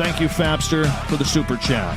Thank you, Fabster, for the super chat.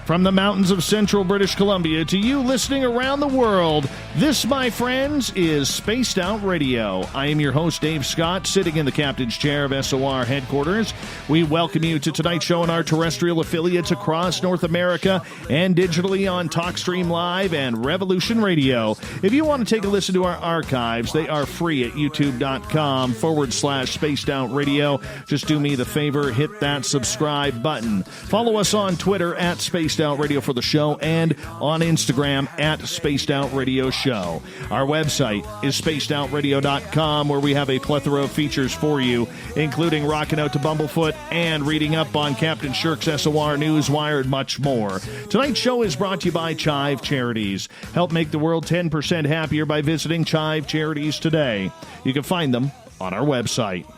From the mountains of central British Columbia to you listening around the world, this, my friends, is Spaced Out Radio. I am your host, Dave Scott, sitting in the captain's chair of SOR headquarters. We welcome you to tonight's show on our terrestrial affiliates across North America and digitally on TalkStream Live and Revolution Radio. If you want to take a listen to our archives, they are free at youtube.com/Spaced Out Radio. Just do me the favor, hit that subscribe button. Follow us on Twitter at Spaced Out Radio for the show, and on Instagram at Spaced Out Radio Show. Our website is spacedoutradio.com, where we have a plethora of features for you, including rocking out to Bumblefoot and reading up on Captain Shirk's SOR Newswire and much more. Tonight's show is brought to you by Chive Charities. Help make the world 10% happier by visiting Chive Charities today. You can find them on our website.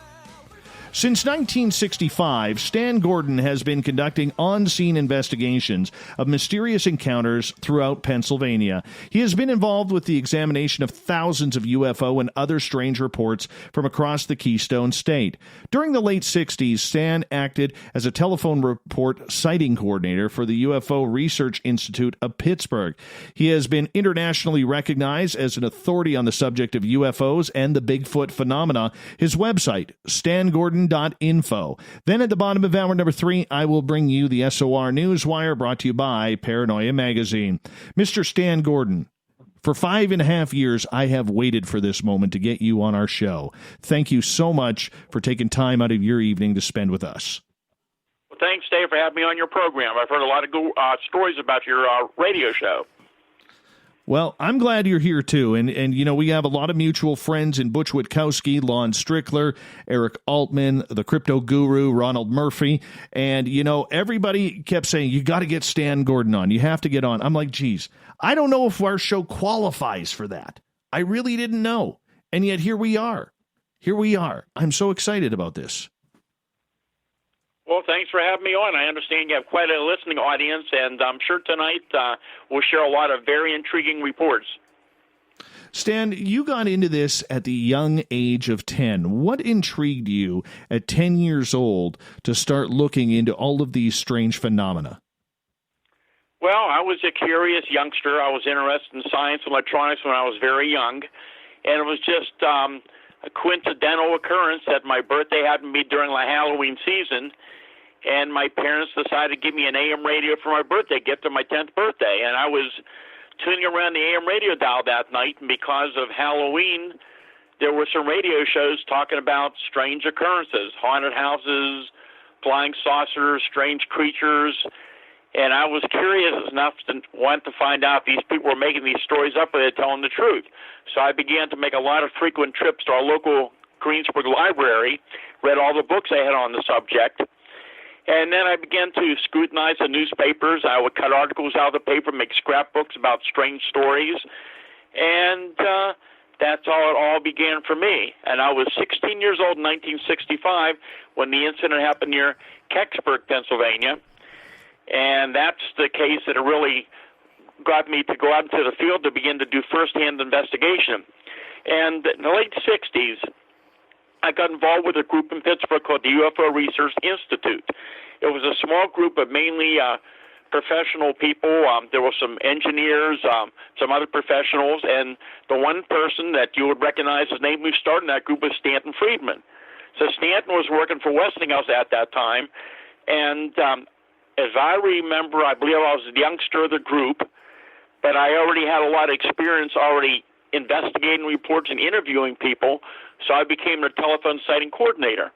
Since 1965, Stan Gordon has been conducting on-scene investigations of mysterious encounters throughout Pennsylvania. He has been involved with the examination of thousands of UFO and other strange reports from across the Keystone State. During the late 60s, Stan acted as a telephone report sighting coordinator for the UFO Research Institute of Pittsburgh. He has been internationally recognized as an authority on the subject of UFOs and the Bigfoot phenomena. His website, stangordon.info. Then at the bottom of hour number 3, I will bring you the SOR Newswire, brought to you by Paranoia Magazine. Mr. Stan Gordon, for 5.5 years, I have waited for this moment to get you on our show. Thank you so much for taking time out of your evening to spend with us. Well, thanks, Dave, for having me on your program. I've heard a lot of good stories about your radio show. Well, I'm glad you're here, too. And you know, we have a lot of mutual friends in Butch Witkowski, Lon Strickler, Eric Altman, the crypto guru, Ronald Murphy. And, you know, everybody kept saying, you got to get Stan Gordon on. You have to get on. I'm like, geez, I don't know if our show qualifies for that. I really didn't know. And yet here we are. Here we are. I'm so excited about this. Well, thanks for having me on. I understand you have quite a listening audience, and I'm sure tonight we'll share a lot of very intriguing reports. Stan, you got into this at the young age of 10. What intrigued you at 10 years old to start looking into all of these strange phenomena? Well, I was a curious youngster. I was interested in science and electronics when I was very young, and it was just a coincidental occurrence that my birthday happened to be during the Halloween season, and my parents decided to give me an AM radio for my birthday gift on my 10th birthday. And I was tuning around the AM radio dial that night, and because of Halloween, there were some radio shows talking about strange occurrences, haunted houses, flying saucers, strange creatures. And I was curious enough to want to find out if these people were making these stories up or they're telling the truth. So I began to make a lot of frequent trips to our local Greensburg library, read all the books they had on the subject. And then I began to scrutinize the newspapers. I would cut articles out of the paper, make scrapbooks about strange stories. And that's how it all began for me. And I was 16 years old in 1965 when the incident happened near Kecksburg, Pennsylvania. And that's the case that really got me to go out into the field to begin to do firsthand investigation. And in the late 60s, I got involved with a group in Pittsburgh called the UFO Research Institute. It was a small group of mainly professional people. There were some engineers, some other professionals, and the one person that you would recognize his name who started that group was Stanton Friedman. So Stanton was working for Westinghouse at that time, and as I remember, I believe I was the youngster of the group, but I already had a lot of experience already investigating reports and interviewing people, so I became a telephone sighting coordinator.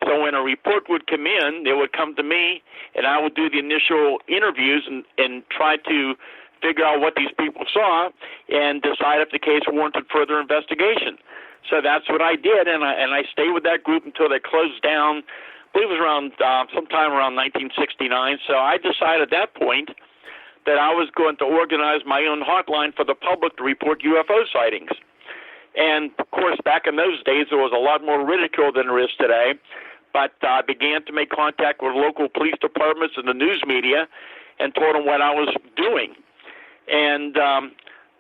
So when a report would come in, it would come to me, and I would do the initial interviews and try to figure out what these people saw and decide if the case warranted further investigation. So that's what I did, and I stayed with that group until they closed down. I believe it was around sometime around 1969. So I decided at that point that I was going to organize my own hotline for the public to report UFO sightings. And, of course, back in those days, there was a lot more ridicule than there is today. But I began to make contact with local police departments and the news media and told them what I was doing. And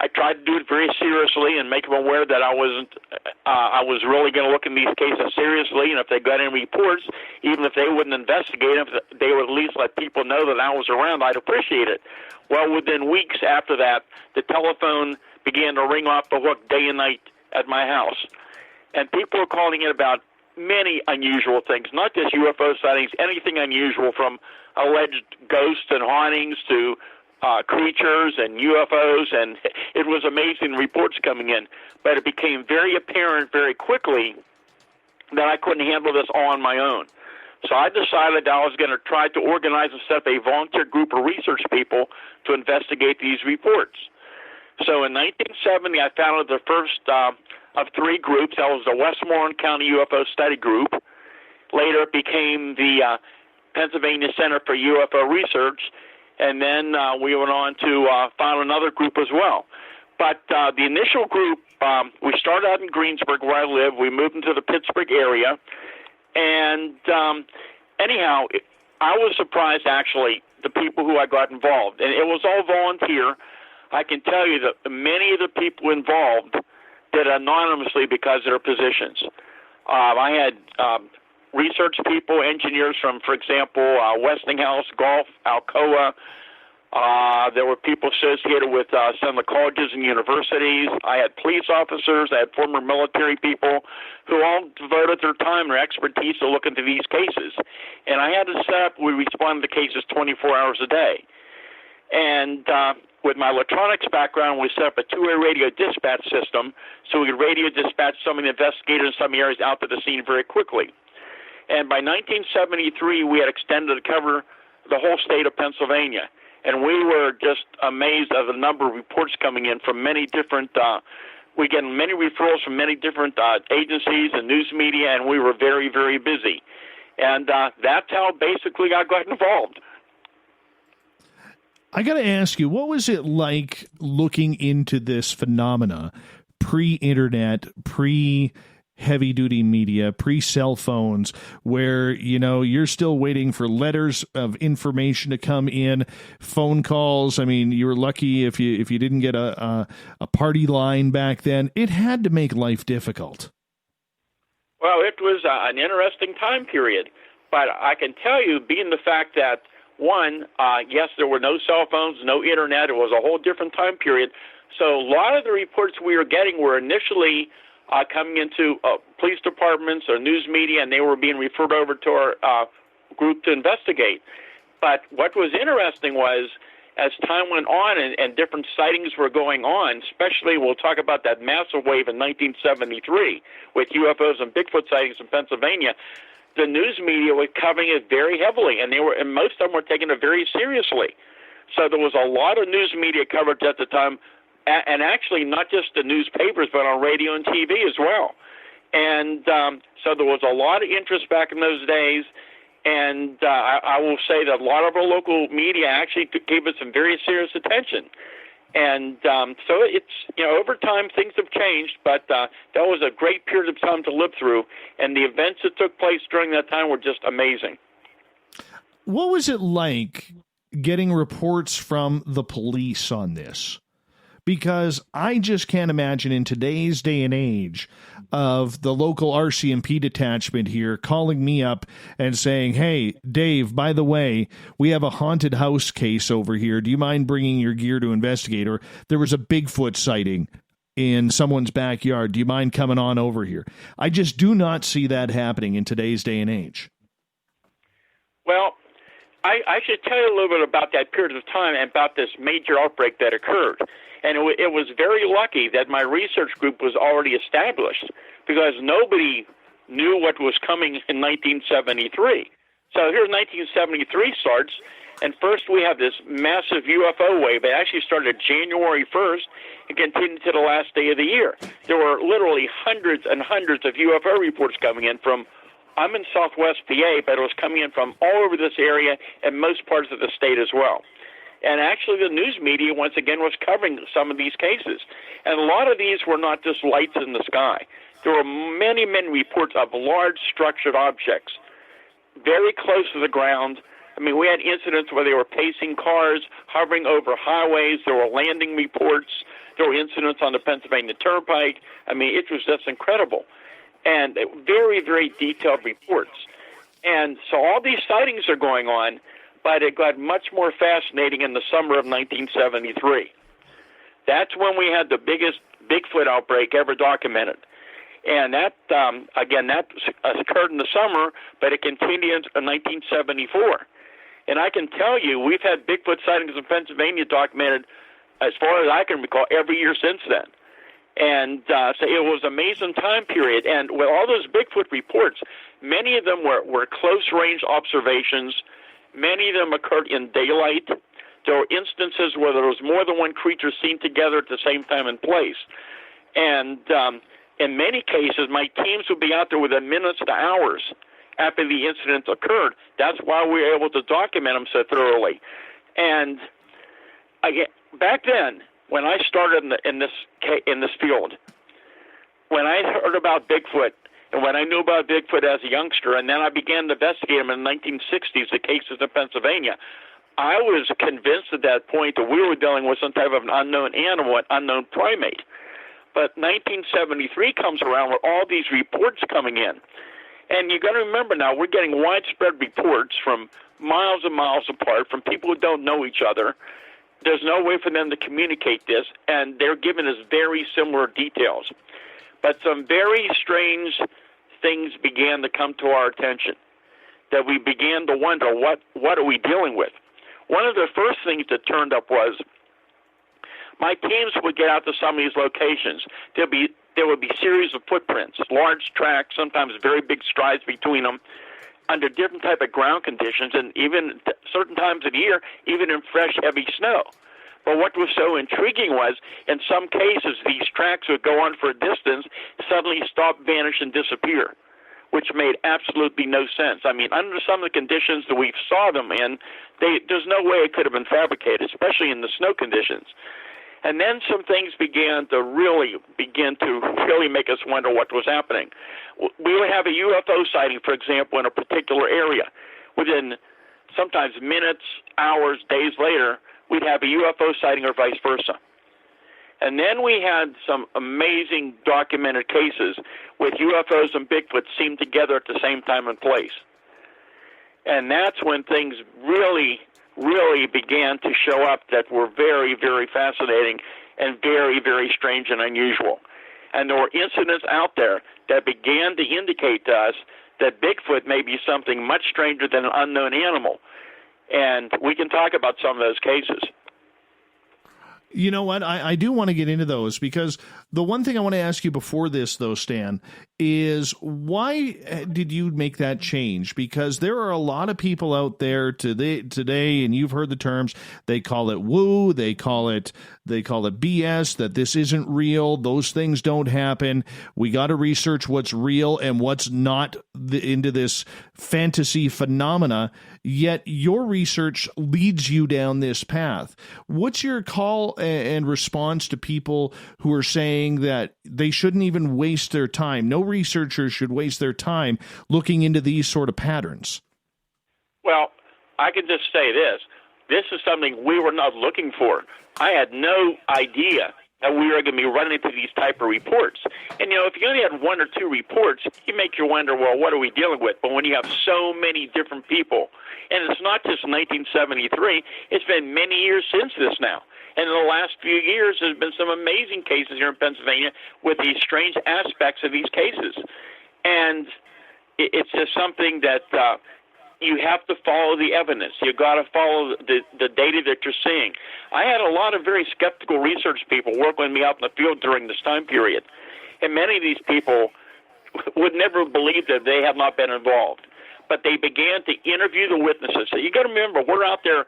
I tried to do it very seriously and make them aware that I was really going to look in these cases seriously, and if they got any reports, even if they wouldn't investigate them, if they would at least let people know that I was around, I'd appreciate it. Well, within weeks after that, the telephone began to ring off the hook day and night at my house. And people were calling in about many unusual things, not just UFO sightings, anything unusual from alleged ghosts and hauntings to creatures and UFOs, and it was amazing reports coming in. But it became very apparent very quickly that I couldn't handle this all on my own. So I decided I was going to try to organize and set up a volunteer group of research people to investigate these reports. So in 1970, I founded the first of three groups. That was the Westmoreland County UFO Study Group. Later it became the Pennsylvania Center for UFO Research, and then we went on to found another group as well. But the initial group, we started out in Greensburg, where I live. We moved into the Pittsburgh area, and anyhow, I was surprised, actually, the people who I got involved. And it was all volunteer. I can tell you that many of the people involved did anonymously because of their positions. I had research people, engineers from, for example, Westinghouse, Gulf, Alcoa. There were people associated with some of the colleges and universities. I had police officers. I had former military people who all devoted their time and their expertise to look into these cases. And I had to set up, we responded to cases 24 hours a day. And with my electronics background, we set up a two-way radio dispatch system so we could radio dispatch some of the investigators in some areas out to the scene very quickly. And by 1973, we had extended to cover the whole state of Pennsylvania. And we were just amazed at the number of reports coming in from many different, we get many referrals from many different agencies and news media, and we were very, very busy. And that's how basically I got involved. I got to ask you, what was it like looking into this phenomena pre-internet, pre-heavy-duty media, pre-cell phones, where, you know, you're still waiting for letters of information to come in, phone calls? I mean, you were lucky if you didn't get a party line back then. It had to make life difficult. Well, it was an interesting time period, but I can tell you, being the fact that one, yes, there were no cell phones, no internet. It was a whole different time period. So a lot of the reports we were getting were initially coming into police departments or news media, and they were being referred over to our group to investigate. But what was interesting was, as time went on and different sightings were going on, especially we'll talk about that massive wave in 1973 with UFOs and Bigfoot sightings in Pennsylvania, the news media was covering it very heavily, and most of them were taking it very seriously. So there was a lot of news media coverage at the time, and actually not just the newspapers, but on radio and TV as well. And so there was a lot of interest back in those days, and I will say that a lot of our local media actually gave it some very serious attention. And so it's, you know, over time things have changed, but that was a great period of time to live through, and the events that took place during that time were just amazing. What was it like getting reports from the police on this? Because I just can't imagine in today's day and age of the local RCMP detachment here calling me up and saying, hey, Dave, by the way, we have a haunted house case over here. Do you mind bringing your gear to investigate? Or there was a Bigfoot sighting in someone's backyard. Do you mind coming on over here? I just do not see that happening in today's day and age. Well, I should tell you a little bit about that period of time and about this major outbreak that occurred. And it was very lucky that my research group was already established, because nobody knew what was coming in 1973. So here's 1973 starts, and first we have this massive UFO wave. It actually started January 1st and continued to the last day of the year. There were literally hundreds and hundreds of UFO reports coming in from, I'm in southwest PA, but it was coming in from all over this area and most parts of the state as well. And actually the news media, once again, was covering some of these cases. And a lot of these were not just lights in the sky. There were many, many reports of large structured objects very close to the ground I mean, we had incidents where they were pacing cars, hovering over highways. There were landing reports. There were incidents on the Pennsylvania Turnpike. I mean, it was just incredible. And very, very detailed reports. And so all these sightings are going on, but it got much more fascinating in the summer of 1973. That's when we had the biggest Bigfoot outbreak ever documented. And that, again, that occurred in the summer, but it continued in 1974. And I can tell you, we've had Bigfoot sightings in Pennsylvania documented, as far as I can recall, every year since then. And so it was an amazing time period. And with all those Bigfoot reports, many of them were close-range observations. Many of them occurred in daylight. There were instances where there was more than one creature seen together at the same time and place. And in many cases, my teams would be out there within minutes to hours after the incident occurred. That's why we were able to document them so thoroughly. And again, back then, when I started in this field, when I heard about Bigfoot and when I knew about Bigfoot as a youngster, and then I began to investigate them in the 1960s, the cases in Pennsylvania, I was convinced at that point that we were dealing with some type of an unknown animal, an unknown primate. But 1973 comes around with all these reports coming in. And you got to remember now, we're getting widespread reports from miles and miles apart from people who don't know each other. There's no way for them to communicate this, and they're giving us very similar details. But some very strange things began to come to our attention, that we began to wonder, what are we dealing with? One of the first things that turned up was my teams would get out to some of these locations. There would be series of footprints, large tracks, sometimes very big strides between them, under different type of ground conditions, and even certain times of the year, even in fresh, heavy snow. But what was so intriguing was, in some cases, these tracks would go on for a distance, suddenly stop, vanish, and disappear, which made absolutely no sense. I mean, under some of the conditions that we saw them in, there's no way it could have been fabricated, especially in the snow conditions. And then some things began to really make us wonder what was happening. We would have a UFO sighting, for example, in a particular area. Within sometimes minutes, hours, days later, we'd have a UFO sighting or vice versa. And then we had some amazing documented cases with UFOs and Bigfoot seen together at the same time and place. And that's when things really began to show up that were very, very fascinating and very, very strange and unusual. And there were incidents out there that began to indicate to us that Bigfoot may be something much stranger than an unknown animal. And we can talk about some of those cases. You know what? I do want to get into those, because the one thing I want to ask you before this, though, Stan, is why did you make that change? Because there are a lot of people out there today, and you've heard the terms, they call it woo, they call it BS, that this isn't real, those things don't happen. We got to research what's real and what's not into this fantasy phenomena. Yet your research leads you down this path. What's your call and response to people who are saying that they shouldn't even waste their time? No researcher should waste their time looking into these sort of patterns. Well, I can just say this. This is something we were not looking for. I had no idea that we were going to be running into these type of reports. And, you know, if you only had one or two reports, you make you wonder, well, what are we dealing with? But when you have so many different people, and it's not just 1973, it's been many years since this now. And in the last few years, there's been some amazing cases here in Pennsylvania with these strange aspects of these cases. And it's just something that you have to follow the evidence. You've got to follow the data that you're seeing. I had a lot of very skeptical research people work with me out in the field during this time period. And many of these people would never believe that they have not been involved. But they began to interview the witnesses. So you got to remember, we're out there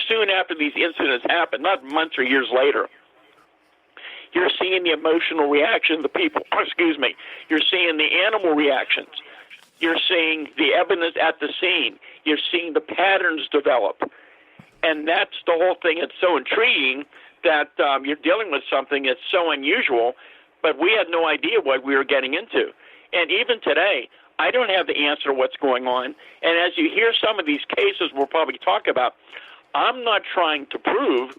soon after these incidents happen, not months or years later. You're seeing the emotional reaction of the people. You're seeing the animal reactions. You're seeing the evidence at the scene. You're seeing the patterns develop. And that's the whole thing. It's so intriguing that you're dealing with something that's so unusual, but we had no idea what we were getting into. And even today, I don't have the answer to what's going on. And as you hear some of these cases we'll probably talk about, I'm not trying to prove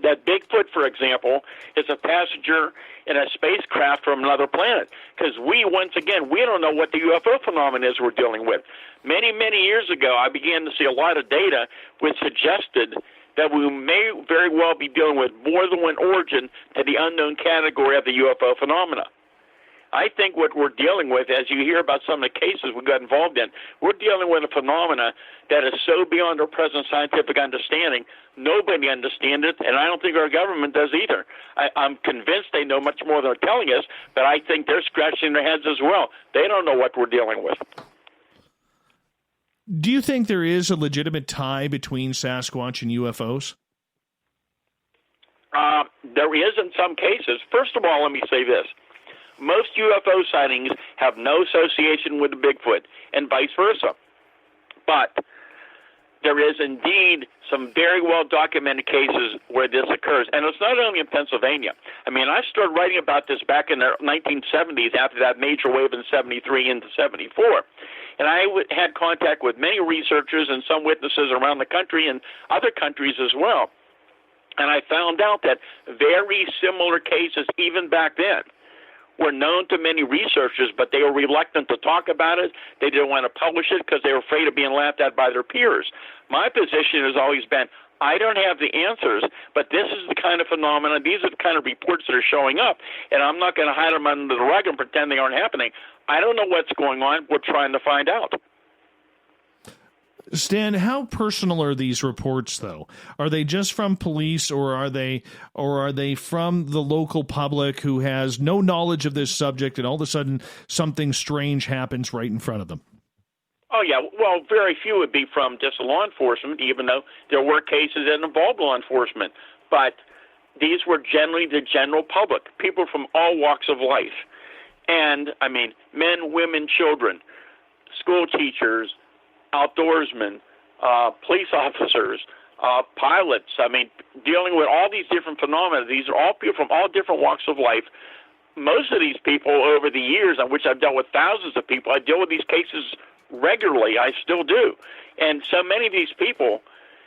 that Bigfoot, for example, is a passenger in a spacecraft from another planet. Because once again, we don't know what the UFO phenomenon is we're dealing with. Many, many years ago, I began to see a lot of data which suggested that we may very well be dealing with more than one origin to the unknown category of the UFO phenomena. I think what we're dealing with, as you hear about some of the cases we got involved in, we're dealing with a phenomena that is so beyond our present scientific understanding, nobody understands it, and I don't think our government does either. I'm convinced they know much more than they're telling us, but I think they're scratching their heads as well. They don't know what we're dealing with. Do you think there is a legitimate tie between Sasquatch and UFOs? There is in some cases. First of all, let me say this. Most UFO sightings have no association with the Bigfoot, and vice versa. But there is indeed some very well-documented cases where this occurs, and it's not only in Pennsylvania. I mean, I started writing about this back in the 1970s after that major wave in 73 into 74, and I had contact with many researchers and some witnesses around the country and other countries as well, and I found out that very similar cases, even back then, were known to many researchers, but they were reluctant to talk about it. They didn't want to publish it because they were afraid of being laughed at by their peers. My position has always been, I don't have the answers, but this is the kind of phenomena, these are the kind of reports that are showing up, and I'm not going to hide them under the rug and pretend they aren't happening. I don't know what's going on. We're trying to find out. Stan, how personal are these reports, though? Are they just from police, or are they from the local public who has no knowledge of this subject, and all of a sudden something strange happens right in front of them? Oh, yeah. Well, very few would be from just law enforcement, even though there were cases that involved law enforcement. But these were generally the general public, people from all walks of life. And, I mean, men, women, children, school teachers, outdoorsmen, police officers, pilots. I mean, dealing with all these different phenomena. These are all people from all different walks of life. Most of these people over the years, on which I've dealt with thousands of people, I deal with these cases regularly. I still do. And so many of these people,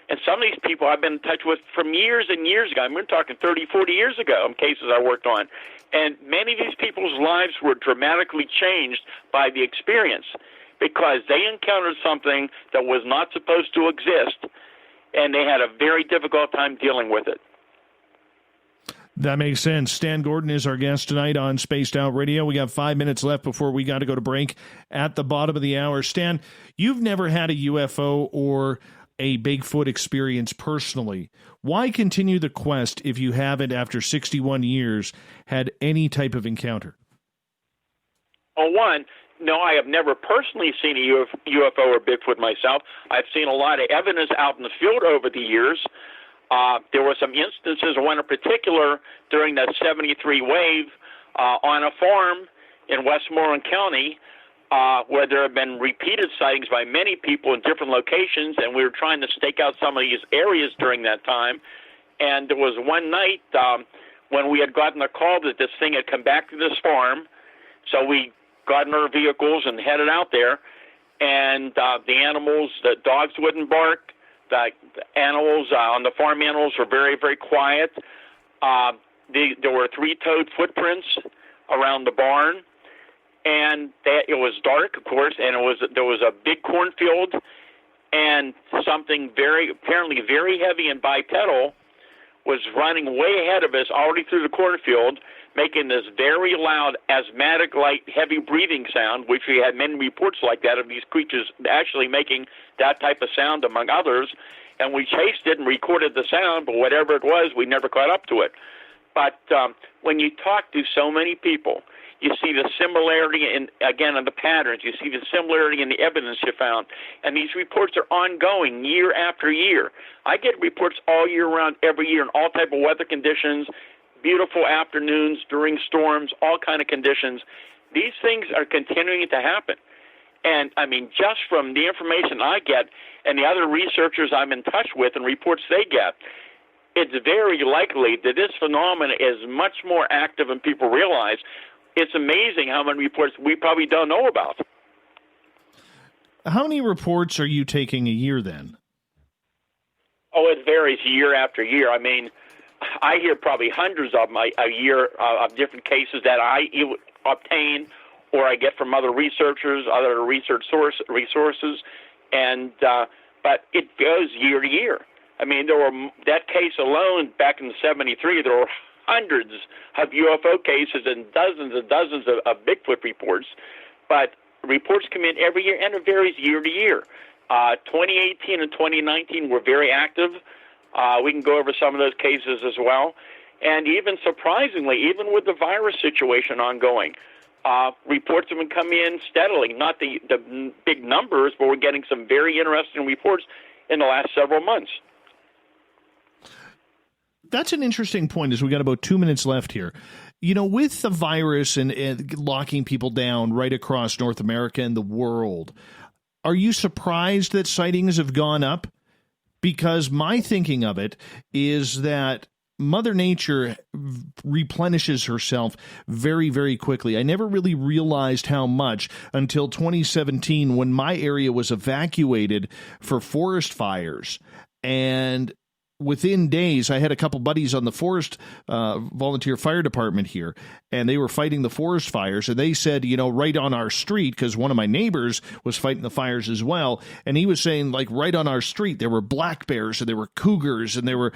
and some of these people I've been in touch with from years and years ago. I mean, we're talking 30, 40 years ago in cases I worked on. And many of these people's lives were dramatically changed by the experience, because they encountered something that was not supposed to exist, and they had a very difficult time dealing with it. That makes sense. Stan Gordon is our guest tonight on Spaced Out Radio. We got 5 minutes left before we got to go to break at the bottom of the hour. Stan, you've never had a UFO or a Bigfoot experience personally. Why continue the quest if you haven't, after 61 years, had any type of encounter? Well, one, no, I have never personally seen a UFO or Bigfoot myself. I've seen a lot of evidence out in the field over the years. There were some instances, one in particular during that 73 wave on a farm in Westmoreland County, where there have been repeated sightings by many people in different locations, and we were trying to stake out some of these areas during that time. And there was one night when we had gotten a call that this thing had come back to this farm, so we got in our vehicles and headed out there, and the animals, the dogs wouldn't bark. The animals on the farm animals were very, very quiet. There were three-toed footprints around the barn, and it was dark, of course, and there was a big cornfield, and something apparently very heavy and bipedal was running way ahead of us, already through the cornfield, making this very loud, asthmatic-like, heavy breathing sound, which we had many reports like that of these creatures actually making that type of sound, among others. And we chased it and recorded the sound, but whatever it was, we never caught up to it. But when you talk to so many people, you see the similarity in the patterns. You see the similarity in the evidence you found. And these reports are ongoing year after year. I get reports all year round, every year, in all type of weather conditions, beautiful afternoons, during storms, all kind of conditions. These things are continuing to happen. And, I mean, just from the information I get and the other researchers I'm in touch with and reports they get, it's very likely that this phenomenon is much more active than people realize. It's amazing how many reports we probably don't know about. How many reports are you taking a year then? Oh, it varies year after year. I mean, I hear probably hundreds of them a year of different cases that I obtain or I get from other researchers, other research resources, and but it goes year to year. I mean, there were that case alone back in '73. There were hundreds of UFO cases and dozens of Bigfoot reports, but reports come in every year, and it varies year to year. 2018 and 2019 were very active. We can go over some of those cases as well. And even surprisingly, even with the virus situation ongoing, reports have been coming in steadily. Not the big numbers, but we're getting some very interesting reports in the last several months. That's an interesting point, as we got about 2 minutes left here. You know, with the virus and locking people down right across North America and the world, are you surprised that sightings have gone up? Because my thinking of it is that Mother Nature replenishes herself very, very quickly. I never really realized how much until 2017 when my area was evacuated for forest fires. And within days, I had a couple buddies on the forest volunteer fire department here, and they were fighting the forest fires. And they said, you know, right on our street, because one of my neighbors was fighting the fires as well. And he was saying, like, right on our street, there were black bears and there were cougars and there were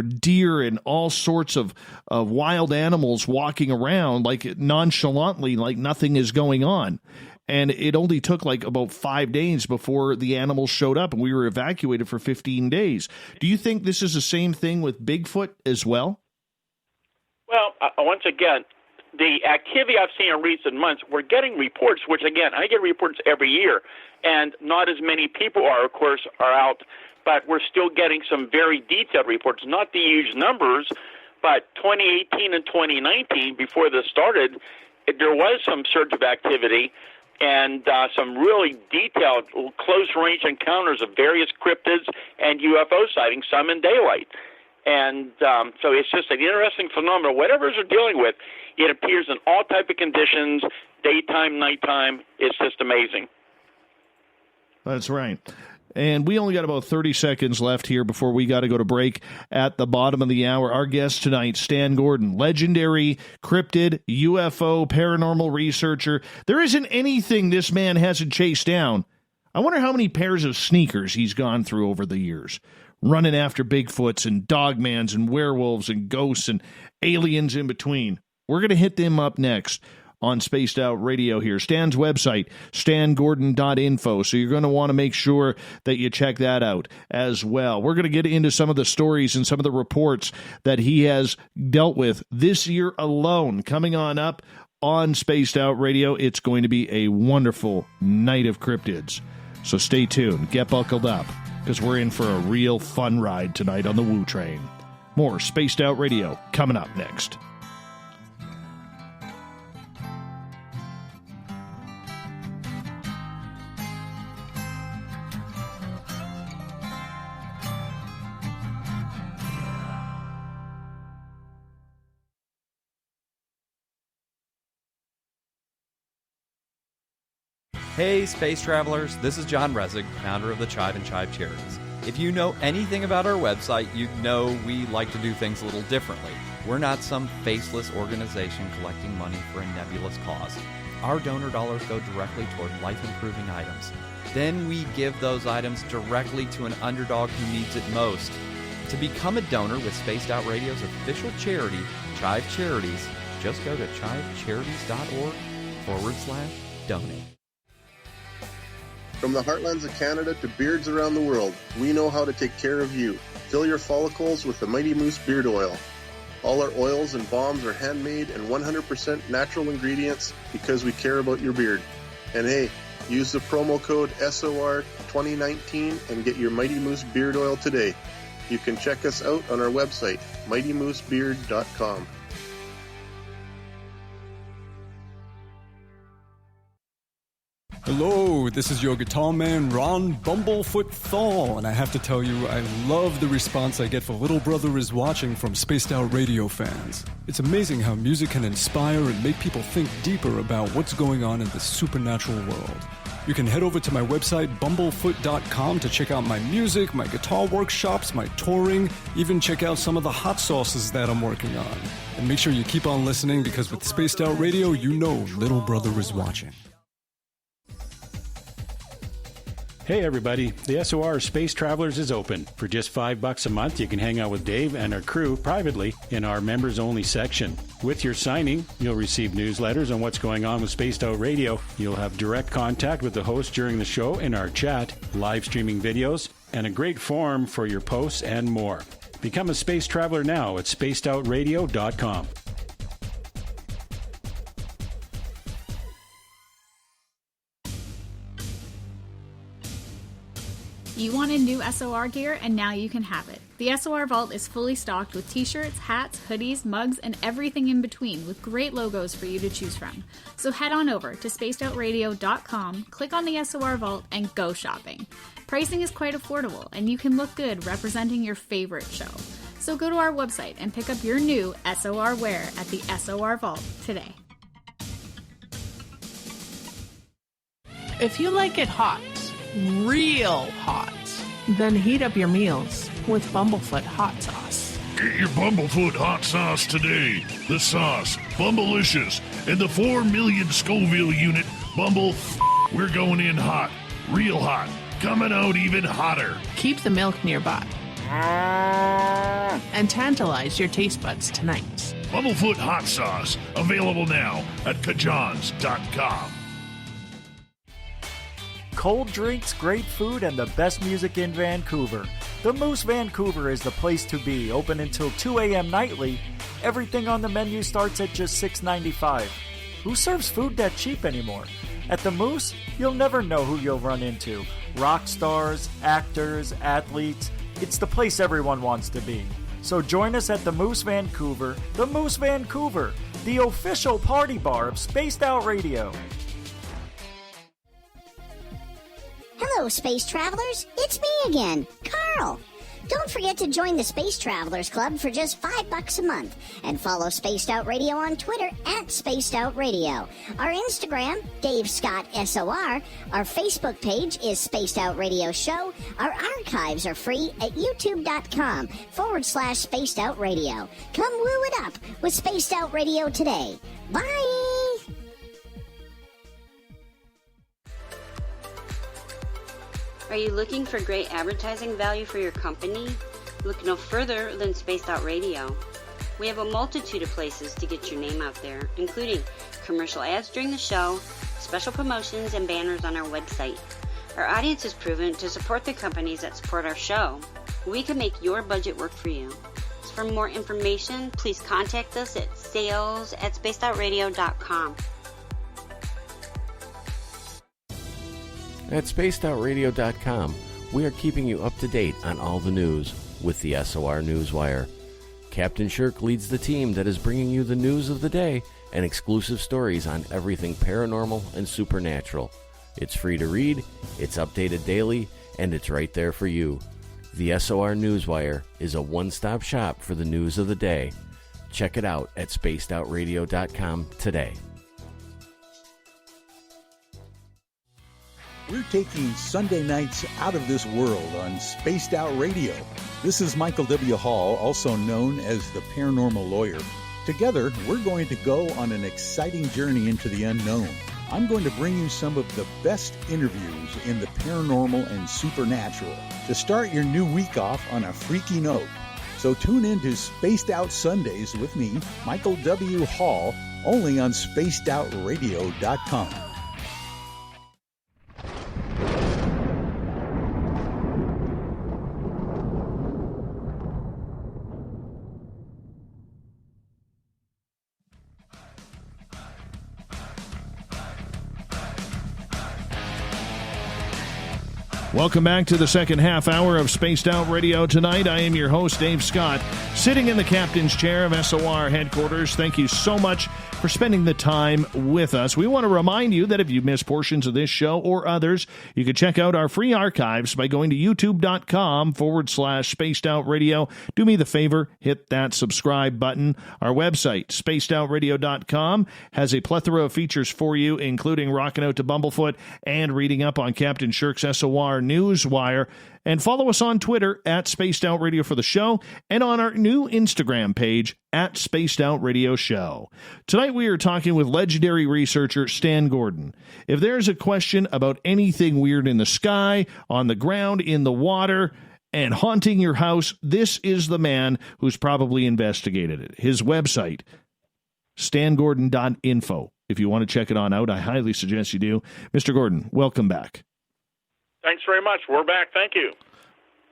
deer and all sorts of wild animals walking around like nonchalantly, like nothing is going on. And it only took like about 5 days before the animals showed up, and we were evacuated for 15 days. Do you think this is the same thing with Bigfoot as well? Well, once again, the activity I've seen in recent months, we're getting reports, which again, I get reports every year, and not as many people are out, but we're still getting some very detailed reports, not the huge numbers, but 2018 and 2019, before this started, there was some surge of activity and some really detailed, close-range encounters of various cryptids and UFO sightings, some in daylight. And so it's just an interesting phenomenon. Whatever they're dealing with, it appears in all type of conditions, daytime, nighttime. It's just amazing. That's right. And we only got about 30 seconds left here before we got to go to break at the bottom of the hour. Our guest tonight, Stan Gordon, legendary cryptid, UFO, paranormal researcher. There isn't anything this man hasn't chased down. I wonder how many pairs of sneakers he's gone through over the years, running after Bigfoots and dogmans and werewolves and ghosts and aliens in between. We're going to hit them up next on Spaced Out Radio here. Stan's website, stangordon.info. So you're going to want to make sure that you check that out as well. We're going to get into some of the stories and some of the reports that he has dealt with this year alone. Coming on up on Spaced Out Radio, it's going to be a wonderful night of cryptids. So stay tuned. Get buckled up, because we're in for a real fun ride tonight on the Woo Train. More Spaced Out Radio coming up next. Hey, space travelers, this is John Resig, founder of the Chive and Chive Charities. If you know anything about our website, you'd know we like to do things a little differently. We're not some faceless organization collecting money for a nebulous cause. Our donor dollars go directly toward life-improving items. Then we give those items directly to an underdog who needs it most. To become a donor with Spaced Out Radio's official charity, Chive Charities, just go to chivecharities.org/donate. From the heartlands of Canada to beards around the world, we know how to take care of you. Fill your follicles with the Mighty Moose Beard Oil. All our oils and balms are handmade and 100% natural ingredients because we care about your beard. And hey, use the promo code SOR2019 and get your Mighty Moose Beard Oil today. You can check us out on our website, mightymoosebeard.com. Hello, this is your guitar man, Ron Bumblefoot Thal, and I have to tell you, I love the response I get for Little Brother is Watching from Spaced Out Radio fans. It's amazing how music can inspire and make people think deeper about what's going on in the supernatural world. You can head over to my website, bumblefoot.com, to check out my music, my guitar workshops, my touring, even check out some of the hot sauces that I'm working on. And make sure you keep on listening, because with Spaced Out Radio, you know little brother is watching. Hey everybody, the SOR Space Travelers is open. For just $5 a month, you can hang out with Dave and our crew privately in our members-only section. With your signing, you'll receive newsletters on what's going on with Spaced Out Radio. You'll have direct contact with the host during the show in our chat, live streaming videos, and a great forum for your posts and more. Become a space traveler now at spacedoutradio.com. You wanted new SOR gear, and now you can have it. The SOR Vault is fully stocked with t-shirts, hats, hoodies, mugs, and everything in between, with great logos for you to choose from. So head on over to spacedoutradio.com, click on the SOR Vault, and go shopping. Pricing is quite affordable, and you can look good representing your favorite show. So go to our website and pick up your new SOR wear at the SOR Vault today. If you like it hot, real hot, then heat up your meals with Bumblefoot hot sauce. Get your Bumblefoot hot sauce today. The sauce, Bumblicious, and the 4 million Scoville unit Bumble. We're going in hot, real hot, coming out even hotter. Keep the milk nearby and tantalize your taste buds tonight. Bumblefoot hot sauce, available now at kajans.com. Cold drinks, great food, and the best music in Vancouver. The Moose Vancouver is the place to be, open until 2 a.m. nightly. Everything on the menu starts at just $6.95. Who serves food that cheap anymore? At the Moose, you'll never know who you'll run into. Rock stars, actors, athletes. It's the place everyone wants to be. So join us at the Moose Vancouver, the official party bar of Spaced Out Radio. Hello, Space Travelers. It's me again, Carl. Don't forget to join the Space Travelers Club for just $5 a month, and follow Spaced Out Radio on Twitter at Spaced Out Radio. Our Instagram, Dave Scott SOR. Our Facebook page is Spaced Out Radio Show. Our archives are free at youtube.com/Spaced Out Radio. Come woo it up with Spaced Out Radio today. Bye! Are you looking for great advertising value for your company? Look no further than Spaced Out Radio. We have a multitude of places to get your name out there, including commercial ads during the show, special promotions, and banners on our website. Our audience is proven to support the companies that support our show. We can make your budget work for you. So for more information, please contact us at sales@spacedoutradio.com. At spacedoutradio.com, we are keeping you up to date on all the news with the SOR Newswire. Captain Shirk leads the team that is bringing you the news of the day and exclusive stories on everything paranormal and supernatural. It's free to read, it's updated daily, and it's right there for you. The SOR Newswire is a one-stop shop for the news of the day. Check it out at spacedoutradio.com today. We're taking Sunday nights out of this world on Spaced Out Radio. This is Michael W. Hall, also known as the Paranormal Lawyer. Together, we're going to go on an exciting journey into the unknown. I'm going to bring you some of the best interviews in the paranormal and supernatural to start your new week off on a freaky note. So tune in to Spaced Out Sundays with me, Michael W. Hall, only on spacedoutradio.com. Welcome back to the second half hour of Spaced Out Radio tonight. I am your host, Dave Scott, sitting in the captain's chair of SOR headquarters. Thank you so much for spending the time with us. We want to remind you that if you missed portions of this show or others, you can check out our free archives by going to youtube.com/Spaced Out Radio. Do me the favor, hit that subscribe button. Our website, spacedoutradio.com, has a plethora of features for you, including rocking out to Bumblefoot and reading up on Captain Shirk's SOR Newswire. And follow us on Twitter at Spaced Out Radio for the show, and on our new Instagram page at Spaced Out Radio Show. Tonight we are talking with legendary researcher Stan Gordon. If there's a question about anything weird in the sky, on the ground, in the water, and haunting your house, this is the man who's probably investigated it. His website, stangordon.info. If you want to check it on out, I highly suggest you do. Mr. Gordon, welcome back. Thanks very much. We're back. Thank you.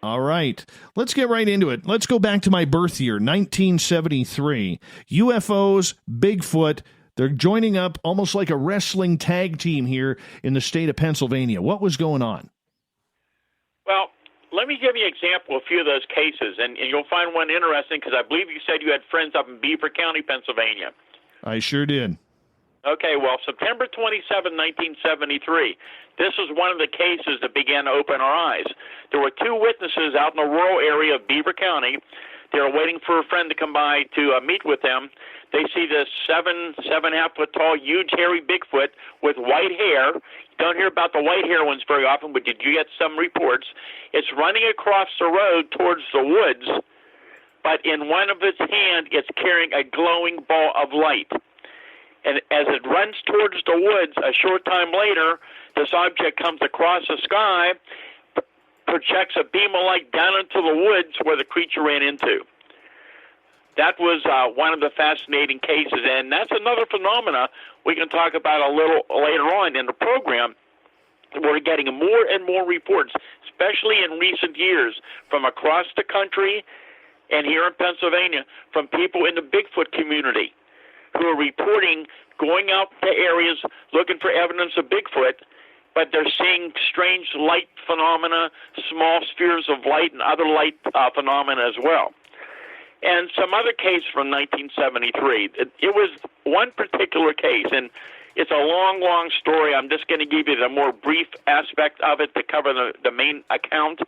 All right. Let's get right into it. Let's go back to my birth year, 1973. UFOs, Bigfoot, they're joining up almost like a wrestling tag team here in the state of Pennsylvania. What was going on? Well, let me give you an example of a few of those cases, and you'll find one interesting because I believe you said you had friends up in Beaver County, Pennsylvania. I sure did. Okay, well, September 27, 1973, this was one of the cases that began to open our eyes. There were two witnesses out in the rural area of Beaver County. They were waiting for a friend to come by to meet with them. They see this 7.5 foot tall, huge, hairy Bigfoot with white hair. You don't hear about the white hair ones very often, but you do get some reports. It's running across the road towards the woods, but in one of its hands, it's carrying a glowing ball of light. And as it runs towards the woods, a short time later, this object comes across the sky, projects a beam of light down into the woods where the creature ran into. That was one of the fascinating cases, and that's another phenomena we can talk about a little later on in the program. We're getting more and more reports, especially in recent years, from across the country and here in Pennsylvania, from people in the Bigfoot community who are reporting going out to areas looking for evidence of Bigfoot, but they're seeing strange light phenomena, small spheres of light, and other light phenomena as well. And some other case from 1973. It was one particular case, and it's a long, long story. I'm just going to give you the more brief aspect of it to cover the main account.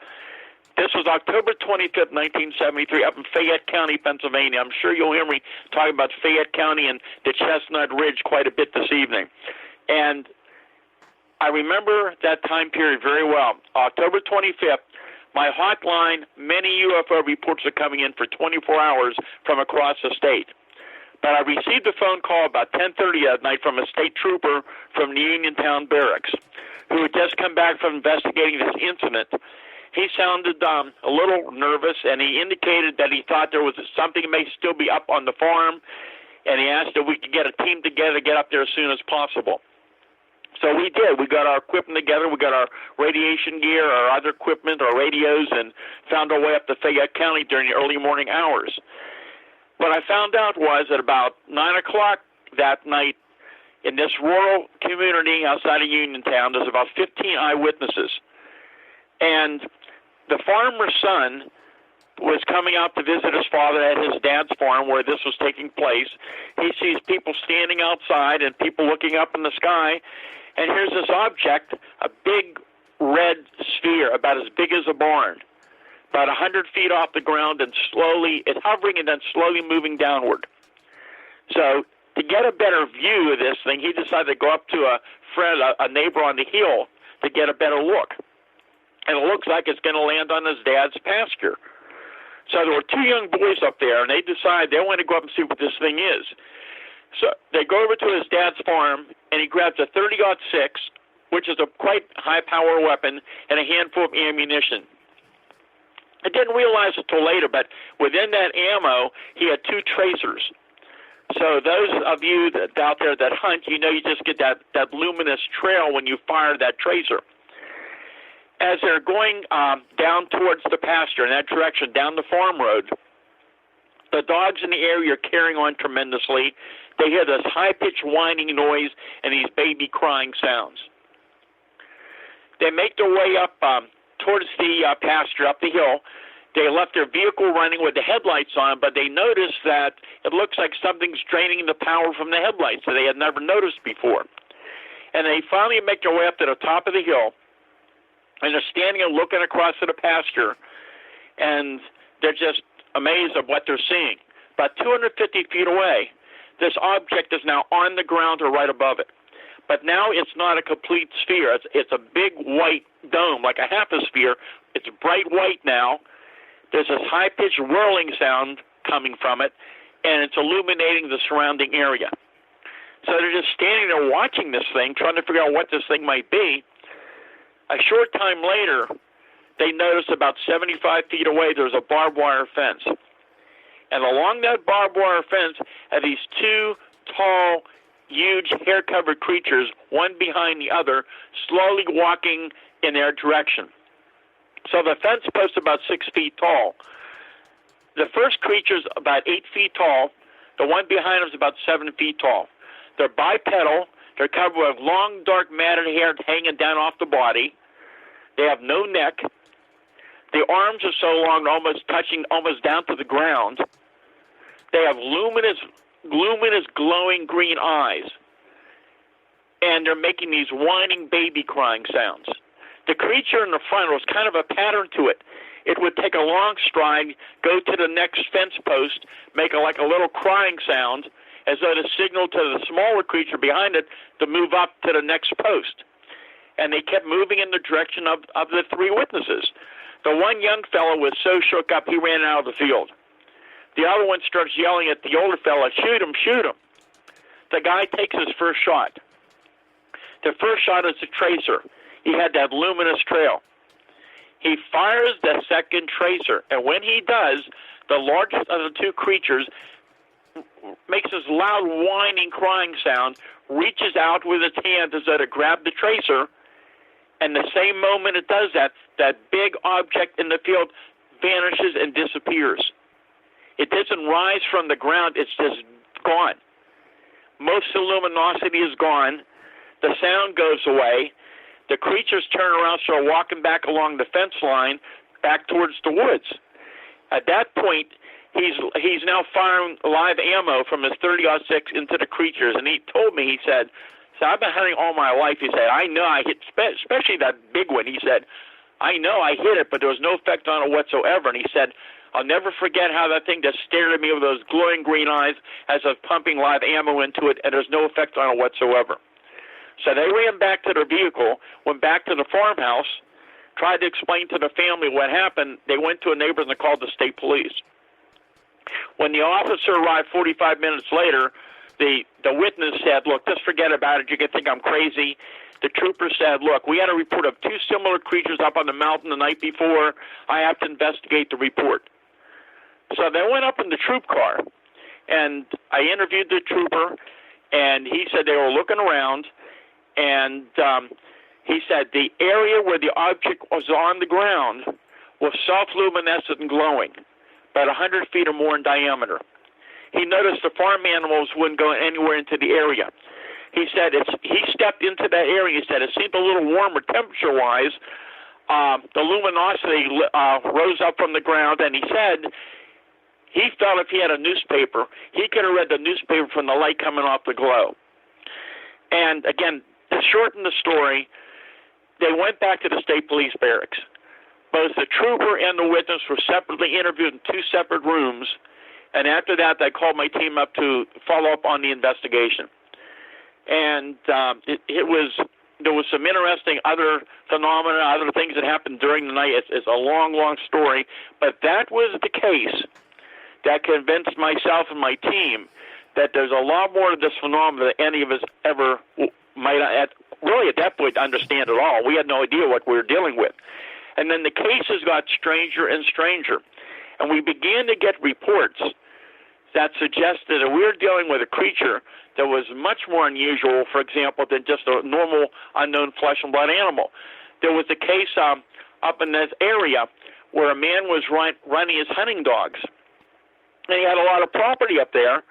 This was October 25th, 1973, up in Fayette County, Pennsylvania. I'm sure you'll hear me talking about Fayette County and the Chestnut Ridge quite a bit this evening. And I remember that time period very well. October 25th, my hotline, many UFO reports are coming in for 24 hours from across the state. But I received a phone call about 10:30 that night from a state trooper from the Uniontown Barracks who had just come back from investigating this incident. He sounded a little nervous, and he indicated that he thought there was something that may still be up on the farm, and he asked if we could get a team together to get up there as soon as possible. So we did. We got our equipment together. We got our radiation gear, our other equipment, our radios, and found our way up to Fayette County during the early morning hours. What I found out was at about 9 o'clock that night, in this rural community outside of Uniontown, there's about 15 eyewitnesses. And the farmer's son was coming out to visit his father at his dad's farm where this was taking place. He sees people standing outside and people looking up in the sky, and here's this object, a big red sphere about as big as a barn, about 100 feet off the ground, and slowly, it's hovering and then slowly moving downward. So to get a better view of this thing, he decided to go up to a friend, a neighbor on the hill, to get a better look. And it looks like it's going to land on his dad's pasture. So there were two young boys up there, and they decide they want to go up and see what this thing is. So they go over to his dad's farm, and he grabs a .30-06, which is a quite high-power weapon, and a handful of ammunition. I didn't realize it till later, but within that ammo, he had two tracers. So those of you out there that hunt, you know you just get that luminous trail when you fire that tracer. As they're going down towards the pasture in that direction, down the farm road, the dogs in the area are carrying on tremendously. They hear this high-pitched whining noise and these baby crying sounds. They make their way up towards the pasture up the hill. They left their vehicle running with the headlights on, but they noticed that it looks like something's draining the power from the headlights that they had never noticed before. And they finally make their way up to the top of the hill, and they're standing and looking across to the pasture, and they're just amazed at what they're seeing. About 250 feet away, this object is now on the ground or right above it. But now it's not a complete sphere. It's a big white dome, like a half a sphere. It's bright white now. There's this high-pitched whirling sound coming from it, and it's illuminating the surrounding area. So they're just standing there watching this thing, trying to figure out what this thing might be. A short time later, they notice about 75 feet away there's a barbed wire fence. And along that barbed wire fence are these two tall, huge, hair-covered creatures, one behind the other, slowly walking in their direction. So the fence post is about 6 feet tall. The first creature's about 8 feet tall. The one behind them is about 7 feet tall. They're bipedal. They're covered with long, dark, matted hair hanging down off the body. They have no neck. The arms are so long, almost touching almost down to the ground. They have luminous, glowing green eyes. And they're making these whining, baby crying sounds. The creature in the front was kind of a pattern to it. It would take a long stride, go to the next fence post, make like a little crying sound, as though to signal to the smaller creature behind it to move up to the next post. And they kept moving in the direction of the three witnesses. The one young fellow was so shook up he ran out of the field. The other one starts yelling at the older fellow, "Shoot him, shoot him." The guy takes his first shot. The first shot is a tracer. He had that luminous trail. He fires the second tracer, and when he does, the largest of the two creatures makes this loud whining, crying sound, reaches out with its hand as though to grab the tracer, and the same moment it does that, that big object in the field vanishes and disappears. It doesn't rise from the ground, it's just gone. Most of the luminosity is gone. The sound goes away. The creatures turn around, start walking back along the fence line, back towards the woods. At that point, he's now firing live ammo from his .30-06 into the creatures, and he told me, he said, "So I've been hunting all my life." He said, "I know I hit, especially that big one." He said, "I know I hit it, but there was no effect on it whatsoever." And he said, "I'll never forget how that thing just stared at me with those glowing green eyes as I was pumping live ammo into it, and there's no effect on it whatsoever." So they ran back to their vehicle, went back to the farmhouse, tried to explain to the family what happened. They went to a neighbor and they called the state police. When the officer arrived 45 minutes later, the witness said, "Look, just forget about it. You can think I'm crazy." The trooper said, "Look, we had a report of two similar creatures up on the mountain the night before. I have to investigate the report." So they went up in the troop car, and I interviewed the trooper, and he said they were looking around, and he said the area where the object was on the ground was self-luminescent and glowing, about 100 feet or more in diameter. He noticed the farm animals wouldn't go anywhere into the area. He said he stepped into that area. He said it seemed a little warmer temperature-wise. The luminosity rose up from the ground, and he said he felt if he had a newspaper, he could have read the newspaper from the light coming off the glow. And again, to shorten the story, they went back to the state police barracks. Both the trooper and the witness were separately interviewed in two separate rooms, and after that, they called my team up to follow up on the investigation. And there was some interesting other phenomena, other things that happened during the night. It's a long, long story, but that was the case that convinced myself and my team that there's a lot more to this phenomenon than any of us ever might really at that point understand at all. We had no idea what we were dealing with. And then the cases got stranger and stranger. And we began to get reports that suggested that we were dealing with a creature that was much more unusual, for example, than just a normal unknown flesh and blood animal. There was a case up in this area where a man was running his hunting dogs. And he had a lot of property up there,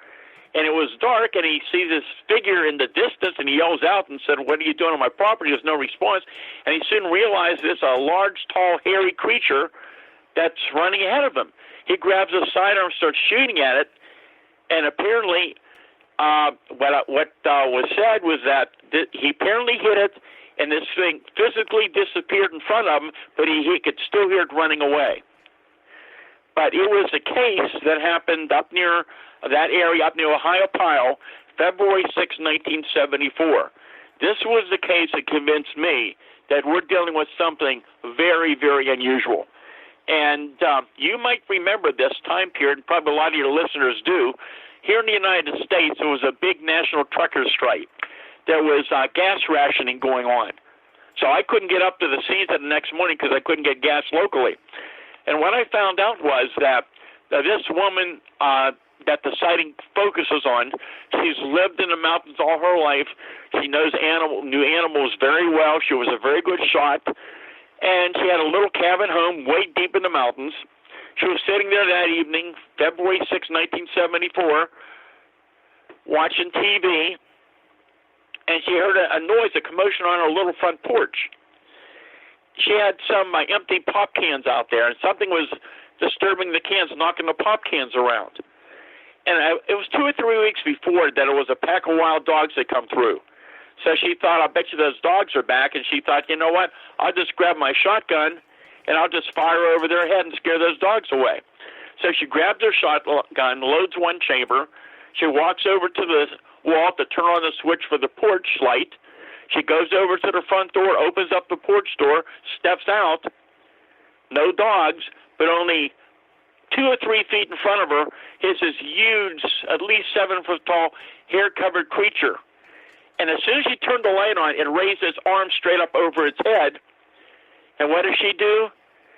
And it was dark, and he sees this figure in the distance, and he yells out and said, "What are you doing on my property?" There's no response. And he soon realized it's a large, tall, hairy creature that's running ahead of him. He grabs a sidearm and starts shooting at it, and apparently what was said was that he apparently hit it, and this thing physically disappeared in front of him, but he could still hear it running away. But it was a case that happened up near that area, up near Ohio, February 6, 1974. This was the case that convinced me that we're dealing with something very, very unusual. And you might remember this time period, probably a lot of your listeners do. Here in the United States, there was a big national trucker strike. There was gas rationing going on. So I couldn't get up to the scenes the next morning because I couldn't get gas locally. And what I found out was that this woman that the sighting focuses on, she's lived in the mountains all her life. She knew animals very well. She was a very good shot. And she had a little cabin home way deep in the mountains. She was sitting there that evening, February 6, 1974, watching TV, and she heard a noise, a commotion on her little front porch. She had some empty pop cans out there, and something was disturbing the cans, knocking the pop cans around. And it was 2 or 3 weeks before that it was a pack of wild dogs that come through. So she thought, "I'll bet you those dogs are back." And she thought, you know what, I'll just grab my shotgun and I'll just fire over their head and scare those dogs away. So she grabs her shotgun, loads one chamber. She walks over to the wall to turn on the switch for the porch light. She goes over to the front door, opens up the porch door, steps out. No dogs, but only 2 or 3 feet in front of her is this huge, at least 7 foot tall, hair-covered creature. And as soon as she turned the light on, it raised its arm straight up over its head. And what does she do?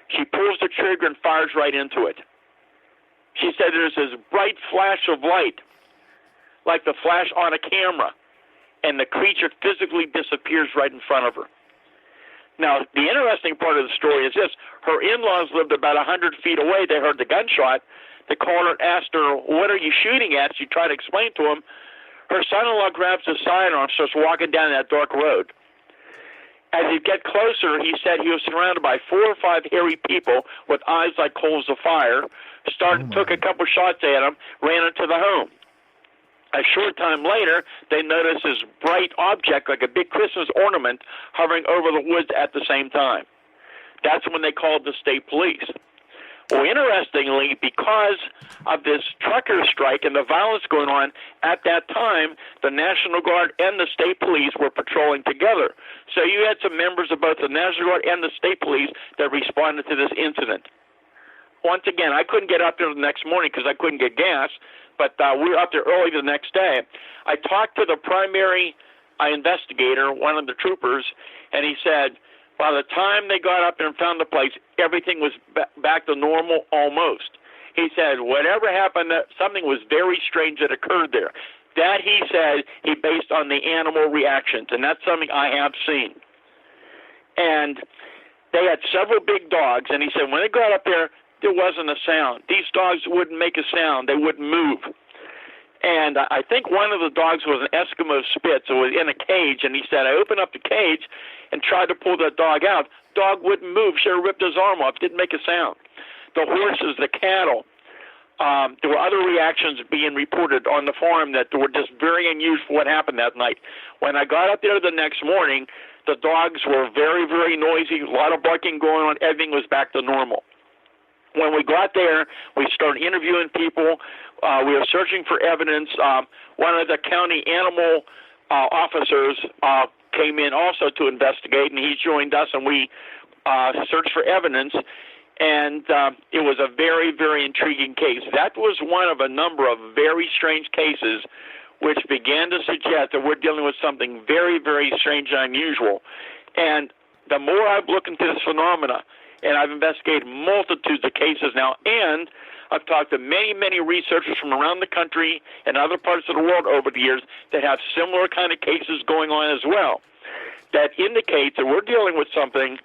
She pulls the trigger and fires right into it. She said there's this bright flash of light, like the flash on a camera, and the creature physically disappears right in front of her. Now, the interesting part of the story is this. Her in-laws lived about 100 feet away. They heard the gunshot. The caller asked her, "What are you shooting at?" She tried to explain to him. Her son-in-law grabs a sidearm and starts walking down that dark road. As he get closer, he said he was surrounded by 4 or 5 hairy people with eyes like coals of fire, took a couple shots at him, ran into the home. A short time later, they noticed this bright object like a big Christmas ornament hovering over the woods at the same time. That's when they called the state police. Well, interestingly, because of this trucker strike and the violence going on at that time, the National Guard and the state police were patrolling together. So you had some members of both the National Guard and the state police that responded to this incident. Once again, I couldn't get up there the next morning because I couldn't get gas, but we were up there early the next day. I talked to the primary investigator, one of the troopers, and he said, by the time they got up there and found the place, everything was back to normal almost. He said, whatever happened, something was very strange that occurred there. That, he said, he based on the animal reactions, and that's something I have seen. And they had several big dogs, and he said when they got up there wasn't a sound. These dogs wouldn't make a sound. They wouldn't move. And I think one of the dogs was an Eskimo Spitz. It was in a cage, and he said, I opened up the cage and tried to pull that dog out. Dog wouldn't move. Should have ripped his arm off. Didn't make a sound. The horses, the cattle, there were other reactions being reported on the farm that were just very unusual what happened that night. When I got up there the next morning, the dogs were very, very noisy, a lot of barking going on. Everything was back to normal. When we got there, we started interviewing people. We were searching for evidence. One of the county animal officers came in also to investigate, and he joined us, and we searched for evidence. And it was a very, very intriguing case. That was one of a number of very strange cases which began to suggest that we're dealing with something very, very strange and unusual. And the more I've looked into this phenomena, and I've investigated multitudes of cases now, and I've talked to many, many researchers from around the country and other parts of the world over the years that have similar kind of cases going on as well, that indicates that we're dealing with something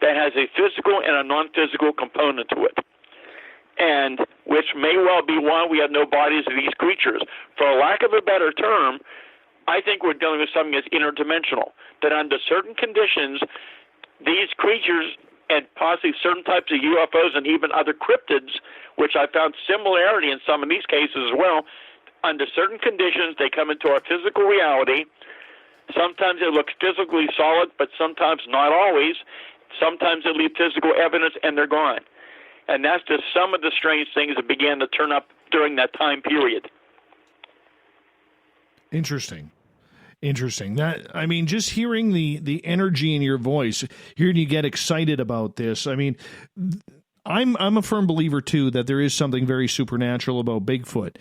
that has a physical and a non-physical component to it. and which may well be why we have no bodies of these creatures. For lack of a better term, I think we're dealing with something that's interdimensional, that under certain conditions, these creatures and possibly certain types of UFOs and even other cryptids, which I found similarity in some of these cases as well, under certain conditions, they come into our physical reality. Sometimes it looks physically solid, but sometimes not always. Sometimes they leave physical evidence and they're gone. And that's just some of the strange things that began to turn up during that time period. Interesting. That, I mean, just hearing the energy in your voice, hearing you get excited about this. I mean, I'm a firm believer too that there is something very supernatural about Bigfoot.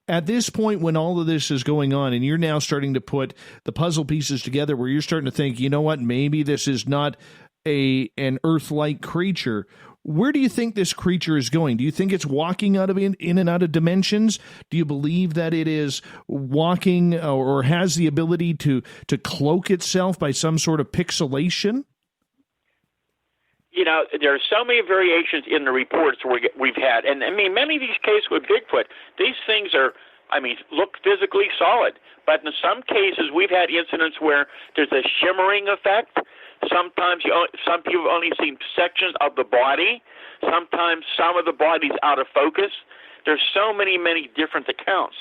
At this point, when all of this is going on, and you're now starting to put the puzzle pieces together, where you're starting to think, you know what, maybe this is not an Earth-like creature. Where do you think this creature is going? Do you think it's walking out of in and out of dimensions? Do you believe that it is walking or has the ability to cloak itself by some sort of pixelation? You know, there are so many variations in the reports we've had. And, I mean, many of these cases with Bigfoot, these things are, I mean, look physically solid. But in some cases, we've had incidents where there's a shimmering effect. Sometimes some people have only seen sections of the body. Sometimes some of the body's out of focus. There's so many different accounts.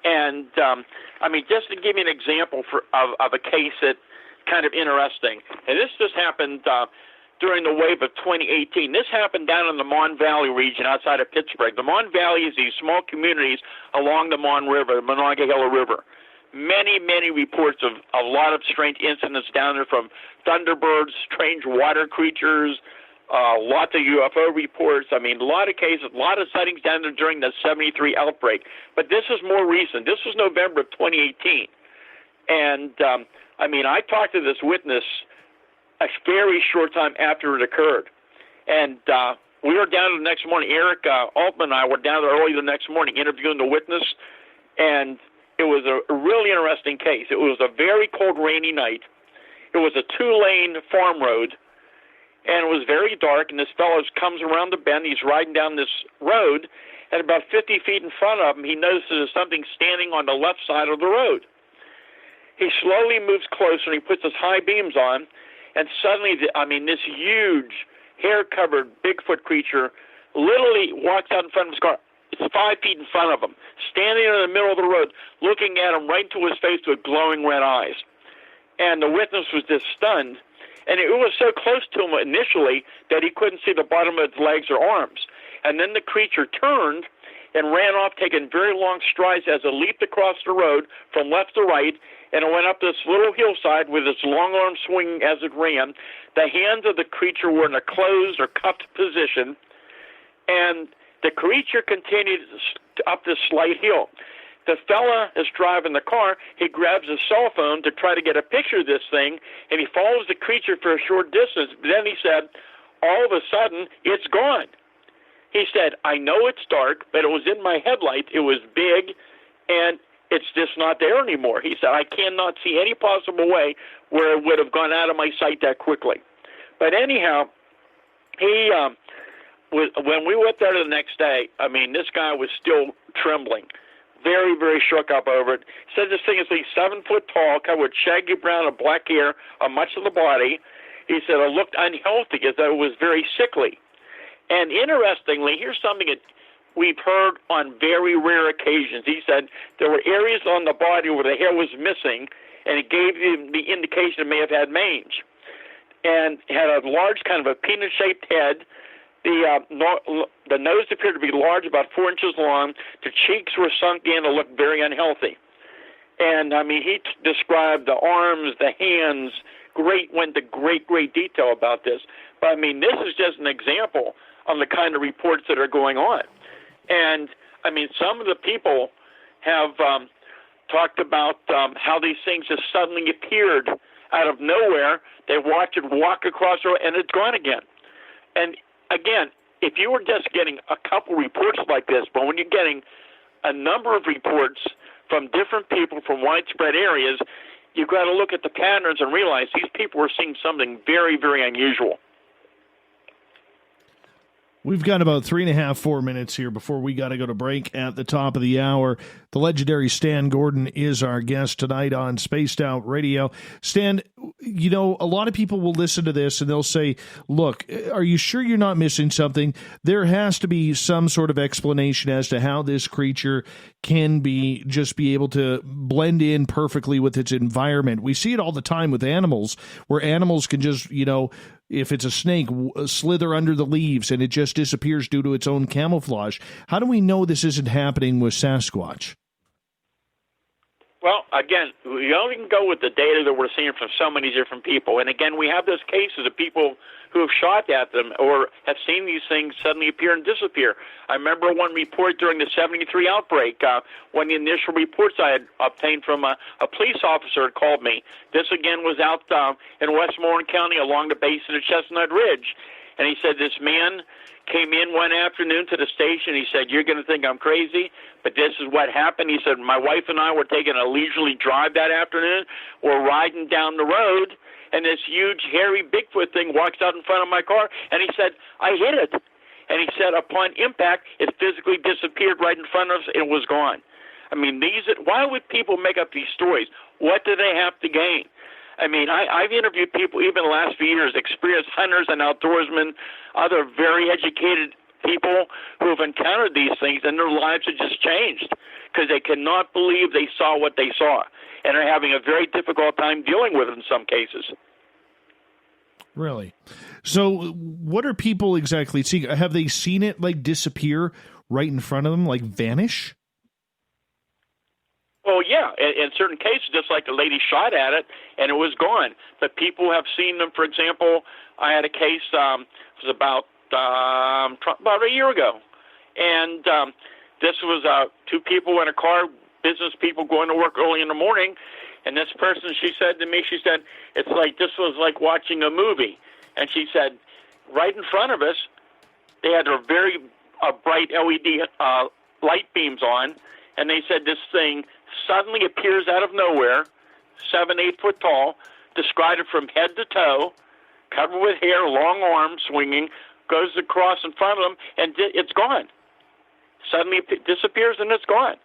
And, I mean, just to give you an example of a case that's kind of interesting. And this just happened during the wave of 2018. This happened down in the Mon Valley region outside of Pittsburgh. The Mon Valley is these small communities along the Mon River, the Monongahela River. Many reports of a lot of strange incidents down there, from Thunderbirds, strange water creatures, lots of UFO reports. I mean, a lot of cases, a lot of sightings down there during the 73 outbreak. But this is more recent. This was November of 2018. And, I mean, I talked to this witness a very short time after it occurred. And we were down the next morning. Eric Altman and I were down there early the next morning interviewing the witness. And it was a really interesting case. It was a very cold, rainy night. It was a 2-lane farm road, and it was very dark, and this fellow comes around the bend. He's riding down this road, and about 50 feet in front of him, he notices there's something standing on the left side of the road. He slowly moves closer, and he puts his high beams on, and suddenly, this huge, hair-covered Bigfoot creature literally walks out in front of his car. It's 5 feet in front of him, standing in the middle of the road, looking at him right into his face with glowing red eyes. And the witness was just stunned. And it was so close to him initially that he couldn't see the bottom of his legs or arms. And then the creature turned and ran off, taking very long strides as it leaped across the road from left to right, and it went up this little hillside with its long arms swinging as it ran. The hands of the creature were in a closed or cupped position, and the creature continued up this slight hill. The fella is driving the car. He grabs his cell phone to try to get a picture of this thing, and he follows the creature for a short distance. But then he said, all of a sudden, it's gone. He said, I know it's dark, but it was in my headlight. It was big, and it's just not there anymore. He said, I cannot see any possible way where it would have gone out of my sight that quickly. But anyhow, he... when we went there the next day, I mean, this guy was still trembling, very shook up over it. He said this thing is at least 7 foot tall, covered with shaggy brown and black hair on much of the body. He said it looked unhealthy, as though it was very sickly. And interestingly, here's something that we've heard on very rare occasions. He said there were areas on the body where the hair was missing, and it gave him the indication it may have had mange. And had a large kind of a peanut-shaped head. The nose appeared to be large, about 4 inches long. The cheeks were sunk in and looked very unhealthy. And, I mean, he described the arms, the hands, went to great detail about this. But, I mean, this is just an example of the kind of reports that are going on. And, I mean, some of the people have talked about how these things just suddenly appeared out of nowhere. They watched it walk across the road, and it's gone again. And again, if you were just getting a couple reports like this, but when you're getting a number of reports from different people from widespread areas, you've got to look at the patterns and realize these people were seeing something very unusual. We've got about 4 minutes here before we got to go to break at the top of the hour. The legendary Stan Gordon is our guest tonight on Spaced Out Radio. Stan, you know, a lot of people will listen to this and they'll say, look, are you sure you're not missing something? There has to be some sort of explanation as to how this creature can be able to blend in perfectly with its environment. We see it all the time with animals, where animals can just, you know, if it's a snake, slither under the leaves and it just disappears due to its own camouflage. How do we know this isn't happening with Sasquatch? Well, again, we only can go with the data that we're seeing from so many different people. And again, we have those cases of people who have shot at them or have seen these things suddenly appear and disappear. I remember one report during the 73 outbreak, when the initial reports I had obtained from a police officer had called me. This, again, was out in Westmoreland County along the base of the Chestnut Ridge. And he said this man came in one afternoon to the station. He said, "You're going to think I'm crazy, but this is what happened." He said, "My wife and I were taking a leisurely drive that afternoon. We're riding down the road, and this huge, hairy Bigfoot thing walks out in front of my car." And he said, "I hit it." And he said, upon impact, it physically disappeared right in front of us and was gone. I mean, why would people make up these stories? What do they have to gain? I mean, I've interviewed people even the last few years, experienced hunters and outdoorsmen, other very educated people who have encountered these things, and their lives have just changed because they cannot believe they saw what they saw and are having a very difficult time dealing with it in some cases. Really? So what are people exactly seeing? Have they seen it, like, disappear right in front of them, like vanish? Well, yeah, in certain cases, just like the lady shot at it, and it was gone. But people have seen them. For example, I had a case, it was about a year ago, and this was two people in a car, business people going to work early in the morning, and this person, she said to me, this was like watching a movie. And she said, right in front of us, they had their very bright LED light beams on, and they said this thing suddenly appears out of nowhere, 7-8 foot tall, described it from head to toe, covered with hair, long arms swinging, goes across in front of them, and it's gone. Suddenly it disappears and it's gone.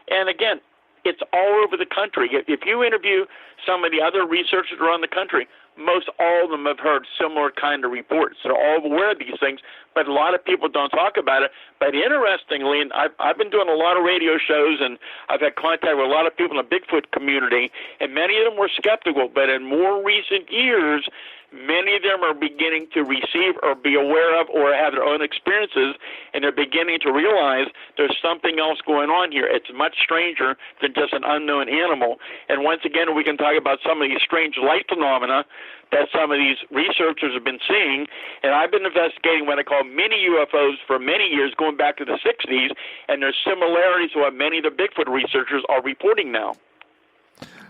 And again, it's all over the country. If you interview some of the other researchers around the country, most all of them have heard similar kind of reports. They're all aware of these things, but a lot of people don't talk about it. But interestingly, and I've been doing a lot of radio shows, and I've had contact with a lot of people in the Bigfoot community, and many of them were skeptical. But in more recent years, many of them are beginning to receive or be aware of or have their own experiences, and they're beginning to realize there's something else going on here. It's much stranger than just an unknown animal. And once again, we can talk about some of these strange light phenomena that some of these researchers have been seeing. And I've been investigating what I call mini UFOs for many years, going back to the 60s, and there's similarities to what many of the Bigfoot researchers are reporting now.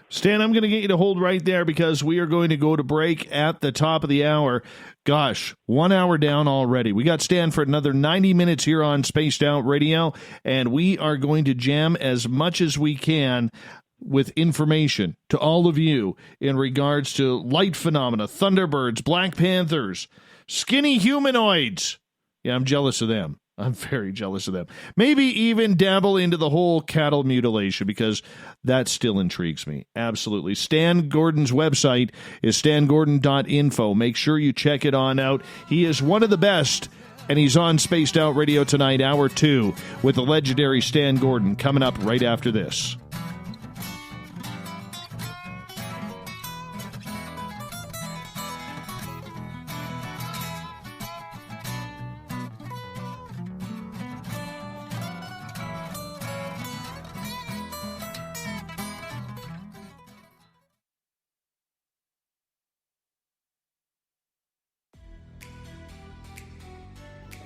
Stan, I'm going to get you to hold right there because we are going to go to break at the top of the hour. Gosh, 1 hour down already. We got Stan for another 90 minutes here on Spaced Out Radio, and we are going to jam as much as we can with information to all of you in regards to light phenomena, Thunderbirds, Black Panthers, skinny humanoids. Yeah, I'm jealous of them. I'm very jealous of them. Maybe even dabble into the whole cattle mutilation because that still intrigues me. Absolutely. Stan Gordon's website is stangordon.info. Make sure you check it on out. He is one of the best, and he's on Spaced Out Radio tonight, Hour 2, with the legendary Stan Gordon coming up right after this.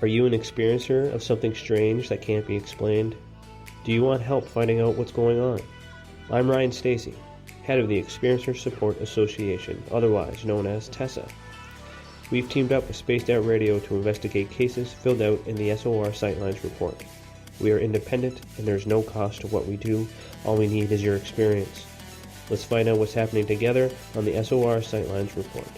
Are you an experiencer of something strange that can't be explained? Do you want help finding out what's going on? I'm Ryan Stacy, head of the Experiencer Support Association, otherwise known as TESSA. We've teamed up with Spaced Out Radio to investigate cases filled out in the SOR Sightlines report. We are independent and there's no cost to what we do. All we need is your experience. Let's find out what's happening together on the SOR Sightlines report.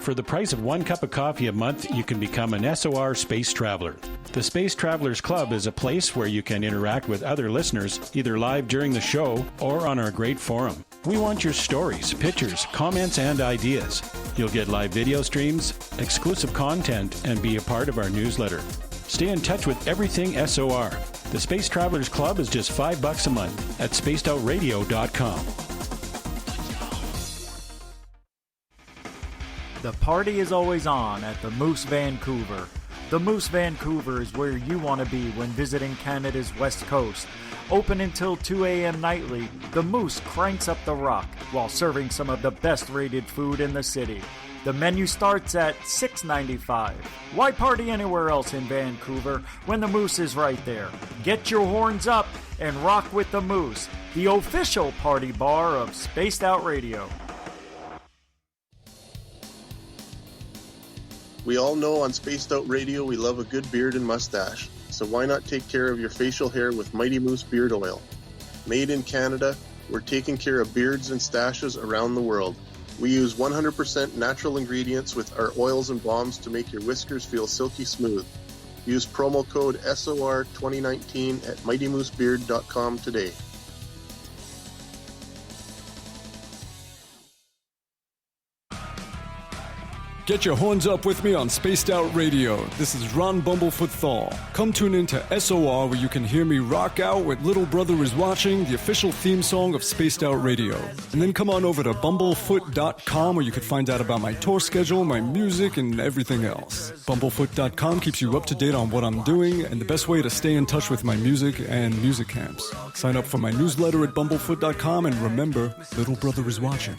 For the price of 1 cup of coffee a month, you can become an SOR Space Traveler. The Space Travelers Club is a place where you can interact with other listeners, either live during the show or on our great forum. We want your stories, pictures, comments, and ideas. You'll get live video streams, exclusive content, and be a part of our newsletter. Stay in touch with everything SOR. The Space Travelers Club is just $5 a month at spacedoutradio.com. The party is always on at the Moose Vancouver. The Moose Vancouver is where you want to be when visiting Canada's West Coast. Open until 2 a.m. nightly, the Moose cranks up the rock while serving some of the best rated food in the city. The menu starts at $6.95. Why party anywhere else in Vancouver when the Moose is right there? Get your horns up and rock with the Moose, the official party bar of Spaced Out Radio. We all know on Spaced Out Radio we love a good beard and mustache, so why not take care of your facial hair with Mighty Moose Beard Oil? Made in Canada, we're taking care of beards and stashes around the world. We use 100% natural ingredients with our oils and balms to make your whiskers feel silky smooth. Use promo code SOR2019 at mightymoosebeard.com today. Get your horns up with me on Spaced Out Radio. This is Ron Bumblefoot Thal. Come tune in to SOR where you can hear me rock out with Little Brother Is Watching, the official theme song of Spaced Out Radio. And then come on over to bumblefoot.com where you can find out about my tour schedule, my music, and everything else. Bumblefoot.com keeps you up to date on what I'm doing and the best way to stay in touch with my music and music camps. Sign up for my newsletter at bumblefoot.com and remember, Little Brother Is Watching.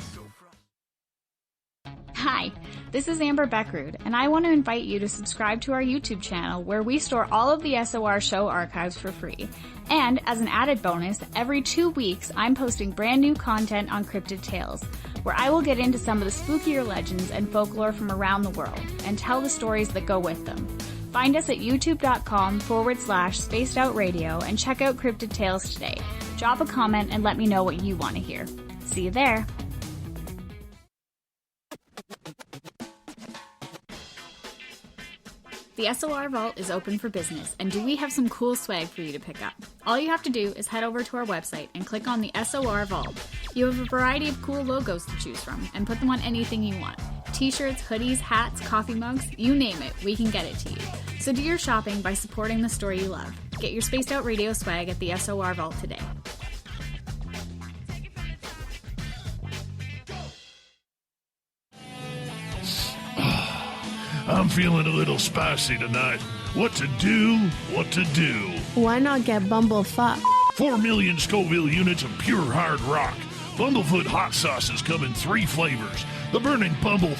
Hi, this is Amber Beckrud, and I want to invite you to subscribe to our YouTube channel where we store all of the SOR show archives for free. And as an added bonus, every 2 weeks I'm posting brand new content on Cryptid Tales, where I will get into some of the spookier legends and folklore from around the world and tell the stories that go with them. Find us at youtube.com/Spaced Out Radio and check out Cryptid Tales today. Drop a comment and let me know what you want to hear. See you there. The SOR Vault is open for business, and do we have some cool swag for you to pick up? All you have to do is head over to our website and click on the SOR Vault. You have a variety of cool logos to choose from, and put them on anything you want. T-shirts, hoodies, hats, coffee mugs, you name it, we can get it to you. So do your shopping by supporting the store you love. Get your Spaced Out Radio swag at the SOR Vault today. I'm feeling a little spicy tonight. What to do? What to do? Why not get Bumblefuck? 4 million Scoville units of pure hard rock. Bumblefoot hot sauces come in 3 flavors. The burning Bumble.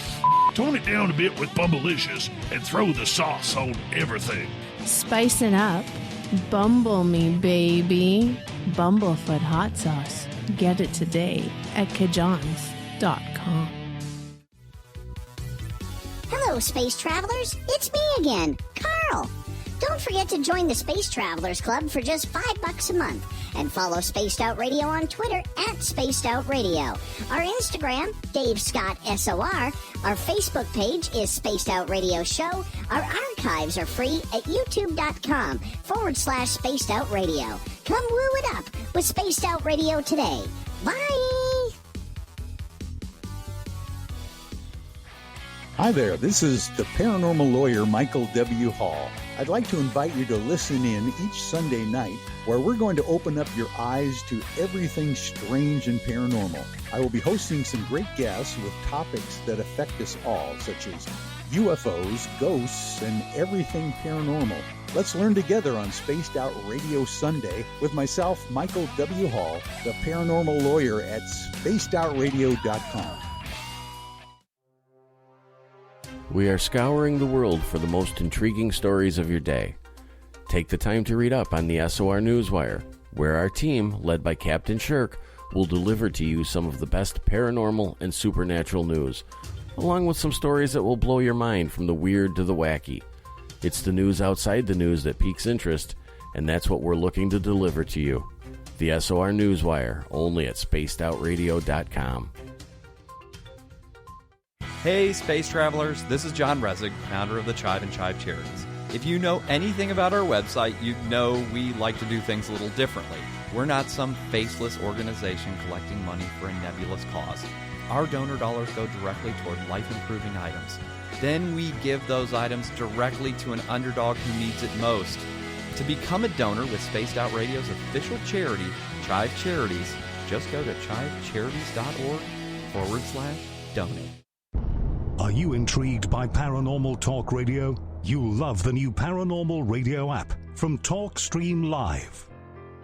Tone it down a bit with Bumblicious and throw the sauce on everything. Spice it up. Bumble me, baby. Bumblefoot hot sauce. Get it today at kajans.com. Hello, space travelers. It's me again, Carl. Don't forget to join the Space Travelers Club for just $5 a month. And follow Spaced Out Radio on Twitter at Spaced Out Radio. Our Instagram, Dave Scott SOR. Our Facebook page is Spaced Out Radio Show. Our archives are free at youtube.com/Spaced Out Radio. Come woo it up with Spaced Out Radio today. Bye! Hi there, this is the paranormal lawyer Michael W. Hall. I'd like to invite you to listen in each Sunday night where we're going to open up your eyes to everything strange and paranormal. I will be hosting some great guests with topics that affect us all, such as UFOs, ghosts, and everything paranormal. Let's learn together on Spaced Out Radio Sunday with myself, Michael W. Hall, the paranormal lawyer at spacedoutradio.com. We are scouring the world for the most intriguing stories of your day. Take the time to read up on the SOR Newswire, where our team, led by Captain Shirk, will deliver to you some of the best paranormal and supernatural news, along with some stories that will blow your mind from the weird to the wacky. It's the news outside the news that piques interest, and that's what we're looking to deliver to you. The SOR Newswire, only at spacedoutradio.com. Hey, space travelers, this is John Resig, founder of the Chive and Chive Charities. If you know anything about our website, you know we like to do things a little differently. We're not some faceless organization collecting money for a nebulous cause. Our donor dollars go directly toward life-improving items. Then we give those items directly to an underdog who needs it most. To become a donor with Spaced Out Radio's official charity, Chive Charities, just go to chivecharities.org/donate. Are you intrigued by Paranormal Talk Radio? You'll love the new Paranormal Radio app from TalkStream Live.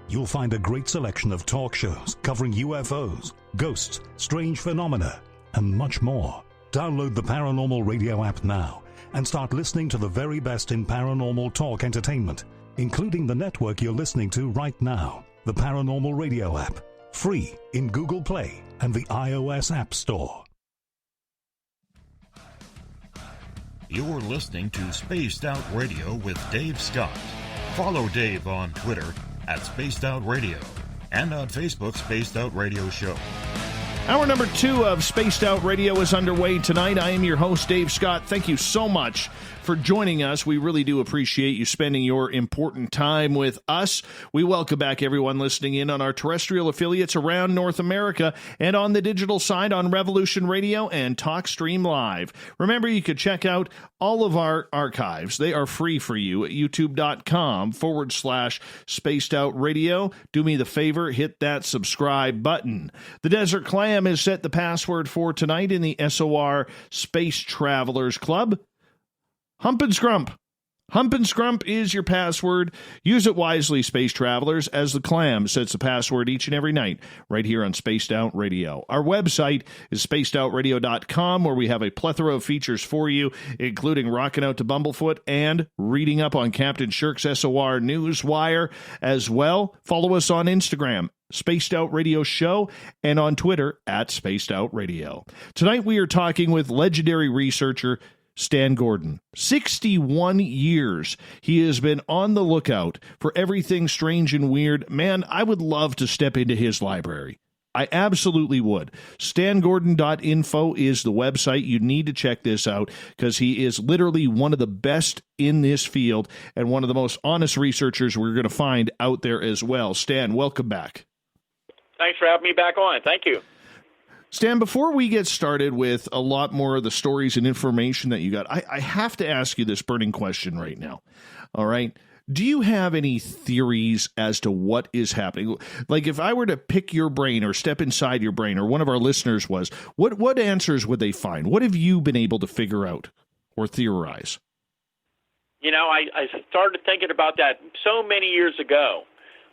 You'll find a great selection of talk shows covering UFOs, ghosts, strange phenomena, and much more. Download the Paranormal Radio app now and start listening to the very best in paranormal talk entertainment, including the network you're listening to right now, the Paranormal Radio app, free in Google Play and the iOS App Store. You're listening to Spaced Out Radio with Dave Scott. Follow Dave on Twitter at Spaced Out Radio and on Facebook, Spaced Out Radio Show. Hour number 2 of Spaced Out Radio is underway tonight. I am your host, Dave Scott. Thank you so much for joining us. We really do appreciate you spending your important time with us. We welcome back everyone listening in on our terrestrial affiliates around North America and on the digital side on Revolution Radio and TalkStream Live. Remember, you could check out all of our archives. They are free for you at youtube.com/Spaced Out Radio. Do me the favor, hit that subscribe button. The Desert Clam has set the password for tonight in the SOR Space Travelers Club. Hump and Scrump. Hump and Scrump is your password. Use it wisely, space travelers, as the Clam sets the password each and every night right here on Spaced Out Radio. Our website is spacedoutradio.com, where we have a plethora of features for you, including rocking out to Bumblefoot and reading up on Captain Shirk's SOR Newswire as well. Follow us on Instagram, Spaced Out Radio Show, and on Twitter at Spaced Out Radio. Tonight we are talking with legendary researcher Stan Gordon. 61 years he has been on the lookout for everything strange and weird. Man, I would love to step into his library. I absolutely would. StanGordon.info is the website. You need to check this out because he is literally one of the best in this field and one of the most honest researchers we're going to find out there as well. Stan, welcome back. Thanks for having me back on. Thank you. Stan, before we get started with a lot more of the stories and information that you got, I have to ask you this burning question right now. All right. Do you have any theories as to what is happening? Like if I were to pick your brain or step inside your brain, or one of our listeners was, what answers would they find? What have you been able to figure out or theorize? You know, I started thinking about that so many years ago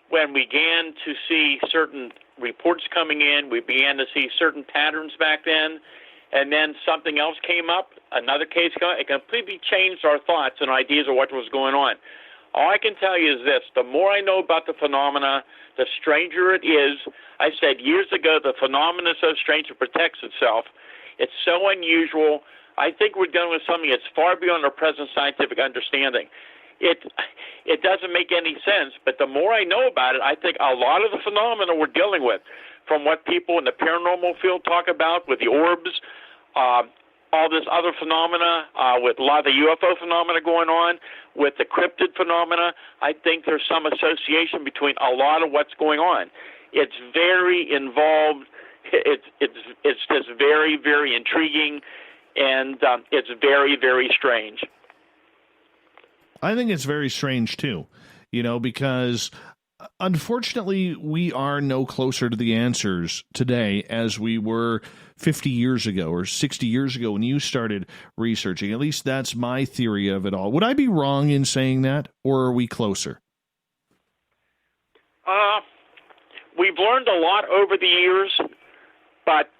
when we began to see certain reports coming in. We began to see certain patterns back then, and then something else came up, another case came up. It completely changed our thoughts and ideas of what was going on. All I can tell you is this: the more I know about the phenomena, the stranger it is. I said years ago, the phenomena is so strange it protects itself. It's so unusual. I think we're dealing with something that's far beyond our present scientific understanding. It doesn't make any sense, but the more I know about it, I think a lot of the phenomena we're dealing with, from what people in the paranormal field talk about with the orbs, all this other phenomena, with a lot of the UFO phenomena going on, with the cryptid phenomena, I think there's some association between a lot of what's going on. It's very involved. It's just very, very intriguing, and it's very, very strange. I think it's very strange, too, because unfortunately we are no closer to the answers today as we were 50 years ago or 60 years ago when you started researching. At least that's my theory of it all. Would I be wrong in saying that, or are we closer? We've learned a lot over the years, but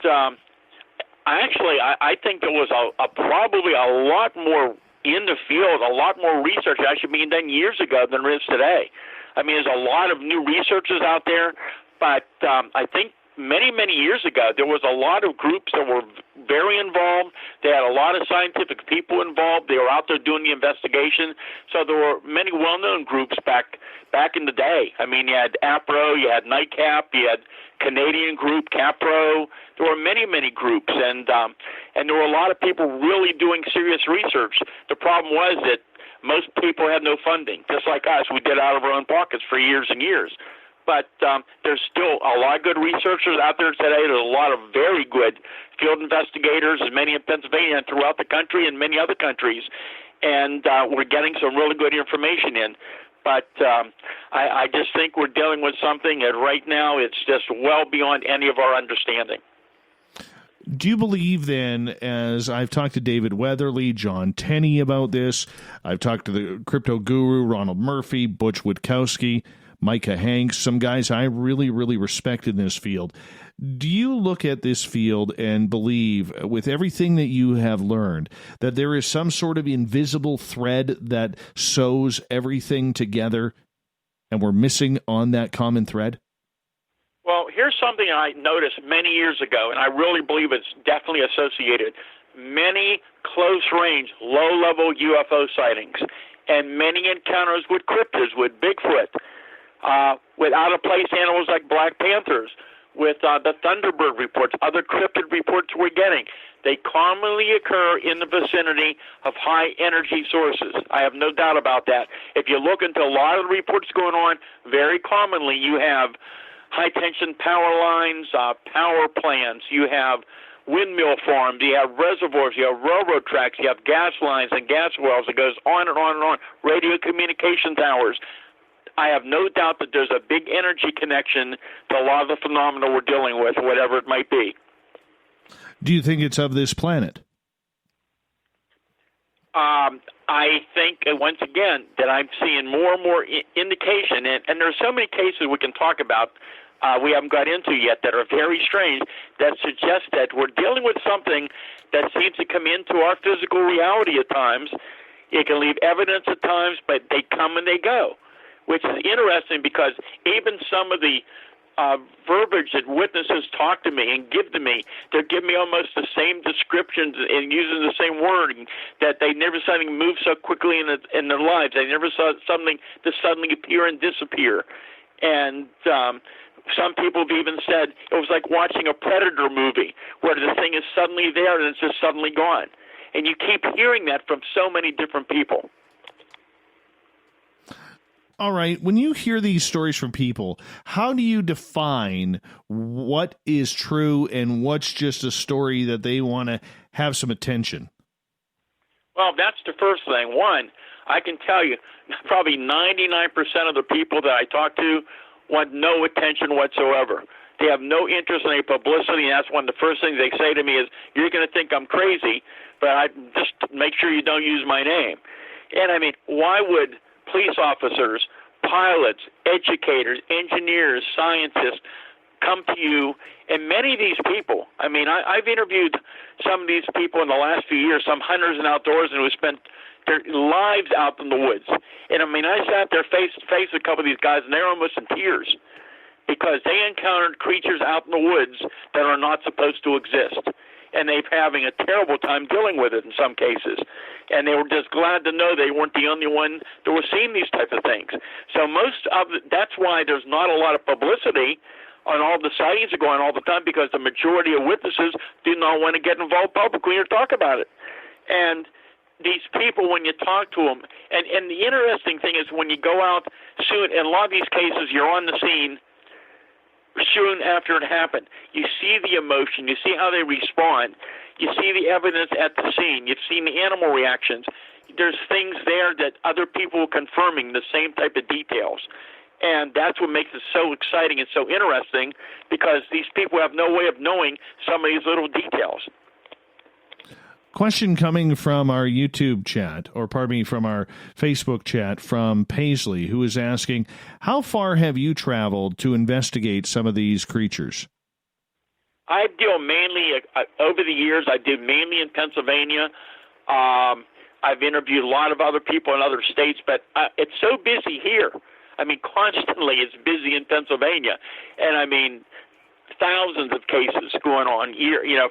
I think there was probably a lot more in the field, a lot more research actually being done years ago than there is today. I mean, there's a lot of new researchers out there, but I think many, many years ago, there was a lot of groups that were very involved. They had a lot of scientific people involved. They were out there doing the investigation. So there were many well-known groups back in the day. I mean, you had APRO, you had NICAP, you had Canadian group, CAPRO. There were many, many groups, and there were a lot of people really doing serious research. The problem was that most people had no funding, just like us. We did out of our own pockets for years and years. But there's still a lot of good researchers out there today. There's a lot of very good field investigators, as many in Pennsylvania and throughout the country and many other countries. And we're getting some really good information in. But I just think we're dealing with something that right now it's just well beyond any of our understanding. Do you believe then, as I've talked to David Weatherly, John Tenney about this, I've talked to the crypto guru, Ronald Murphy, Butch Witkowski, Micah Hanks, some guys I really, really respect in this field. Do you look at this field and believe, with everything that you have learned, that there is some sort of invisible thread that sews everything together and we're missing on that common thread? Well, here's something I noticed many years ago, and I really believe it's definitely associated. Many close-range, low-level UFO sightings and many encounters with cryptids, with Bigfoot, with out-of-place animals like black panthers, with the Thunderbird reports, other cryptid reports we're getting. They commonly occur in the vicinity of high-energy sources. I have no doubt about that. If you look into a lot of the reports going on, very commonly you have high-tension power lines, power plants, you have windmill farms, you have reservoirs, you have railroad tracks, you have gas lines and gas wells. It goes on and on and on. Radio communication towers. I have no doubt that there's a big energy connection to a lot of the phenomena we're dealing with, whatever it might be. Do you think it's of this planet? I think, once again, that I'm seeing more and more indication, and there are so many cases we can talk about we haven't got into yet that are very strange, that suggest that we're dealing with something that seems to come into our physical reality at times. It can leave evidence at times, but they come and they go, which is interesting because even some of the verbiage that witnesses talk to me and give to me, they're giving me almost the same descriptions and using the same wording, that they never saw something move so quickly in their lives. They never saw something to suddenly appear and disappear. And some people have even said it was like watching a Predator movie where the thing is suddenly there and it's just suddenly gone. And you keep hearing that from so many different people. All right, when you hear these stories from people, how do you define what is true and what's just a story that they want to have some attention? Well, that's the first thing. One, I can tell you, probably 99% of the people that I talk to want no attention whatsoever. They have no interest in any publicity, and that's one of the first things they say to me is, you're going to think I'm crazy, but I just make sure you don't use my name. And I mean, why would police officers, pilots, educators, engineers, scientists come to you? And many of these people, I mean, I've interviewed some of these people in the last few years, some hunters and outdoors, and who spent their lives out in the woods. And I mean, I sat there face to face with a couple of these guys, and they're almost in tears because they encountered creatures out in the woods that are not supposed to exist. And they're having a terrible time dealing with it in some cases. And they were just glad to know they weren't the only one that was seeing these types of things. So that's why there's not a lot of publicity on all the sightings that are going on all the time, because the majority of witnesses do not want to get involved publicly or talk about it. And these people, when you talk to them, and the interesting thing is when you go out soon, in a lot of these cases, you're on the scene soon after it happened. You see the emotion, you see how they respond, you see the evidence at the scene, you've seen the animal reactions. There's things there that other people are confirming the same type of details. And that's what makes it so exciting and so interesting, because these people have no way of knowing some of these little details. Question coming from our YouTube chat, or pardon me, from our Facebook chat, from Paisley, who is asking, how far have you traveled to investigate some of these creatures? I deal mainly, over the years, I did mainly in Pennsylvania. I've interviewed a lot of other people in other states, but it's so busy here. I mean, constantly it's busy in Pennsylvania. And I mean, thousands of cases going on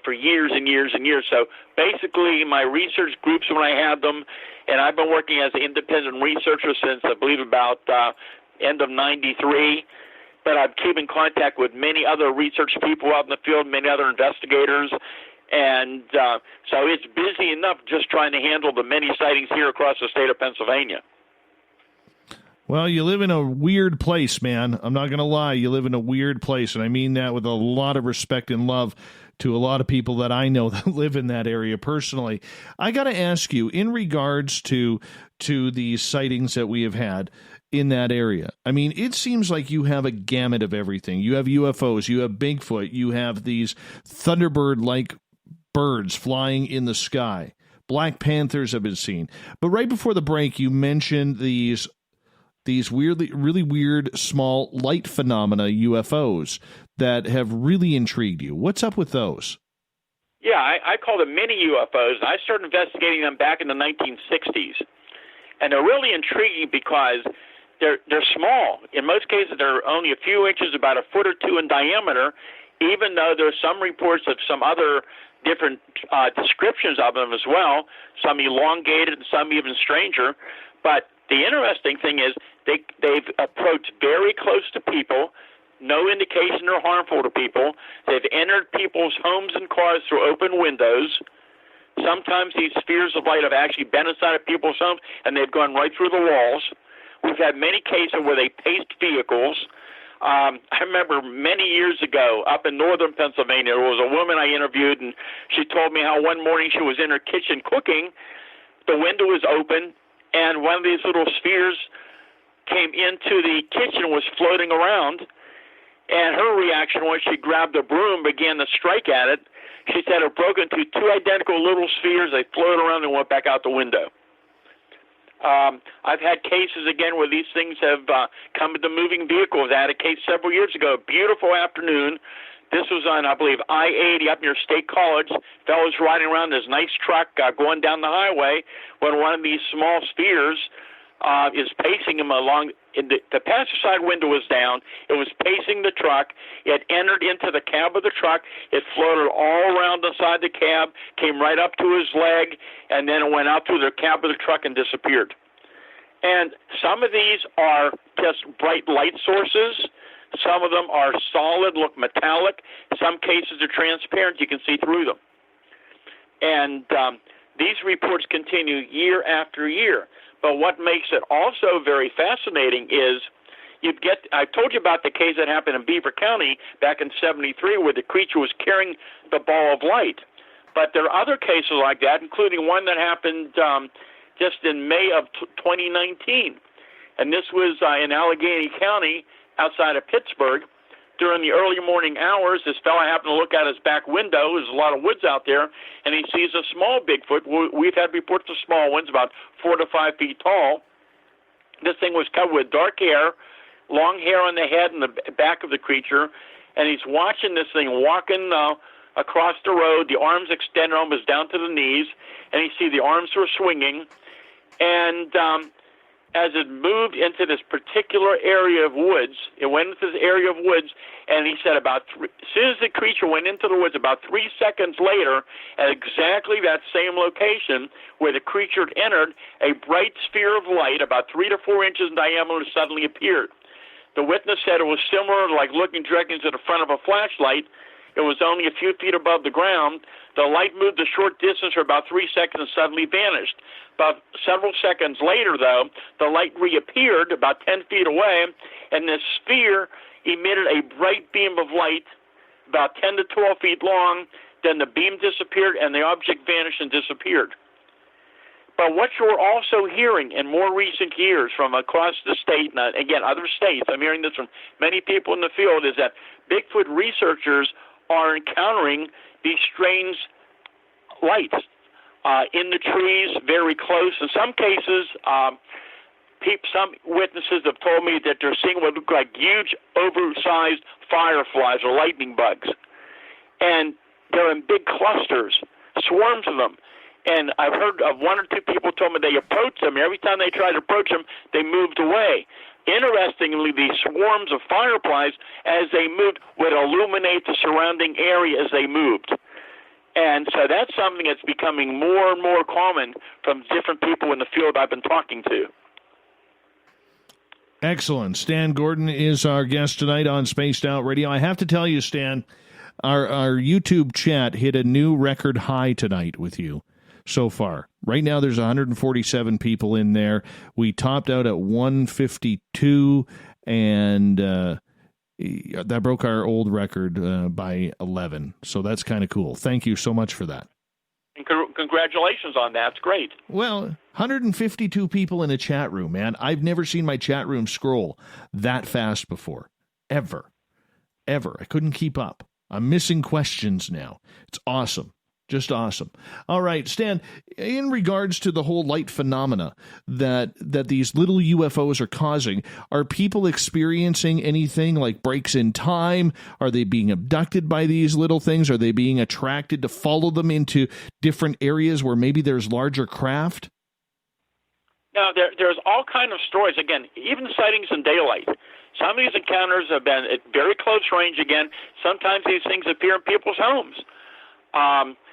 for years and years and years. So basically, my research groups, when I had them, and I've been working as an independent researcher since I believe about end of '93. But I'm keeping contact with many other research people out in the field, many other investigators. And so it's busy enough just trying to handle the many sightings here across the state of Pennsylvania. Well, you live in a weird place, man. I'm not going to lie. You live in a weird place, and I mean that with a lot of respect and love to a lot of people that I know that live in that area personally. I got to ask you, in regards to these sightings that we have had in that area, I mean, it seems like you have a gamut of everything. You have UFOs, you have Bigfoot, you have these Thunderbird-like birds flying in the sky. Black panthers have been seen. But right before the break, you mentioned these really weird small light phenomena, UFOs, that have really intrigued you. What's up with those? Yeah, I call them mini UFOs. I started investigating them back in the 1960s. And they're really intriguing because they're small. In most cases, they're only a few inches, about a foot or two in diameter, even though there's some reports of some other different descriptions of them as well, some elongated and some even stranger. But the interesting thing is they've approached very close to people, no indication they're harmful to people. They've entered people's homes and cars through open windows. Sometimes these spheres of light have actually been inside of people's homes, and they've gone right through the walls. We've had many cases where they paced vehicles. I remember many years ago up in northern Pennsylvania, there was a woman I interviewed, and she told me how one morning she was in her kitchen cooking. The window was open, and one of these little spheres came into the kitchen and was floating around. And her reaction was she grabbed a broom, began to strike at it. She said it broke into two identical little spheres. They floated around and went back out the window. I've had cases, again, where these things have come into moving vehicles. I had a case several years ago, a beautiful afternoon. This was on, I believe, I-80 up near State College. Fellows riding around this nice truck going down the highway when one of these small spheres is pacing him along. The passenger side window was down. It was pacing the truck. It entered into the cab of the truck. It floated all around the side of the cab, came right up to his leg, and then it went out through the cab of the truck and disappeared. And some of these are just bright light sources. Some of them are solid, look metallic. Some cases are transparent. You can see through them. And these reports continue year after year. But what makes it also very fascinating is I told you about the case that happened in Beaver County back in '73 where the creature was carrying the ball of light. But there are other cases like that, including one that happened just in May of 2019. And this was in Allegheny County outside of Pittsburgh. During the early morning hours, this fellow happened to look out his back window. There's a lot of woods out there, and he sees a small Bigfoot. We've had reports of small ones, about 4 to 5 feet tall. This thing was covered with dark hair, long hair on the head and the back of the creature, and he's watching this thing walking across the road. The arms extended almost down to the knees, and you see the arms were swinging. And as it moved into this particular area of woods, it went into this area of woods, and he said as soon as the creature went into the woods, about 3 seconds later, at exactly that same location where the creature had entered, a bright sphere of light, about 3 to 4 inches in diameter, suddenly appeared. The witness said it was similar to like looking directly into the front of a flashlight. It was only a few feet above the ground. The light moved a short distance for about 3 seconds and suddenly vanished. About several seconds later, though, the light reappeared about 10 feet away, and this sphere emitted a bright beam of light about 10 to 12 feet long. Then the beam disappeared, and the object vanished and disappeared. But what you're also hearing in more recent years from across the state, and again, other states, I'm hearing this from many people in the field, is that Bigfoot researchers are encountering these strange lights in the trees, very close. In some cases, some witnesses have told me that they're seeing what look like huge, oversized fireflies or lightning bugs. And they're in big clusters, swarms of them. And I've heard of 1 or 2 people told me they approached them. Every time they tried to approach them, they moved away. Interestingly, these swarms of fireflies, as they moved, would illuminate the surrounding area as they moved. And so that's something that's becoming more and more common from different people in the field I've been talking to. Excellent. Stan Gordon is our guest tonight on Spaced Out Radio. I have to tell you, Stan, our YouTube chat hit a new record high tonight with you so far. Right now there's 147 people in there. We topped out at 152, and that broke our old record by 11. So that's kind of cool. Thank you so much for that. And congratulations on that. It's great. Well, 152 people in a chat room, man. I've never seen my chat room scroll that fast before. Ever. I couldn't keep up. I'm missing questions now. It's awesome. Just awesome. All right, Stan, in regards to the whole light phenomena that these little UFOs are causing, are people experiencing anything like breaks in time? Are they being abducted by these little things? Are they being attracted to follow them into different areas where maybe there's larger craft? Now, there's all kind of stories. Again, even sightings in daylight. Some of these encounters have been at very close range again. Sometimes these things appear in people's homes.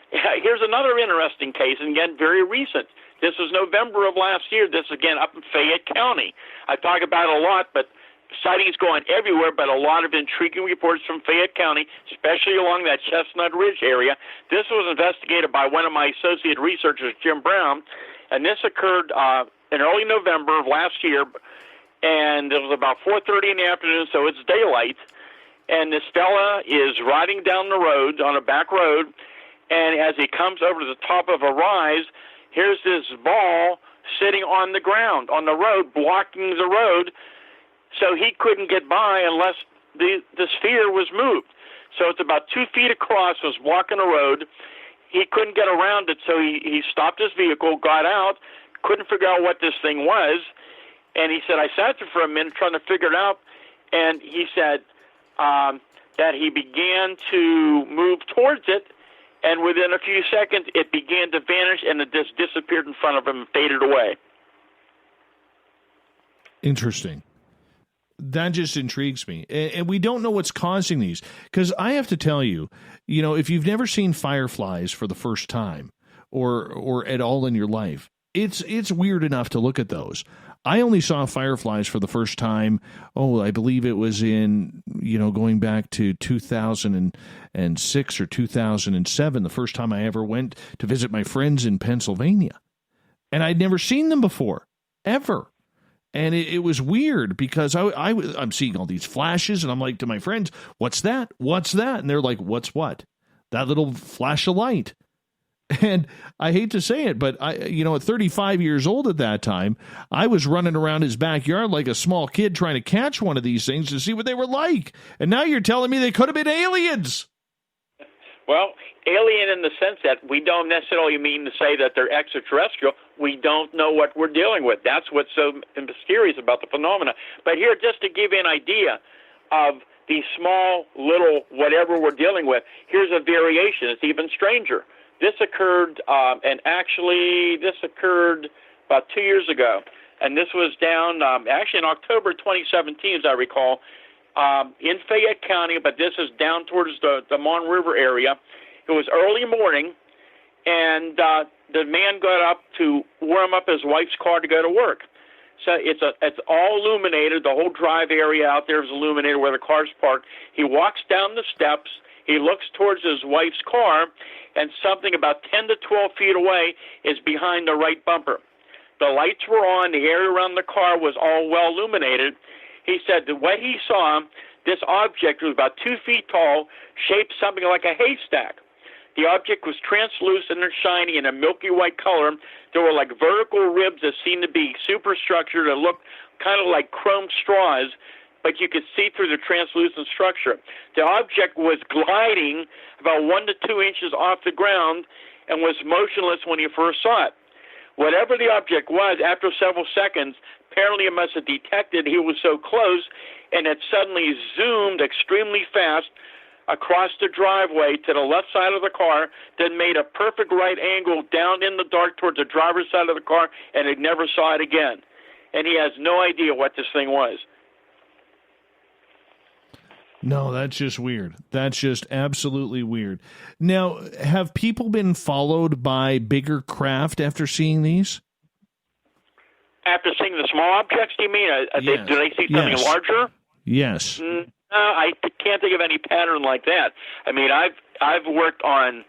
Here's another interesting case, and again, very recent. This was November of last year. This, again, up in Fayette County. I talk about it a lot, but sightings going everywhere, but a lot of intriguing reports from Fayette County, especially along that Chestnut Ridge area. This was investigated by one of my associate researchers, Jim Brown, and this occurred in early November of last year, and it was about 4:30 in the afternoon, so it's daylight, and this fella is riding down the road, on a back road, and as he comes over to the top of a rise, here's this ball sitting on the ground, on the road, blocking the road, so he couldn't get by unless the sphere was moved. So it's about 2 feet across, was blocking the road. He couldn't get around it, so he stopped his vehicle, got out, couldn't figure out what this thing was, and he said, I sat there for a minute trying to figure it out, and he said that he began to move towards it, and within a few seconds, it began to vanish, and it just disappeared in front of him and faded away. Interesting. That just intrigues me. And we don't know what's causing these. Because I have to tell you, if you've never seen fireflies for the first time or at all in your life, it's weird enough to look at those. I only saw fireflies for the first time, I believe it was in, going back to 2006 or 2007, the first time I ever went to visit my friends in Pennsylvania. And I'd never seen them before, ever. And it was weird because I'm seeing all these flashes, and I'm like to my friends, what's that? What's that? And they're like, what's what? That little flash of light. And I hate to say it, but at 35 years old at that time, I was running around his backyard like a small kid trying to catch one of these things to see what they were like. And now you're telling me they could have been aliens. Well, alien in the sense that we don't necessarily mean to say that they're extraterrestrial. We don't know what we're dealing with. That's what's so mysterious about the phenomena. But here, just to give you an idea of these small, little, whatever we're dealing with, here's a variation. It's even stranger. This occurred, this occurred about 2 years ago, and this was down, actually in October 2017, as I recall, in Fayette County, but this is down towards the Mon River area. It was early morning, and the man got up to warm up his wife's car to go to work. So it's all illuminated. The whole drive area out there is illuminated where the car's parked. He walks down the steps. He looks towards his wife's car, and something about 10 to 12 feet away is behind the right bumper. The lights were on. The area around the car was all well illuminated. He said that what he saw, this object was about 2 feet tall, shaped something like a haystack. The object was translucent and shiny in a milky white color. There were like vertical ribs that seemed to be superstructured and looked kind of like chrome straws, but you could see through the translucent structure. The object was gliding about 1 to 2 inches off the ground and was motionless when you first saw it. Whatever the object was, after several seconds, apparently it must have detected he was so close, and it suddenly zoomed extremely fast across the driveway to the left side of the car, then made a perfect right angle down in the dark towards the driver's side of the car, and it never saw it again. and he has no idea what this thing was. No, that's just weird. That's just absolutely weird. Now, have people been followed by bigger craft after seeing these? After seeing the small objects, do you mean? Yes. Do they see something larger? Yes. No, I can't think of any pattern like that. I mean, I've worked on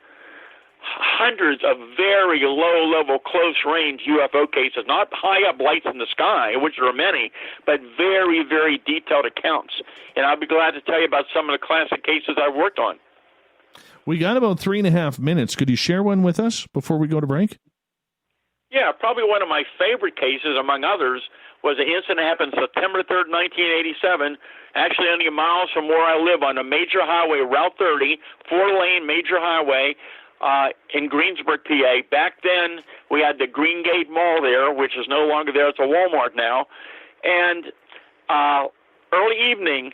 hundreds of very low-level, close-range UFO cases, not high-up lights in the sky, which there are many, but very, very detailed accounts. And I'll be glad to tell you about some of the classic cases I've worked on. We got about 3.5 minutes. Could you share one with us before we go to break? Yeah, probably one of my favorite cases, among others, was an incident that happened September 3rd, 1987, actually only miles from where I live on a major highway, Route 30, 4-lane major highway, in Greensburg, PA. Back then, we had the Green Gate Mall there, which is no longer there. It's a Walmart now. And early evening,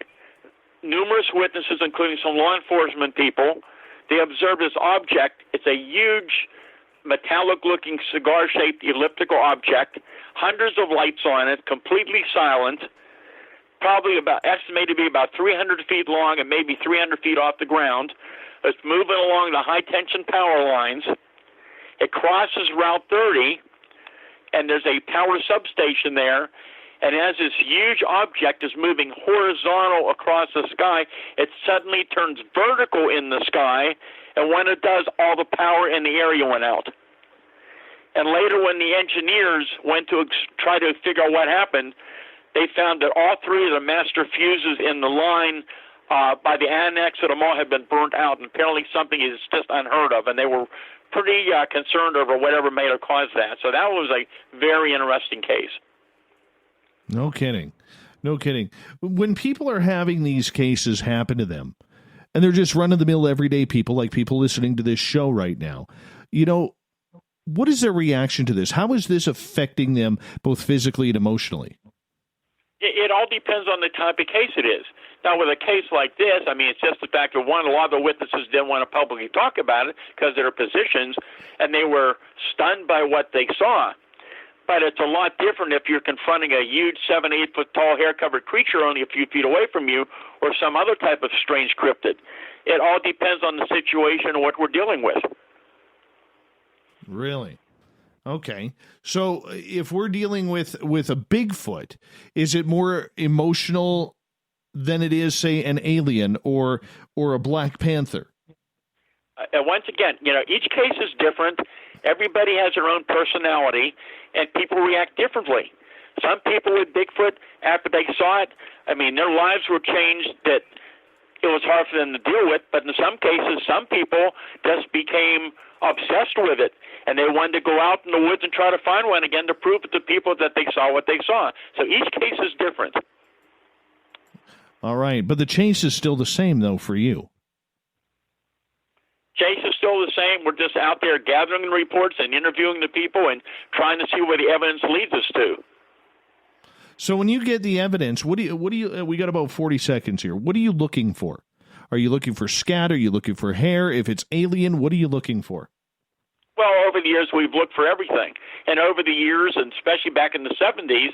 numerous witnesses, including some law enforcement people, they observed this object. It's a huge metallic-looking cigar-shaped elliptical object, hundreds of lights on it, completely silent, probably estimated to be about 300 feet long and maybe 300 feet off the ground. It's moving along the high-tension power lines. It crosses Route 30, and there's a power substation there. And as this huge object is moving horizontal across the sky, it suddenly turns vertical in the sky, and when it does, all the power in the area went out. And later, when the engineers went to try to figure out what happened, they found that all three of the master fuses in the line by the annex of the mall had been burnt out, and apparently something is just unheard of, and they were pretty concerned over whatever may have caused that. So that was a very interesting case. No kidding. No kidding. When people are having these cases happen to them, and they're just run-of-the-mill everyday people, like people listening to this show right now, you know, what is their reaction to this? How is this affecting them both physically and emotionally? It all depends on the type of case it is. Now, with a case like this, I mean, it's just the fact that, one, a lot of the witnesses didn't want to publicly talk about it because of their positions, and they were stunned by what they saw. But it's a lot different if you're confronting a huge 7-8 foot tall hair-covered creature only a few feet away from you, or some other type of strange cryptid. It all depends on the situation and what we're dealing with. Really? Okay. So if we're dealing with a Bigfoot, is it more emotional than it is, say, an alien or a Black Panther? Once again, you know, each case is different. Everybody has their own personality, and people react differently. Some people with Bigfoot, after they saw it, I mean, their lives were changed that it was hard for them to deal with, but in some cases, some people just became obsessed with it, and they wanted to go out in the woods and try to find one again to prove it to people that they saw what they saw. So each case is different. All right, but the chase is still the same, though, for you. Chase is still the same. We're just out there gathering reports and interviewing the people and trying to see where the evidence leads us to. So when you get the evidence, what do you? We got about 40 seconds here. What are you looking for? Are you looking for scat? Are you looking for hair? If it's alien, what are you looking for? Well, over the years, we've looked for everything. And over the years, and especially back in the 70s,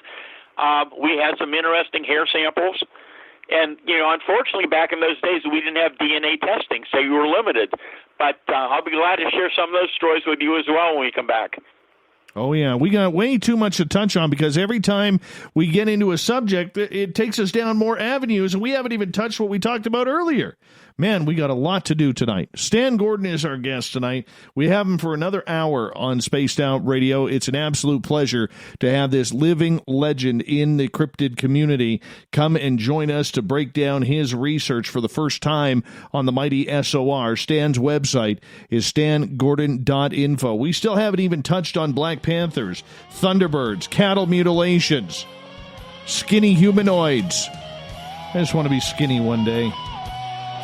we had some interesting hair samples. And, you know, unfortunately, back in those days, we didn't have DNA testing, so you were limited. But I'll be glad to share some of those stories with you as well when we come back. Oh, yeah. We got way too much to touch on because every time we get into a subject, it takes us down more avenues, and we haven't even touched what we talked about earlier. Man, we got a lot to do tonight. Stan Gordon is our guest tonight. We have him for another hour on Spaced Out Radio. It's an absolute pleasure to have this living legend in the cryptid community come and join us to break down his research for the first time on the mighty SOR. Stan's website is stangordon.info. We still haven't even touched on Black Panthers, Thunderbirds, cattle mutilations, skinny humanoids. I just want to be skinny one day.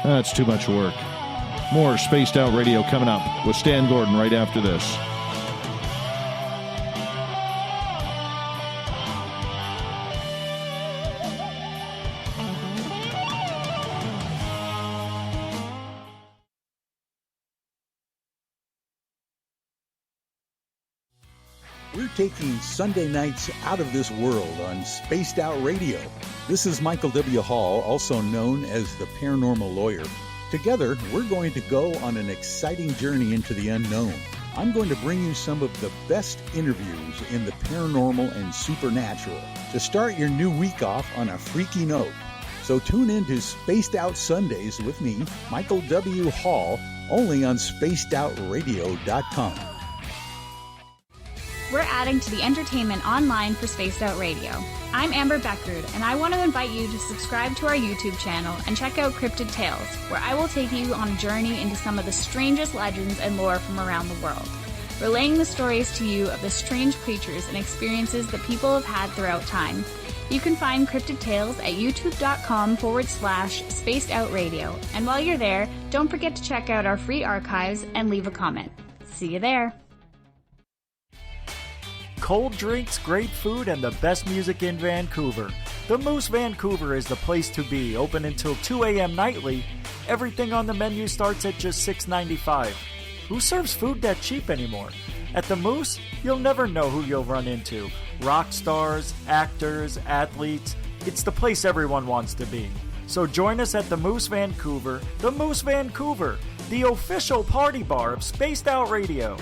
That's too much work. More Spaced Out Radio coming up with Stan Gordon right after this. We're taking Sunday nights out of this world on Spaced Out Radio. This is Michael W. Hall, also known as the Paranormal Lawyer. Together, we're going to go on an exciting journey into the unknown. I'm going to bring you some of the best interviews in the paranormal and supernatural to start your new week off on a freaky note. So tune in to Spaced Out Sundays with me, Michael W. Hall, only on spacedoutradio.com. We're adding to the entertainment online for Spaced Out Radio. I'm Amber Beckrud, and I want to invite you to subscribe to our YouTube channel and check out Cryptid Tales, where I will take you on a journey into some of the strangest legends and lore from around the world, relaying the stories to you of the strange creatures and experiences that people have had throughout time. You can find Cryptid Tales at youtube.com/Spaced Out Radio. And while you're there, don't forget to check out our free archives and leave a comment. See you there. Cold drinks, great food, and the best music in Vancouver. The Moose Vancouver is the place to be, open until 2 a.m. nightly. Everything on the menu starts at just $6.95. Who serves food that cheap anymore? At the Moose, you'll never know who you'll run into. Rock stars, actors, athletes. It's the place everyone wants to be. So join us at the Moose Vancouver, the official party bar of Spaced Out Radio.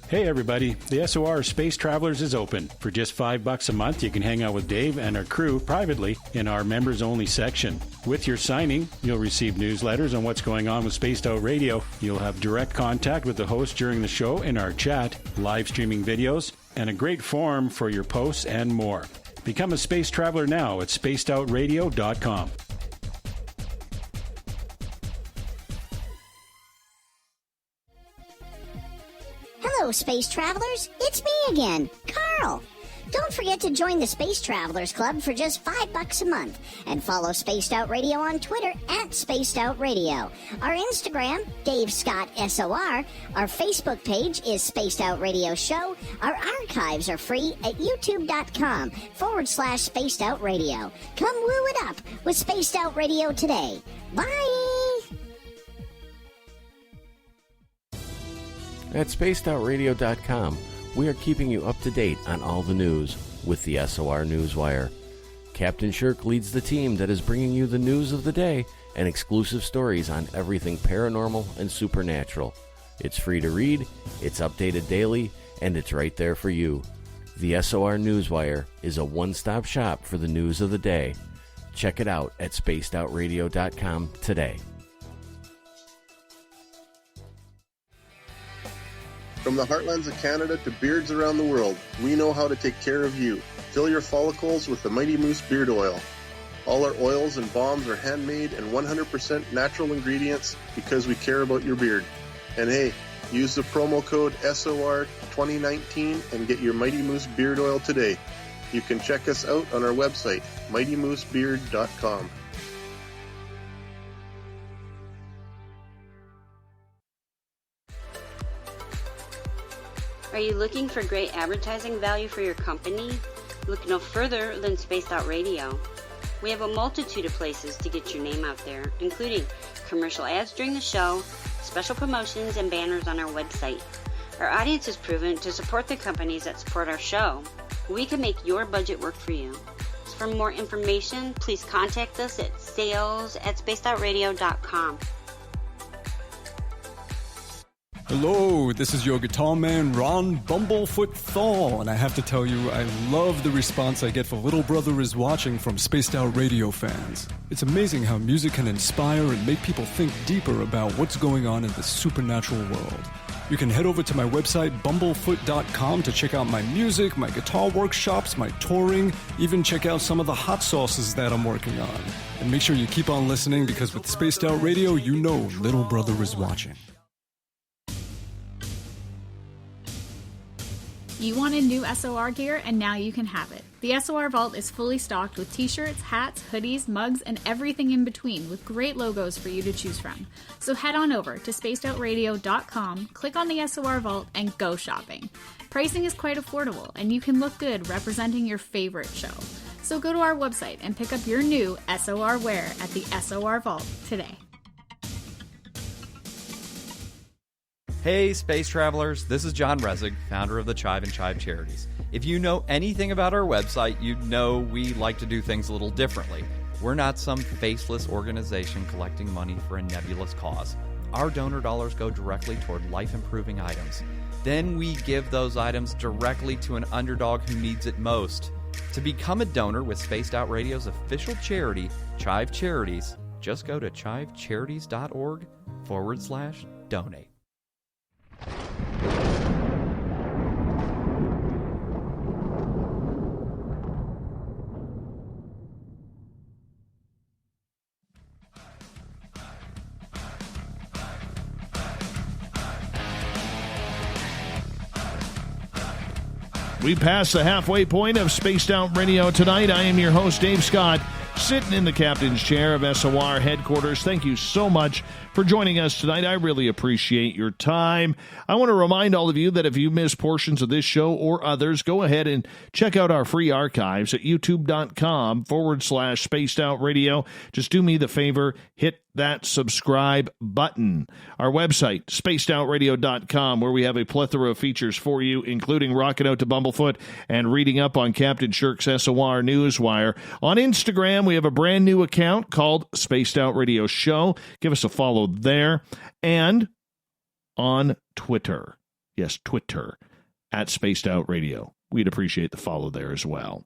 Hey everybody, the SOR Space Travelers is open. For just $5 a month, you can hang out with Dave and our crew privately in our members-only section. With your signing, you'll receive newsletters on what's going on with Spaced Out Radio. You'll have direct contact with the host during the show in our chat, live streaming videos, and a great forum for your posts and more. Become a space traveler now at spacedoutradio.com. Hello, Space Travelers. It's me again, Carl. Don't forget to join the Space Travelers Club for just $5 a month and follow Spaced Out Radio on Twitter at Spaced Out Radio. Our Instagram, Dave Scott SOR. Our Facebook page is Spaced Out Radio Show. Our archives are free at youtube.com/Spaced Out Radio. Come woo it up with Spaced Out Radio today. Bye! At spacedoutradio.com, we are keeping you up to date on all the news with the SOR Newswire. Captain Shirk leads the team that is bringing you the news of the day and exclusive stories on everything paranormal and supernatural. It's free to read, it's updated daily, and it's right there for you. The SOR Newswire is a one-stop shop for the news of the day. Check it out at spacedoutradio.com today. From the heartlands of Canada to beards around the world, we know how to take care of you. Fill your follicles with the Mighty Moose Beard Oil. All our oils and balms are handmade and 100% natural ingredients because we care about your beard. And hey, use the promo code SOR2019 and get your Mighty Moose Beard Oil today. You can check us out on our website, mightymoosebeard.com. Are you looking for great advertising value for your company? Look no further than Spaced Out Radio. We have a multitude of places to get your name out there, including commercial ads during the show, special promotions, and banners on our website. Our audience is proven to support the companies that support our show. We can make your budget work for you. So for more information, please contact us at sales@spacedoutradio.com. Hello, this is your guitar man, Ron Bumblefoot Thal, and I have to tell you, I love the response I get for Little Brother is Watching from Spaced Out Radio fans. It's amazing how music can inspire and make people think deeper about what's going on in the supernatural world. You can head over to my website, bumblefoot.com, to check out my music, my guitar workshops, my touring, even check out some of the hot sauces that I'm working on. And make sure you keep on listening, because with Spaced Out Radio, you know Little Brother is watching. You wanted new SOR gear, and now you can have it. The SOR Vault is fully stocked with t-shirts, hats, hoodies, mugs, and everything in between, with great logos for you to choose from. So head on over to spacedoutradio.com, click on the SOR Vault, and go shopping. Pricing is quite affordable, and you can look good representing your favorite show. So go to our website and pick up your new SOR wear at the SOR Vault today. Hey, space travelers, this is John Resig, founder of the Chive and Chive Charities. If you know anything about our website, you know we like to do things a little differently. We're not some faceless organization collecting money for a nebulous cause. Our donor dollars go directly toward life-improving items. Then we give those items directly to an underdog who needs it most. To become a donor with Spaced Out Radio's official charity, Chive Charities, just go to chivecharities.org/donate. We passed the halfway point of Spaced Out Radio tonight. I am your host, Dave Scott, sitting in the captain's chair of SOR headquarters. Thank you so much for joining us tonight. I really appreciate your time. I want to remind all of you that if you missed portions of this show or others, go ahead and check out our free archives at youtube.com/Spaced Out Radio. Just do me the favor, hit that subscribe button. Our website, spacedoutradio.com, where we have a plethora of features for you, including rocking out to Bumblefoot and reading up on Captain Shirk's SOR Newswire. On Instagram, we have a brand new account called Spaced Out Radio Show. Give us a follow there. And on Twitter, yes, Twitter, at Spaced Out Radio. We'd appreciate the follow there as well.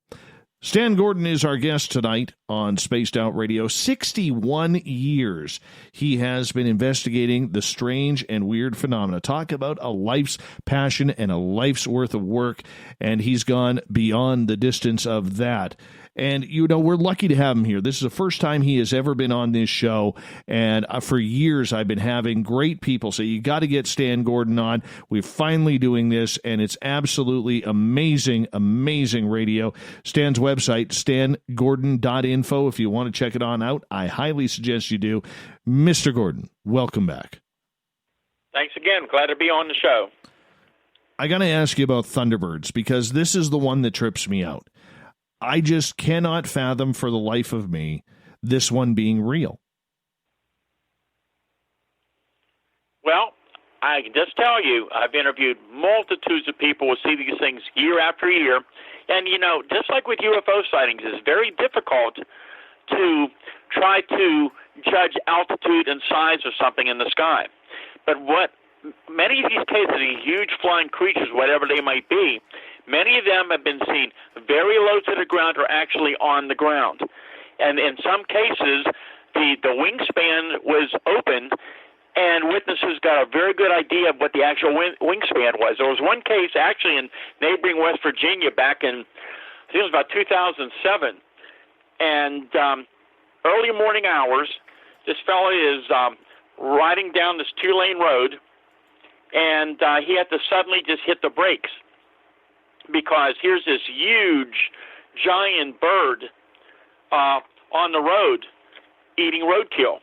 Stan Gordon is our guest tonight on Spaced Out Radio. 61 years he has been investigating the strange and weird phenomena. Talk about a life's passion and a life's worth of work, and he's gone beyond the distance of that. And, you know, we're lucky to have him here. This is the first time he has ever been on this show. And for years, I've been having great people say, you got to get Stan Gordon on. We're finally doing this, and it's absolutely amazing, amazing radio. Stan's website, stangordon.info. If you want to check it on out, I highly suggest you do. Mr. Gordon, welcome back. Thanks again. Glad to be on the show. I got to ask you about Thunderbirds, because this is the one that trips me out. I just cannot fathom for the life of me this one being real. Well, I can just tell you, I've interviewed multitudes of people who see these things year after year. And, you know, just like with UFO sightings, it's very difficult to try to judge altitude and size of something in the sky. But what many of these cases, these huge flying creatures, whatever they might be, many of them have been seen very low to the ground or actually on the ground. And in some cases, the wingspan was open, and witnesses got a very good idea of what the actual wingspan was. There was one case actually in neighboring West Virginia back in, I think it was about 2007, and early morning hours, this fellow is riding down this two-lane road, and he had to suddenly just hit the brakes, because here's this huge, giant bird on the road eating roadkill.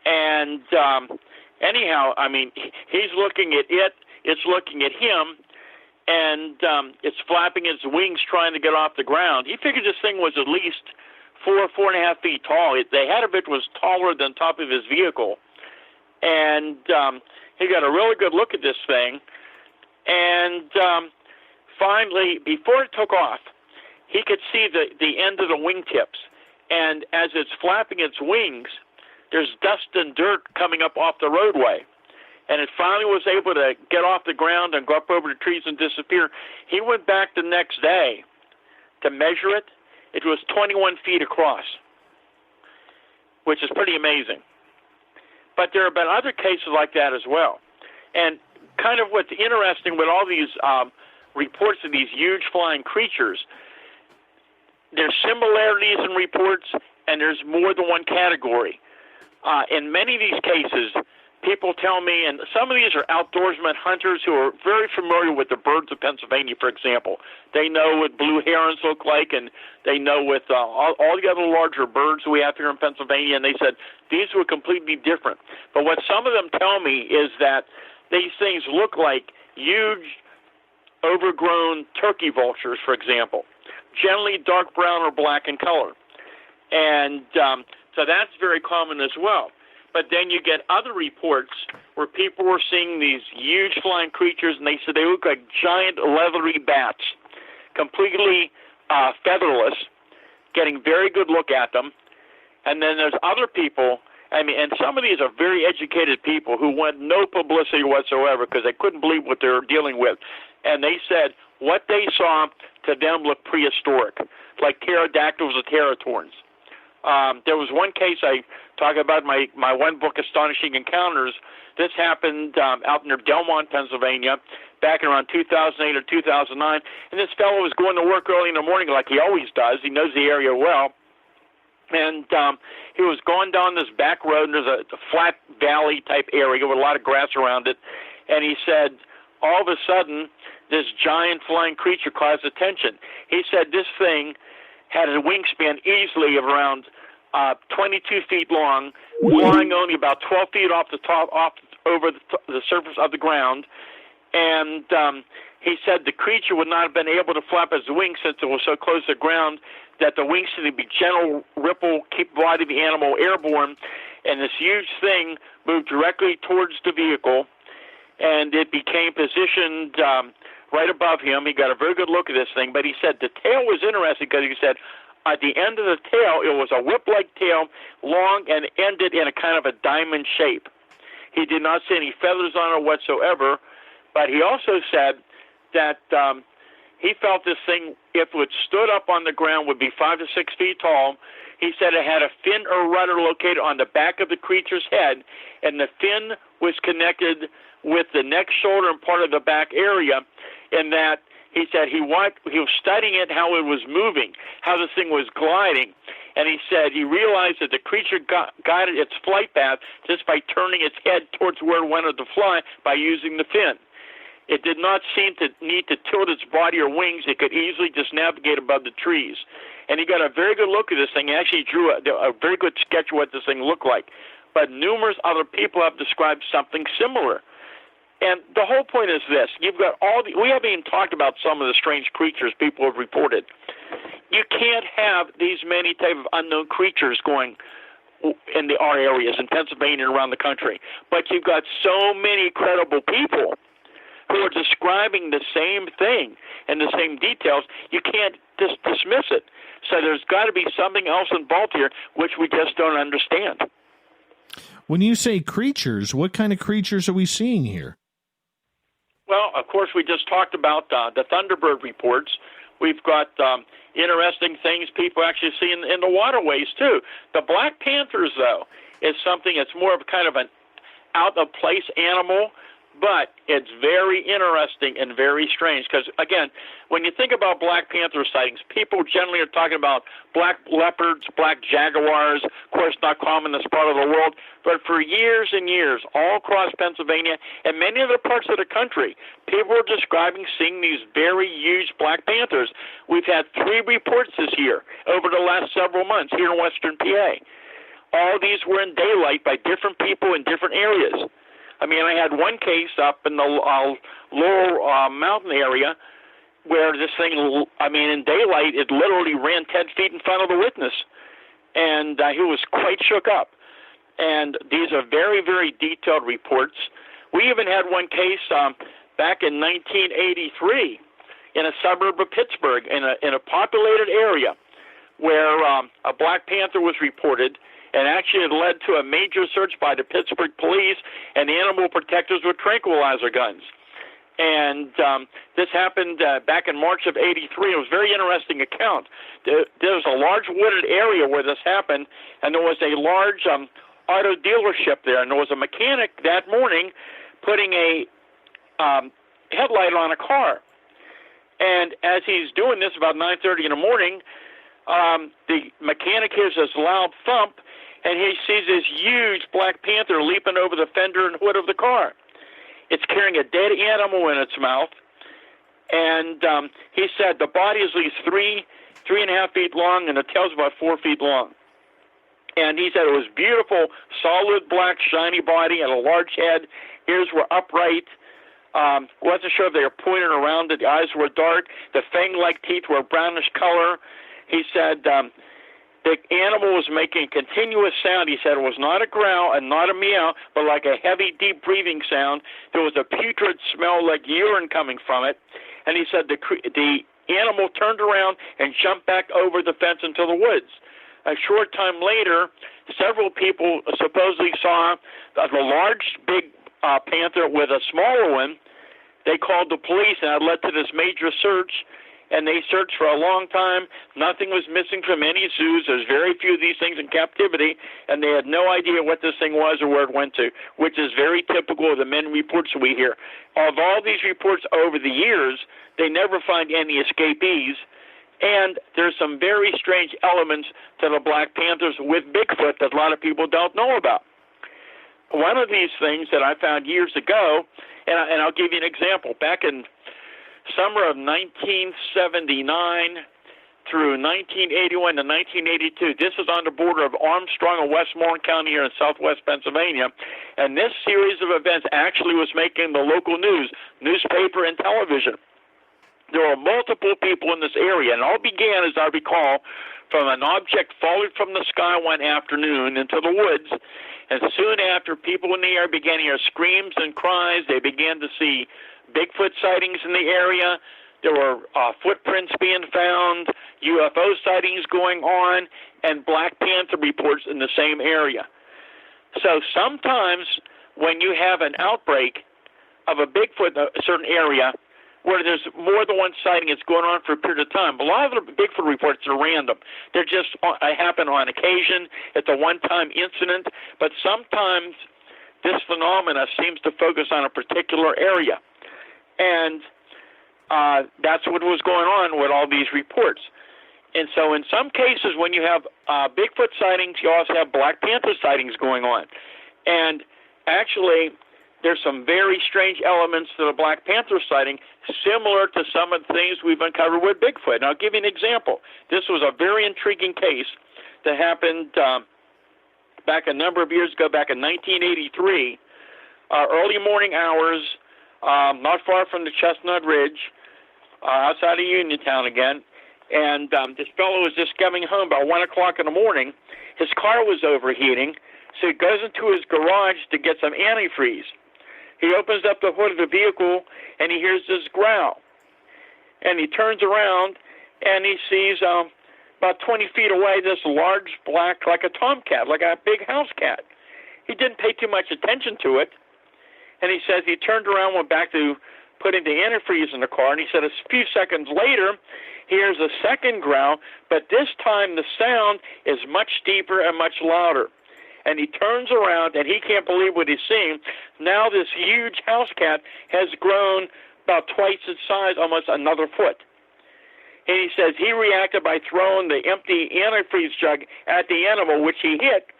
And anyhow, I mean, he's looking at it, it's looking at him, and it's flapping its wings trying to get off the ground. He figured this thing was at least 4.5 feet tall. The head of it was taller than the top of his vehicle. And he got a really good look at this thing, and finally, before it took off, he could see the end of the wingtips. And as it's flapping its wings, there's dust and dirt coming up off the roadway. And it finally was able to get off the ground and go up over the trees and disappear. He went back the next day to measure it. It was 21 feet across, which is pretty amazing. But there have been other cases like that as well. And kind of what's interesting with all these reports of these huge flying creatures, there's similarities in reports, and there's more than one category. In many of these cases, people tell me, and some of these are outdoorsmen, hunters who are very familiar with the birds of Pennsylvania, for example. They know what blue herons look like, and they know with all the other larger birds we have here in Pennsylvania, and they said these were completely different. But what some of them tell me is that these things look like huge, overgrown turkey vultures, for example, generally dark brown or black in color. And so that's very common as well. But then you get other reports where people were seeing these huge flying creatures, and they said they look like giant leathery bats, completely featherless, getting very good look at them. And then there's other people, and some of these are very educated people who want no publicity whatsoever because they couldn't believe what they were dealing with. And they said what they saw to them looked prehistoric, like pterodactyls or pterotorns. There was one case I talk about in my one book, Astonishing Encounters. This happened out near Delmont, Pennsylvania, back in around 2008 or 2009. And this fellow was going to work early in the morning like he always does. He knows the area well. And he was going down this back road, and there's a flat valley-type area with a lot of grass around it. And he said, all of a sudden, this giant flying creature caused attention. He said this thing had a wingspan easily of around 22 feet long, flying only about 12 feet off over the surface of the ground. And he said the creature would not have been able to flap its wings since it was so close to the ground, that the wings should be gentle ripple, keep the body of the animal airborne. And this huge thing moved directly towards the vehicle, and it became positioned right above him. He got a very good look at this thing, but he said the tail was interesting because he said at the end of the tail, it was a whip-like tail, long and ended in a kind of a diamond shape. He did not see any feathers on it whatsoever, but he also said that he felt this thing, if it stood up on the ground, would be 5 to 6 feet tall. He said it had a fin or rudder located on the back of the creature's head, and the fin was connected with the neck, shoulder, and part of the back area, in that he said he was studying it, how it was moving, how the thing was gliding, and he said he realized that the creature guided its flight path just by turning its head towards where it wanted to fly by using the fin. It did not seem to need to tilt its body or wings. It could easily just navigate above the trees. And he got a very good look at this thing. He actually drew a very good sketch of what this thing looked like. But numerous other people have described something similar. And the whole point is this. You've got we haven't even talked about some of the strange creatures people have reported. You can't have these many type of unknown creatures going in our areas in Pennsylvania and around the country. But you've got so many credible people who are describing the same thing and the same details. You can't just dismiss it. So there's got to be something else involved here, which we just don't understand. When you say creatures, what kind of creatures are we seeing here? Well, of course, we just talked about the Thunderbird reports. We've got interesting things people actually see in the waterways, too. The Black Panthers, though, is something that's more of kind of an out-of-place animal, but it's very interesting and very strange because, again, when you think about Black Panther sightings, people generally are talking about black leopards, black jaguars, of course not common in this part of the world, but for years and years, all across Pennsylvania and many other parts of the country, people are describing seeing these very huge Black Panthers. We've had 3 reports this year over the last several months here in western PA. All these were in daylight by different people in different areas. I mean, I had one case up in the lower mountain area where this thing, in daylight, it literally ran 10 feet in front of the witness. And he was quite shook up. And these are very, very detailed reports. We even had one case back in 1983 in a suburb of Pittsburgh in a populated area where a Black Panther was reported. And actually it led to a major search by the Pittsburgh police and animal protectors with tranquilizer guns. And this happened back in March of '83. It was a very interesting account. There was a large wooded area where this happened, and there was a large auto dealership there. And there was a mechanic that morning putting a headlight on a car. And as he's doing this about 9:30 in the morning, the mechanic hears this loud thump, and he sees this huge Black Panther leaping over the fender and hood of the car. It's carrying a dead animal in its mouth, and he said the body is at least 3.5 feet long, and the tail's about 4 feet long. And he said it was beautiful, solid black, shiny body and a large head. Ears were upright. Wasn't sure if they were pointed around it. The eyes were dark. The fang-like teeth were a brownish color. He said the animal was making a continuous sound. He said it was not a growl and not a meow, but like a heavy, deep breathing sound. There was a putrid smell like urine coming from it. And he said the animal turned around and jumped back over the fence into the woods. A short time later, several people supposedly saw the large, big panther with a smaller one. They called the police, and it led to this major search. And they searched for a long time. Nothing was missing from any zoos. There's very few of these things in captivity, and they had no idea what this thing was or where it went to, which is very typical of the many reports we hear. Of all these reports over the years, they never find any escapees, and there's some very strange elements to the Black Panthers with Bigfoot that a lot of people don't know about. One of these things that I found years ago, and I'll give you an example. Back in summer of 1979 through 1981 to 1982. This is on the border of Armstrong and Westmoreland County here in southwest Pennsylvania. And this series of events actually was making the local news, newspaper and television. There were multiple people in this area, and it all began, as I recall, from an object falling from the sky one afternoon into the woods. And soon after, people in the area began to hear screams and cries. They began to see Bigfoot sightings in the area. There were footprints being found, UFO sightings going on, and Black Panther reports in the same area. So sometimes when you have an outbreak of a Bigfoot in a certain area where there's more than one sighting, it's going on for a period of time. A lot of the Bigfoot reports are random. They're just happen on occasion. It's a one-time incident. But sometimes this phenomena seems to focus on a particular area. And that's what was going on with all these reports. And so in some cases, when you have Bigfoot sightings, you also have Black Panther sightings going on. And actually, there's some very strange elements to the Black Panther sighting, similar to some of the things we've uncovered with Bigfoot. And I'll give you an example. This was a very intriguing case that happened back a number of years ago, back in 1983, early morning hours, not far from the Chestnut Ridge, outside of Uniontown again. And this fellow was just coming home about 1 o'clock in the morning. His car was overheating, so he goes into his garage to get some antifreeze. He opens up the hood of the vehicle, and he hears this growl. And he turns around, and he sees about 20 feet away this large black, like a tomcat, like a big house cat. He didn't pay too much attention to it. And he says he turned around, went back to putting the antifreeze in the car, and he said a few seconds later, he hears a second growl, but this time the sound is much deeper and much louder. And he turns around, and he can't believe what he's seeing. Now this huge house cat has grown about twice its size, almost another foot. And he says he reacted by throwing the empty antifreeze jug at the animal, which he hit.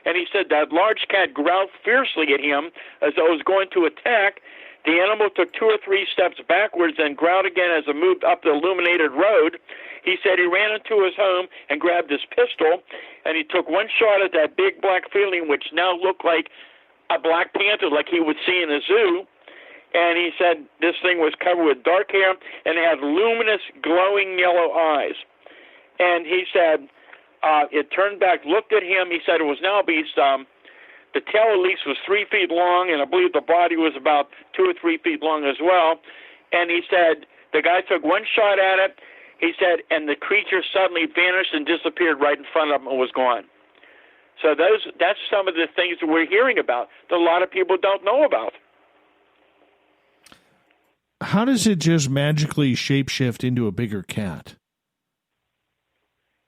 And he said that large cat growled fiercely at him as though it was going to attack. The animal took 2 or 3 steps backwards and growled again as it moved up the illuminated road. He said he ran into his home and grabbed his pistol, and he took one shot at that big black feeling, which now looked like a black panther like he would see in a zoo. And he said this thing was covered with dark hair and had luminous, glowing yellow eyes. And he said it turned back, looked at him. He said it was now a beast. The tail at least was 3 feet long, and I believe the body was about 2 or 3 feet long as well. And he said the guy took one shot at it. He said, and the creature suddenly vanished and disappeared right in front of him and was gone. So that's some of the things that we're hearing about that a lot of people don't know about. How does it just magically shapeshift into a bigger cat?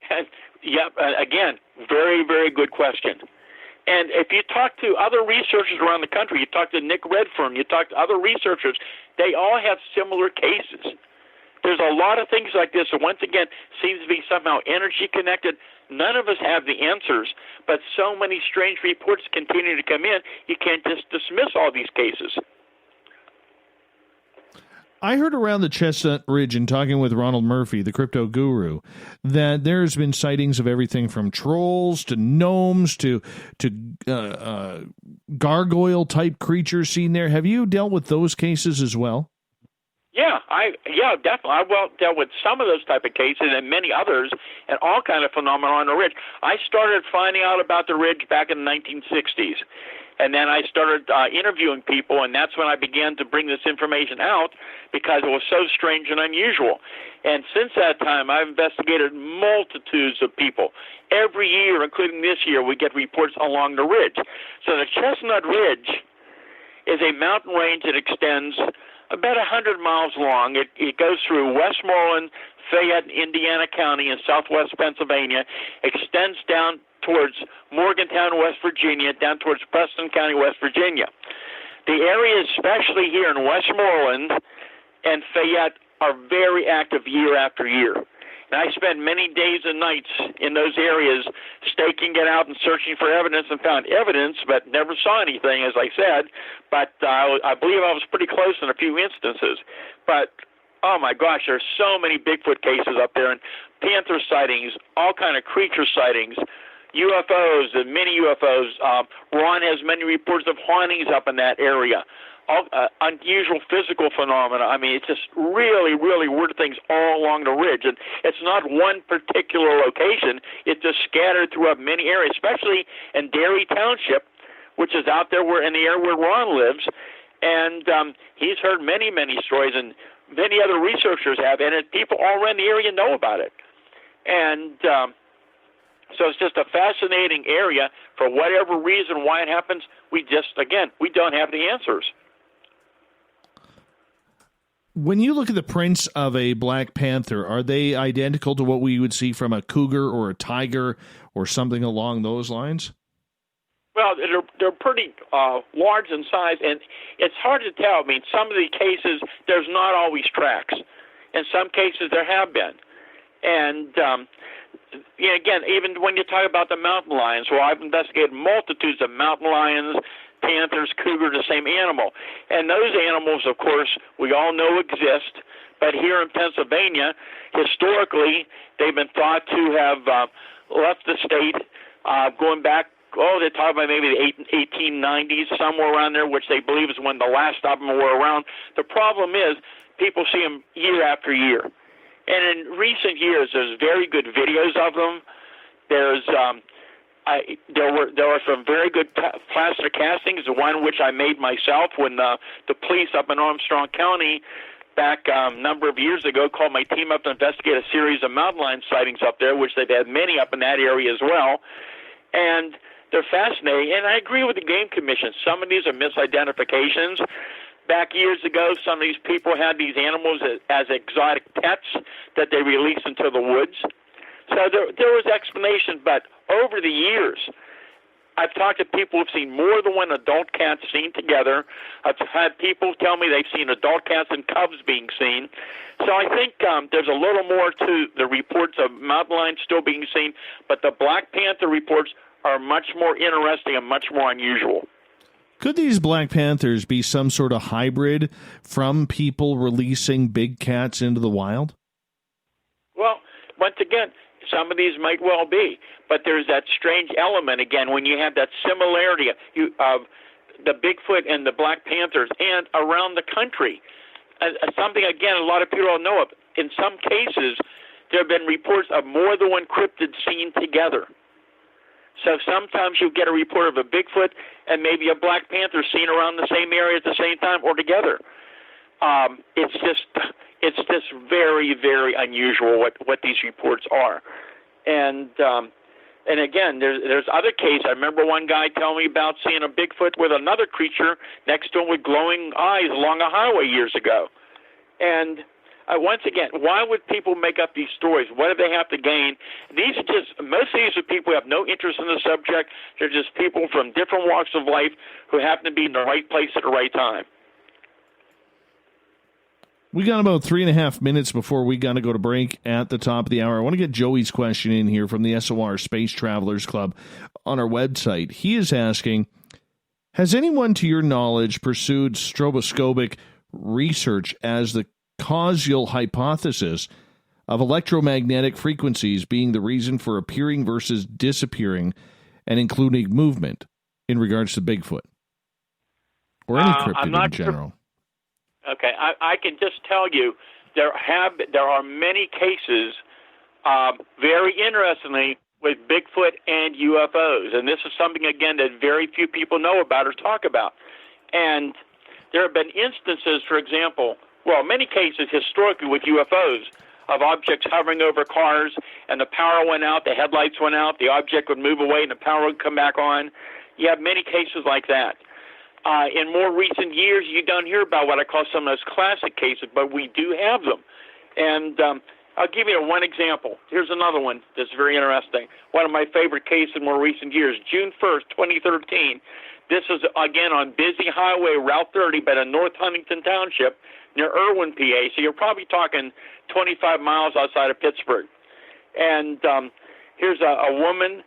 And, again, very, very good question. And if you talk to other researchers around the country, you talk to Nick Redfern, you talk to other researchers, they all have similar cases. There's a lot of things like this, and once again, seems to be somehow energy connected. None of us have the answers, but so many strange reports continue to come in, you can't just dismiss all these cases. I heard around the Chestnut Ridge in talking with Ronald Murphy, the crypto guru, that there's been sightings of everything from trolls to gnomes to gargoyle-type creatures seen there. Have you dealt with those cases as well? Yeah, definitely. I've dealt with some of those type of cases and many others, and all kind of phenomena on the ridge. I started finding out about the ridge back in the 1960s, and then I started interviewing people, and that's when I began to bring this information out because it was so strange and unusual. And since that time, I've investigated multitudes of people. Every year, including this year, we get reports along the ridge. So the Chestnut Ridge is a mountain range that extends about 100 miles long. It goes through Westmoreland, Fayette, Indiana County, in southwest Pennsylvania, extends down towards Morgantown, West Virginia, down towards Preston County, West Virginia. The areas, especially here in Westmoreland and Fayette, are very active year after year. And I spent many days and nights in those areas staking it out and searching for evidence, and found evidence but never saw anything, as I said. But I believe I was pretty close in a few instances. But, oh my gosh, there's so many Bigfoot cases up there, and panther sightings, all kind of creature sightings, UFOs and mini UFOs. Ron has many reports of hauntings up in that area. All, unusual physical phenomena. I mean, it's just really, really weird things all along the ridge. And it's not one particular location. It's just scattered throughout many areas, especially in Derry Township, which is out there in the area where Ron lives. And he's heard many, many stories, and many other researchers have, and people all around the area know about it. And so it's just a fascinating area. For whatever reason why it happens, we don't have the answers. When you look at the prints of a black panther, are they identical to what we would see from a cougar or a tiger or something along those lines? Well, they're pretty large in size, and it's hard to tell. I mean, some of the cases, there's not always tracks. In some cases, there have been. And, again, even when you talk about the mountain lions, well, I've investigated multitudes of mountain lions, panthers, cougar, the same animal. And those animals, of course, we all know exist. But here in Pennsylvania, historically, they've been thought to have left the state going back, they talk about maybe the 1890s, somewhere around there, which they believe is when the last of them were around. The problem is people see them year after year. And in recent years, there's very good videos of them. There's there were some very good plaster castings, the one which I made myself when the police up in Armstrong County back a number of years ago called my team up to investigate a series of mountain lion sightings up there, which they've had many up in that area as well. And they're fascinating. And I agree with the Game Commission. Some of these are misidentifications. Back years ago, some of these people had these animals as exotic pets that they released into the woods. So there was explanation, but over the years, I've talked to people who've seen more than one adult cat seen together. I've had people tell me they've seen adult cats and cubs being seen. So I think there's a little more to the reports of mountain lions still being seen, but the Black Panther reports are much more interesting and much more unusual. Could these Black Panthers be some sort of hybrid from people releasing big cats into the wild? Well, once again, some of these might well be, but there's that strange element, again, when you have that similarity of the Bigfoot and the Black Panthers and around the country. Something, again, a lot of people don't know of. In some cases, there have been reports of more than one cryptid seen together. So sometimes you get a report of a Bigfoot and maybe a Black Panther seen around the same area at the same time or together. It's just very, very unusual what these reports are. And again, there's other cases. I remember one guy telling me about seeing a Bigfoot with another creature next to him with glowing eyes along a highway years ago. And once again, why would people make up these stories? What do they have to gain? Most of these are people who have no interest in the subject. They're just people from different walks of life who happen to be in the right place at the right time. We got about 3.5 minutes before we got to go to break at the top of the hour. I want to get Joey's question in here from the SOR Space Travelers Club on our website. He is asking, has anyone to your knowledge pursued stroboscopic research as the causal hypothesis of electromagnetic frequencies being the reason for appearing versus disappearing and including movement in regards to Bigfoot or any cryptid in general? Okay, I can just tell you there are many cases, very interestingly, with Bigfoot and UFOs, and this is something again that very few people know about or talk about. And there have been instances, for example, many cases historically with UFOs of objects hovering over cars, and the power went out, the headlights went out, the object would move away, and the power would come back on. You have many cases like that. In more recent years, you don't hear about what I call some of those classic cases, but we do have them. And I'll give you one example. Here's another one that's very interesting. One of my favorite cases in more recent years, June 1st, 2013. This is, again, on busy highway Route 30, but in North Huntington Township, near Irwin, PA. So you're probably talking 25 miles outside of Pittsburgh. And here's a woman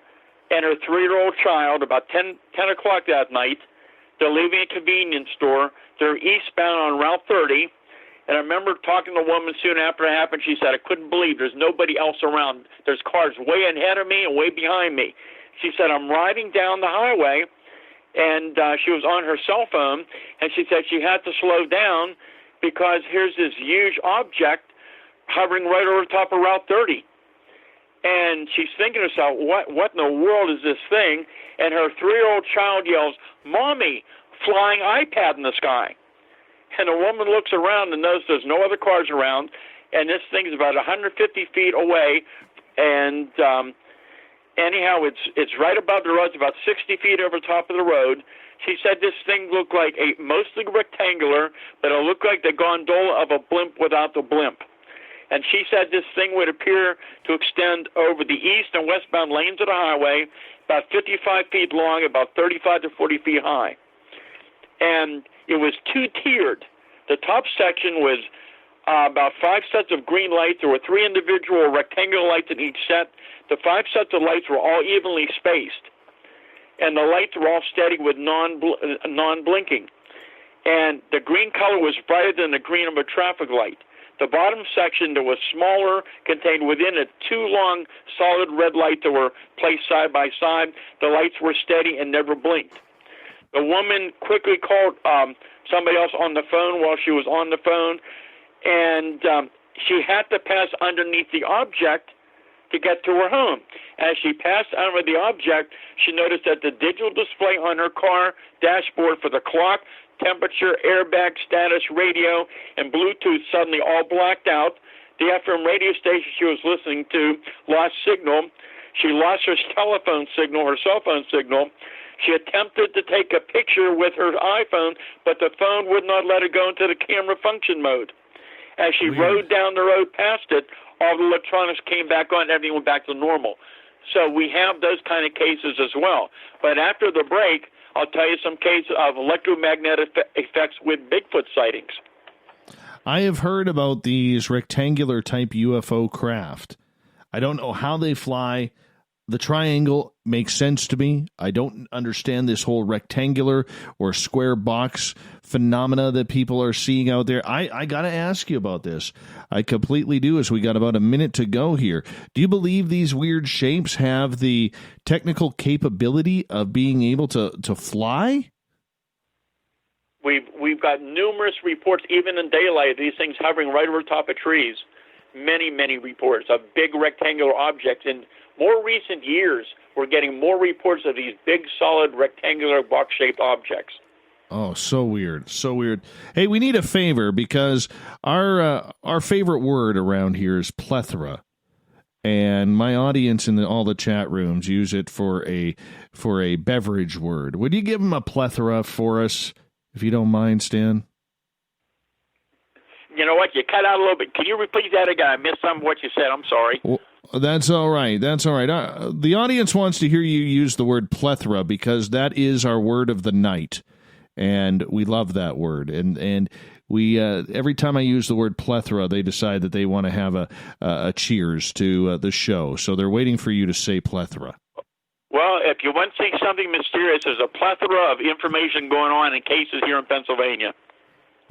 and her 3-year-old child about 10 o'clock that night. They're leaving a convenience store. They're eastbound on Route 30. And I remember talking to a woman soon after it happened. She said, I couldn't believe there's nobody else around. There's cars way ahead of me and way behind me. She said, I'm riding down the highway, and she was on her cell phone, and she said she had to slow down because here's this huge object hovering right over the top of Route 30. And she's thinking to herself, what in the world is this thing? And her 3-year-old child yells, Mommy, flying iPad in the sky. And the woman looks around and knows there's no other cars around, and this thing's about 150 feet away. And anyhow, it's right above the road. It's about 60 feet over the top of the road. She said this thing looked like mostly rectangular, but it looked like the gondola of a blimp without the blimp. And she said this thing would appear to extend over the east and westbound lanes of the highway, about 55 feet long, about 35 to 40 feet high. And it was two-tiered. The top section was about 5 sets of green lights. There were 3 individual rectangular lights in each set. The 5 sets of lights were all evenly spaced. And the lights were all steady with non-blinking. And the green color was brighter than the green of a traffic light. The bottom section that was smaller contained within it 2 long, solid red lights that were placed side by side. The lights were steady and never blinked. The woman quickly called somebody else on the phone while she was on the phone, and she had to pass underneath the object to get to her home. As she passed under the object, she noticed that the digital display on her car dashboard for the clock, temperature, airbag, status, radio, and Bluetooth suddenly all blacked out. The FM radio station she was listening to lost signal. She lost her telephone signal, her cell phone signal. She attempted to take a picture with her iPhone, but the phone would not let her go into the camera function mode. As she rode down the road past it, all the electronics came back on, everything went back to normal. So we have those kind of cases as well. But after the break, I'll tell you some cases of electromagnetic effects with Bigfoot sightings. I have heard about these rectangular type UFO craft. I don't know how they fly. The triangle makes sense to me. I don't understand this whole rectangular or square box phenomena that people are seeing out there. I got to ask you about this. I completely do, as we got about a minute to go here. Do you believe these weird shapes have the technical capability of being able to fly? We've got numerous reports, even in daylight, of these things hovering right over top of trees. Many, many reports of big rectangular objects. In more recent years, we're getting more reports of these big, solid, rectangular, box-shaped objects. Oh, so weird, so weird. Hey, we need a favor because our favorite word around here is plethora, and my audience in all the chat rooms use it for a beverage word. Would you give them a plethora for us, if you don't mind, Stan? You know what? You cut out a little bit. Can you repeat that again? I missed some of what you said. I'm sorry. Well, that's all right. That's all right. The audience wants to hear you use the word plethora because that is our word of the night, and we love that word. And we every time I use the word plethora, they decide that they want to have a cheers to the show. So they're waiting for you to say plethora. Well, if you want to see something mysterious, there's a plethora of information going on in cases here in Pennsylvania.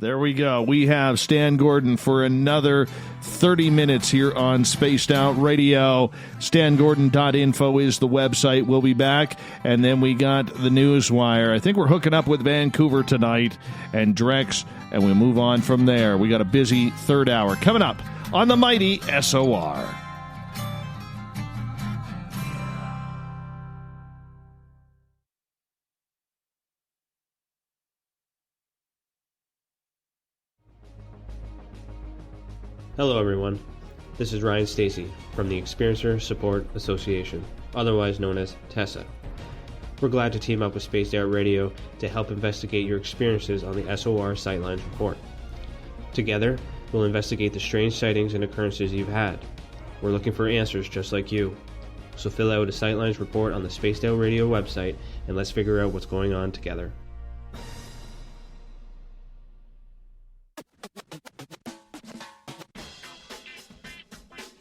There we go. We have Stan Gordon for another 30 minutes here on Spaced Out Radio. StanGordon.info is the website. We'll be back. And then we got the Newswire. I think we're hooking up with Vancouver tonight and Drex, and we move on from there. We got a busy third hour coming up on the mighty SOR. Hello everyone, this is Ryan Stacy from the Experiencer Support Association, otherwise known as TESSA. We're glad to team up with Spaced Out Radio to help investigate your experiences on the SOR Sightlines Report. Together, we'll investigate the strange sightings and occurrences you've had. We're looking for answers just like you. So fill out a Sightlines report on the Spaced Out Radio website and let's figure out what's going on together.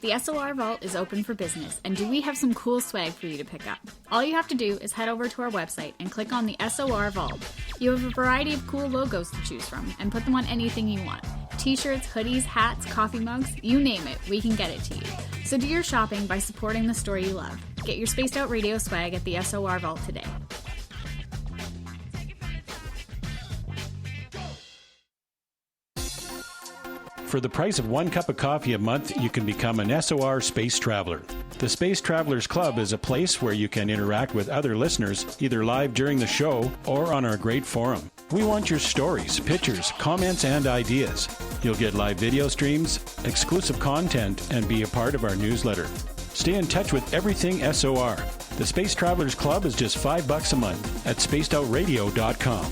The SOR Vault is open for business, and do we have some cool swag for you to pick up? All you have to do is head over to our website and click on the SOR Vault. You have a variety of cool logos to choose from, and put them on anything you want. T-shirts, hoodies, hats, coffee mugs, you name it, we can get it to you. So do your shopping by supporting the store you love. Get your Spaced Out Radio swag at the SOR Vault today. For the price of 1 cup of coffee a month, you can become an SOR Space Traveler. The Space Travelers Club is a place where you can interact with other listeners, either live during the show or on our great forum. We want your stories, pictures, comments, and ideas. You'll get live video streams, exclusive content, and be a part of our newsletter. Stay in touch with everything SOR. The Space Travelers Club is just $5 a month at spacedoutradio.com.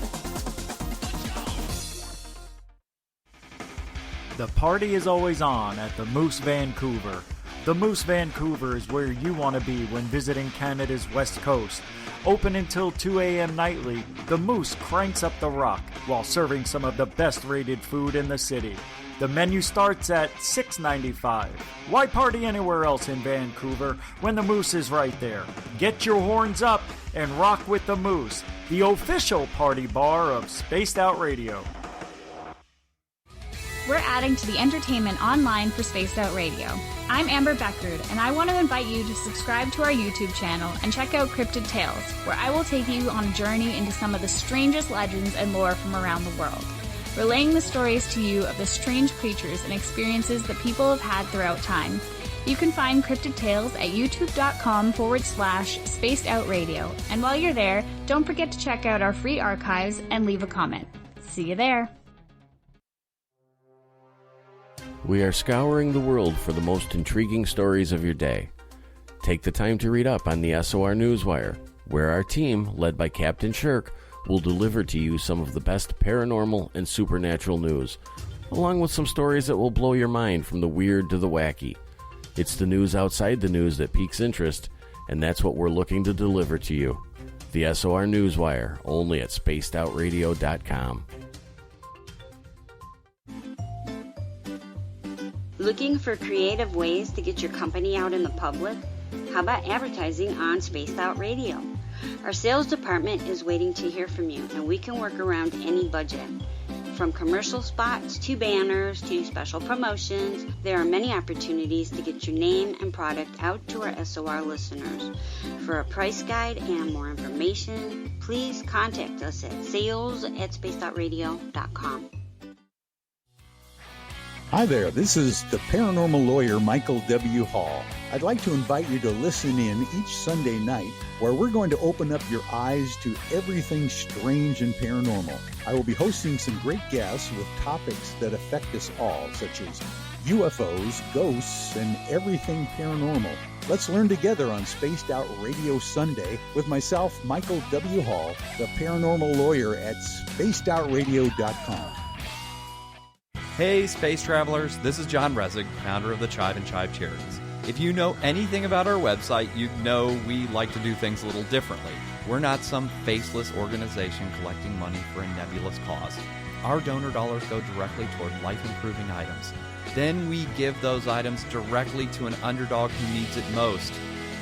The party is always on at the Moose Vancouver. The Moose Vancouver is where you want to be when visiting Canada's West Coast. Open until 2 a.m. nightly, the Moose cranks up the rock while serving some of the best rated food in the city. The menu starts at $6.95. Why party anywhere else in Vancouver when the Moose is right there? Get your horns up and rock with the Moose, the official party bar of Spaced Out Radio. We're adding to the entertainment online for Spaced Out Radio. I'm Amber Beckrud, and I want to invite you to subscribe to our YouTube channel and check out Cryptid Tales, where I will take you on a journey into some of the strangest legends and lore from around the world, relaying the stories to you of the strange creatures and experiences that people have had throughout time. You can find Cryptid Tales at youtube.com/Spaced Out Radio, and while you're there, don't forget to check out our free archives and leave a comment. See you there. We are scouring the world for the most intriguing stories of your day. Take the time to read up on the SOR Newswire, where our team, led by Captain Shirk, will deliver to you some of the best paranormal and supernatural news, along with some stories that will blow your mind from the weird to the wacky. It's the news outside the news that piques interest, and that's what we're looking to deliver to you. The SOR Newswire, only at spacedoutradio.com. Looking for creative ways to get your company out in the public? How about advertising on Spaced Out Radio? Our sales department is waiting to hear from you, and we can work around any budget. From commercial spots to banners to special promotions, there are many opportunities to get your name and product out to our SOR listeners. For a price guide and more information, please contact us at sales@spacedoutradio.com. Hi there, this is the paranormal lawyer Michael W. Hall. I'd like to invite you to listen in each Sunday night where we're going to open up your eyes to everything strange and paranormal. I will be hosting some great guests with topics that affect us all, such as UFOs, ghosts, and everything paranormal. Let's learn together on Spaced Out Radio Sunday with myself, Michael W. Hall, the paranormal lawyer at spacedoutradio.com. Hey, space travelers, this is John Resig, founder of the Chive and Chive Charities. If you know anything about our website, you know we like to do things a little differently. We're not some faceless organization collecting money for a nebulous cause. Our donor dollars go directly toward life-improving items. Then we give those items directly to an underdog who needs it most.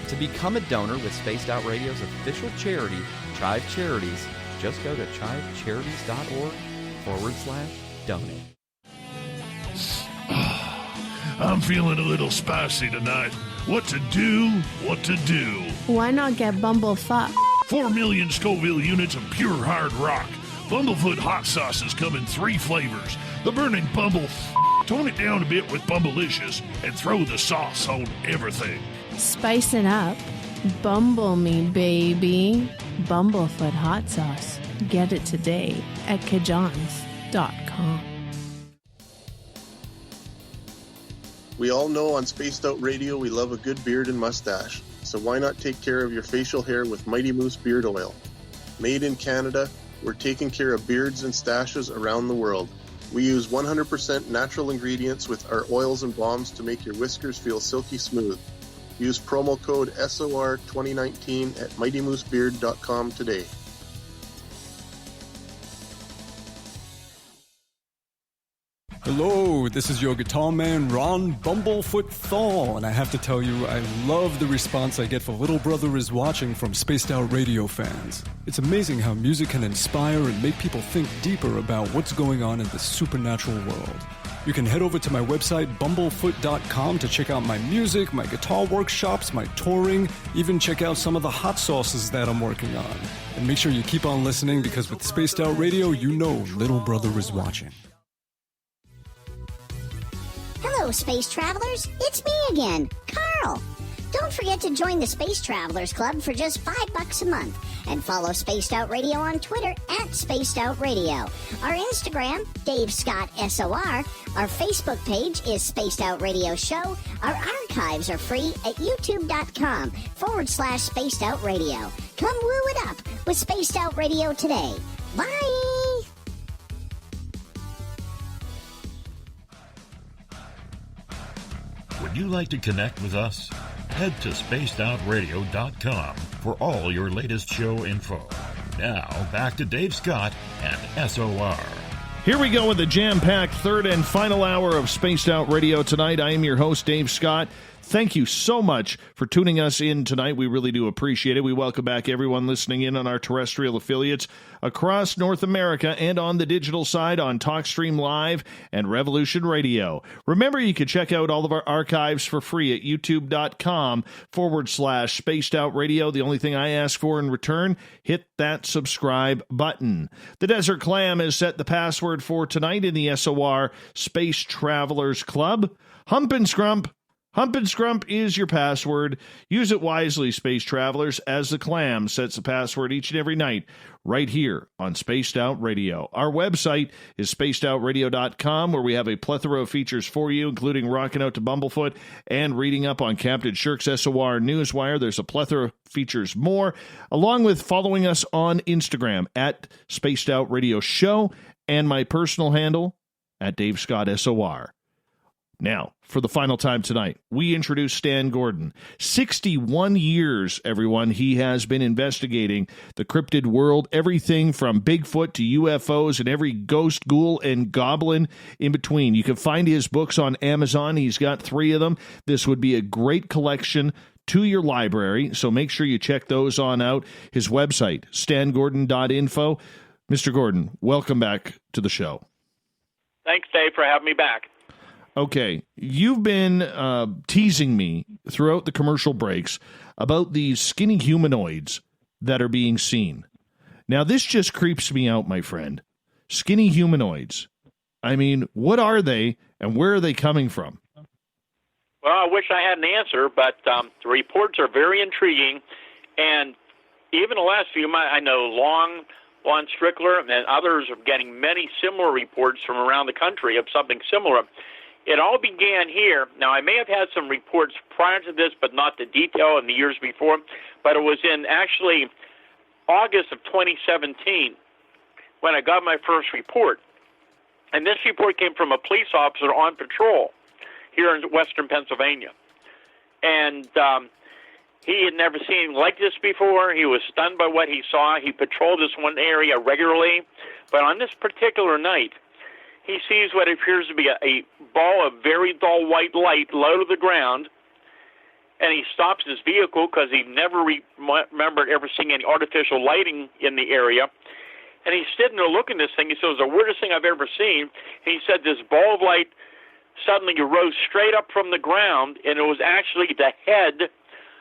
To become a donor with Spaced Out Radio's official charity, Chive Charities, just go to chivecharities.org/donate. donate. I'm feeling a little spicy tonight. What to do? What to do? Why not get Bumblefuck? 4 million Scoville units of pure hard rock. Bumblefoot hot sauces come in 3 flavors. The burning Bumble. Tone it down a bit with Bumblicious and throw the sauce on everything. Spice it up. Bumble me, baby. Bumblefoot hot sauce. Get it today at kajans.com. We all know on Spaced Out Radio we love a good beard and mustache, so why not take care of your facial hair with Mighty Moose Beard Oil? Made in Canada, we're taking care of beards and stashes around the world. We use 100% natural ingredients with our oils and balms to make your whiskers feel silky smooth. Use promo code SOR2019 at MightyMooseBeard.com today. Hello, this is your guitar man, Ron Bumblefoot Thal, and I have to tell you, I love the response I get for Little Brother is Watching from Spaced Out Radio fans. It's amazing how music can inspire and make people think deeper about what's going on in the supernatural world. You can head over to my website, bumblefoot.com, to check out my music, my guitar workshops, my touring, even check out some of the hot sauces that I'm working on. And make sure you keep on listening, because with Spaced Out Radio, you know Little Brother is watching. Hello, space travelers. It's me again, Carl. Don't forget to join the Space Travelers Club for just $5 a month, and follow Spaced Out Radio on Twitter at Spaced Out Radio. Our Instagram, Dave Scott SOR. Our Facebook page is Spaced Out Radio Show. Our archives are free at youtube.com/Spaced Out Radio. Come woo it up with Spaced Out Radio today. Bye. Would you like to connect with us? Head to spacedoutradio.com for all your latest show info. Now, back to Dave Scott and SOR. Here we go with the jam-packed third and final hour of Spaced Out Radio tonight. I am your host, Dave Scott. Thank you so much for tuning us in tonight. We really do appreciate it. We welcome back everyone listening in on our terrestrial affiliates across North America and on the digital side on TalkStream Live and Revolution Radio. Remember, you can check out all of our archives for free at youtube.com/Spaced Out Radio. The only thing I ask for in return, hit that subscribe button. The Desert Clam has set the password for tonight in the SOR Space Travelers Club. Hump and Scrump. Hump and Scrump is your password. Use it wisely, space travelers, as the Clam sets the password each and every night right here on Spaced Out Radio. Our website is spacedoutradio.com, where we have a plethora of features for you, including rocking out to Bumblefoot and reading up on Captain Shirk's SOR Newswire. There's a plethora of features more, along with following us on Instagram at Spaced Out Radio Show and my personal handle at Dave Scott SOR. Now, for the final time tonight, we introduce Stan Gordon. 61 years, everyone, he has been investigating the cryptid world, everything from Bigfoot to UFOs and every ghost, ghoul, and goblin in between. You can find his books on Amazon. He's got 3 of them. This would be a great collection to your library, so make sure you check those on out. His website, stangordon.info. Mr. Gordon, welcome back to the show. Thanks, Dave, for having me back. Okay, you've been teasing me throughout the commercial breaks about these skinny humanoids that are being seen. Now, this just creeps me out, my friend. Skinny humanoids. I mean, what are they, and where are they coming from? Well, I wish I had an answer, but the reports are very intriguing, and even the last few months, I know Lon Strickler and others are getting many similar reports from around the country of something similar. It all began here. Now, I may have had some reports prior to this, but not the detail in the years before. But it was in actually August of 2017 when I got my first report. And this report came from a police officer on patrol here in western Pennsylvania. And he had never seen anything like this before. He was stunned by what he saw. He patrolled this one area regularly. But on this particular night, he sees what appears to be a ball of very dull white light low to the ground, and he stops his vehicle because he never remembered ever seeing any artificial lighting in the area. And he's sitting there looking at this thing. He said, it was the weirdest thing I've ever seen. And he said this ball of light suddenly rose straight up from the ground, and it was actually the head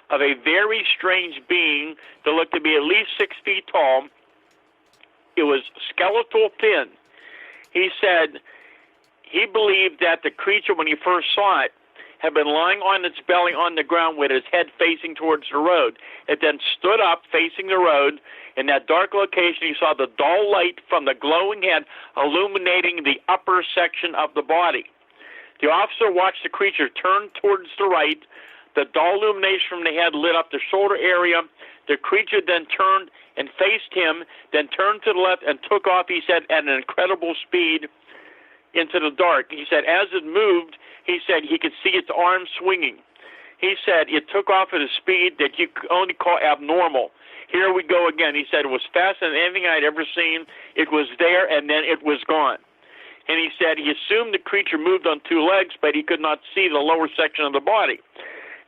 of a very strange being that looked to be at least 6 feet tall. It was skeletal thin. He said he believed that the creature, when he first saw it, had been lying on its belly on the ground with its head facing towards the road. It then stood up facing the road. In that dark location, he saw the dull light from the glowing head illuminating the upper section of the body. The officer watched the creature turn towards the right. The dull illumination from the head lit up the shoulder area. The creature then turned and faced him, then turned to the left and took off, he said, at an incredible speed into the dark. He said as it moved, he said he could see its arms swinging. He said it took off at a speed that you could only call abnormal. Here we go again. He said it was faster than anything I'd ever seen. It was there, and then it was gone. And he said he assumed the creature moved on 2 legs, but he could not see the lower section of the body.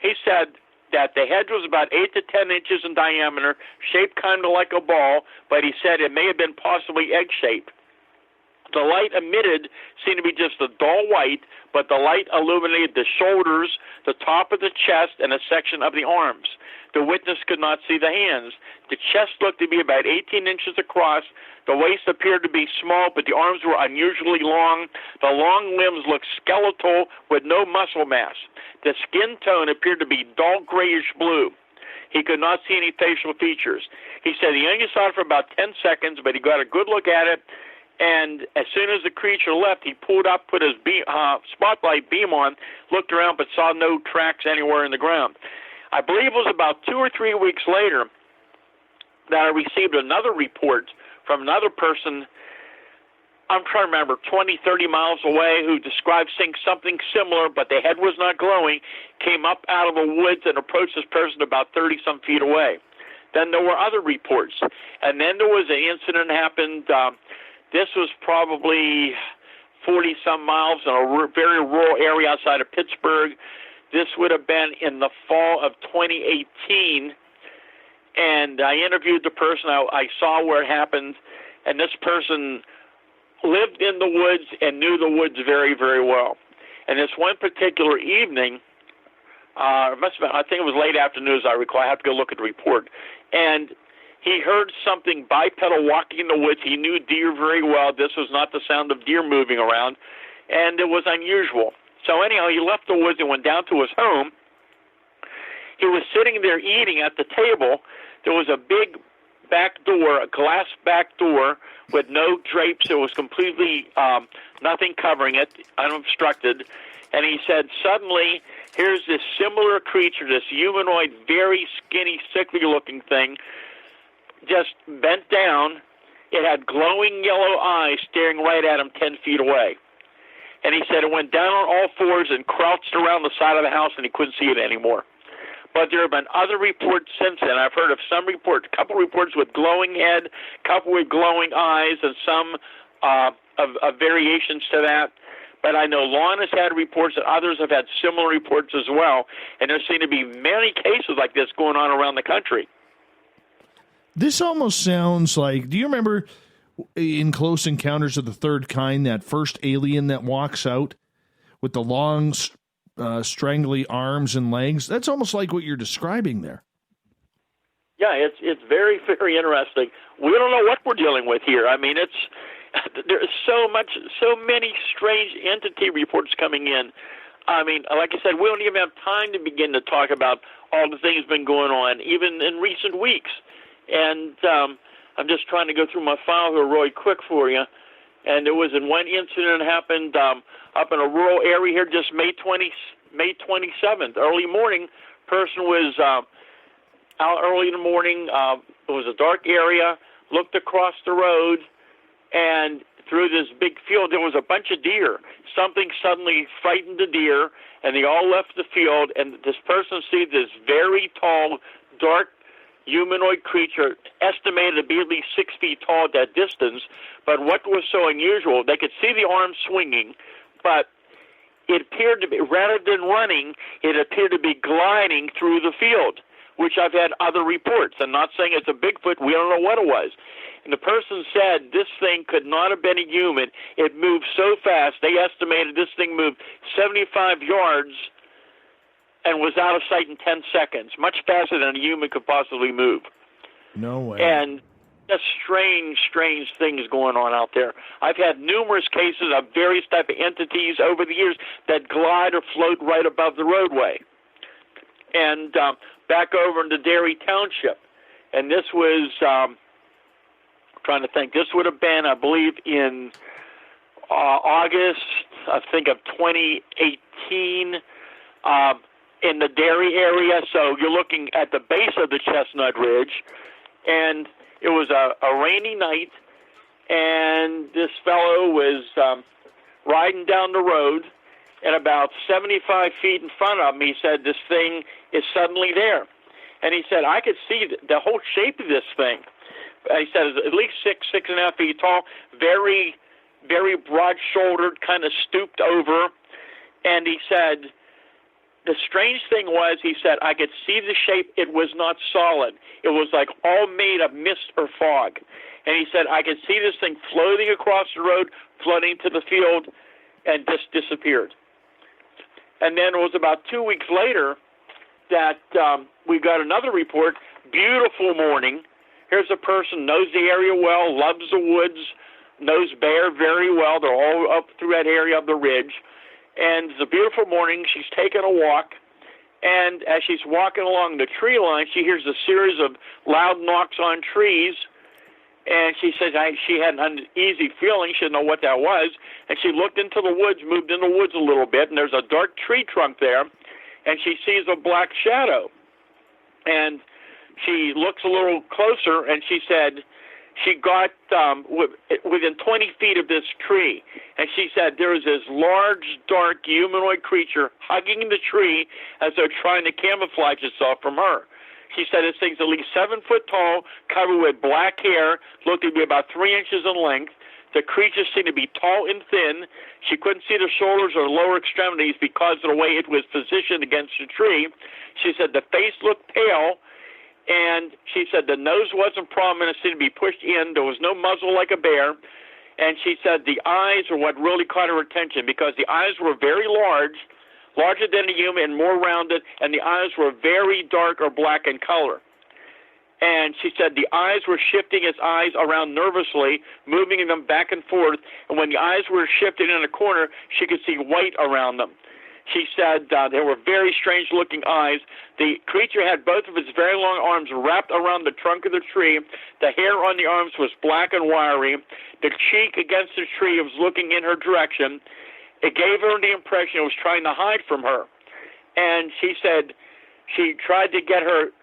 He said that the head was about 8 to 10 inches in diameter, shaped kind of like a ball, but he said it may have been possibly egg-shaped. The light emitted seemed to be just a dull white, but the light illuminated the shoulders, the top of the chest, and a section of the arms. The witness could not see the hands. The chest looked to be about 18 inches across. The waist appeared to be small, but the arms were unusually long. The long limbs looked skeletal with no muscle mass. The skin tone appeared to be dull grayish blue. He could not see any facial features. He said he only saw it for about 10 seconds, but he got a good look at it. And as soon as the creature left, he pulled up, put his spotlight beam on, looked around, but saw no tracks anywhere in the ground. I believe it was about 2 or 3 weeks later that I received another report from another person, I'm trying to remember, 20, 30 miles away, who described seeing something similar, but the head was not glowing, came up out of the woods and approached this person about 30-some feet away. Then there were other reports. And then there was an incident happened. This was probably 40-some miles in a very rural area outside of Pittsburgh. This would have been in the fall of 2018. And I interviewed the person. I saw where it happened. And this person lived in the woods and knew the woods very, very well. And this one particular evening, it must have been, I think it was late afternoon, as I recall. I have to go look at the report. And he heard something bipedal walking in the woods. He knew deer very well. This was not the sound of deer moving around, and it was unusual. So anyhow, he left the woods and went down to his home. He was sitting there eating at the table. There was a big back door, a glass back door with no drapes. There was completely nothing covering it, unobstructed. And he said, suddenly, here's this similar creature, this humanoid, very skinny, sickly-looking thing, just bent down. It had glowing yellow eyes staring right at him 10 feet away. And he said it went down on all fours and crouched around the side of the house, and he couldn't see it anymore. But there have been other reports since then. I've heard of some reports, a couple reports with glowing head, a couple with glowing eyes, and some of variations to that. But I know Lon has had reports, and others have had similar reports as well. And there seem to be many cases like this going on around the country. This almost sounds like, do you remember in Close Encounters of the Third Kind, that first alien that walks out with the long, strangly arms and legs? That's almost like what you're describing there. Yeah, it's very, very interesting. We don't know what we're dealing with here. I mean, there's so many strange entity reports coming in. I mean, like I said, we don't even have time to begin to talk about all the things been going on, even in recent weeks. And I'm just trying to go through my file here really quick for you. And there was one incident that happened up in a rural area here, just May 27th, early morning. Person was out early in the morning. It was a dark area, looked across the road, and through this big field, there was a bunch of deer. Something suddenly frightened the deer, and they all left the field, and this person see this very tall, dark, humanoid creature, estimated to be at least 6 feet tall at that distance. But what was so unusual, they could see the arms swinging, but it appeared to be, rather than running, it appeared to be gliding through the field, which I've had other reports. I'm not saying it's a Bigfoot. We don't know what it was. And the person said this thing could not have been a human. It moved so fast. They estimated this thing moved 75 yards and was out of sight in 10 seconds, much faster than a human could possibly move. No way. And just strange things going on out there. I've had numerous cases of various type of entities over the years that glide or float right above the roadway. And back over into Derry Township. And this was, trying to think, this would have been, I believe, in August, I think, of 2018, in the Derry area. So you're looking at the base of the Chestnut Ridge, and it was a rainy night, and this fellow was riding down the road, and about 75 feet in front of him, he said, this thing is suddenly there. And he said, I could see the whole shape of this thing. He said it's at least 6.5 feet tall, very, very broad-shouldered, kind of stooped over. And he said, the strange thing was, he said, I could see the shape. It was not solid. It was like all made of mist or fog. And he said, I could see this thing floating across the road, floating to the field, and just disappeared. And then it was about 2 weeks later that we got another report. Beautiful morning. Here's a person, knows the area well, loves the woods, knows bear very well. They're all up through that area of the ridge. And it's a beautiful morning. She's taking a walk, and as she's walking along the tree line, she hears a series of loud knocks on trees, and she says she had an uneasy feeling. She didn't know what that was, and she looked into the woods, moved in the woods a little bit, and there's a dark tree trunk there, and she sees a black shadow. And she looks a little closer, and she said she got within 20 feet of this tree, and she said there was this large, dark, humanoid creature hugging the tree as though trying to camouflage itself from her. She said this thing's at least 7 foot tall, covered with black hair, looked to be about 3 inches in length. The creature seemed to be tall and thin. She couldn't see the shoulders or lower extremities because of the way it was positioned against the tree. She said the face looked pale, and she said the nose wasn't prominent, it seemed to be pushed in. There was no muzzle like a bear. And she said the eyes were what really caught her attention, because the eyes were very large, larger than a human and more rounded, and the eyes were very dark or black in color. And she said the eyes were shifting its eyes around nervously, moving them back and forth. And when the eyes were shifted in a corner, she could see white around them. She said they were very strange-looking eyes. The creature had both of its very long arms wrapped around the trunk of the tree. The hair on the arms was black and wiry. The cheek against the tree was looking in her direction. It gave her the impression it was trying to hide from her. And she said she tried to get her...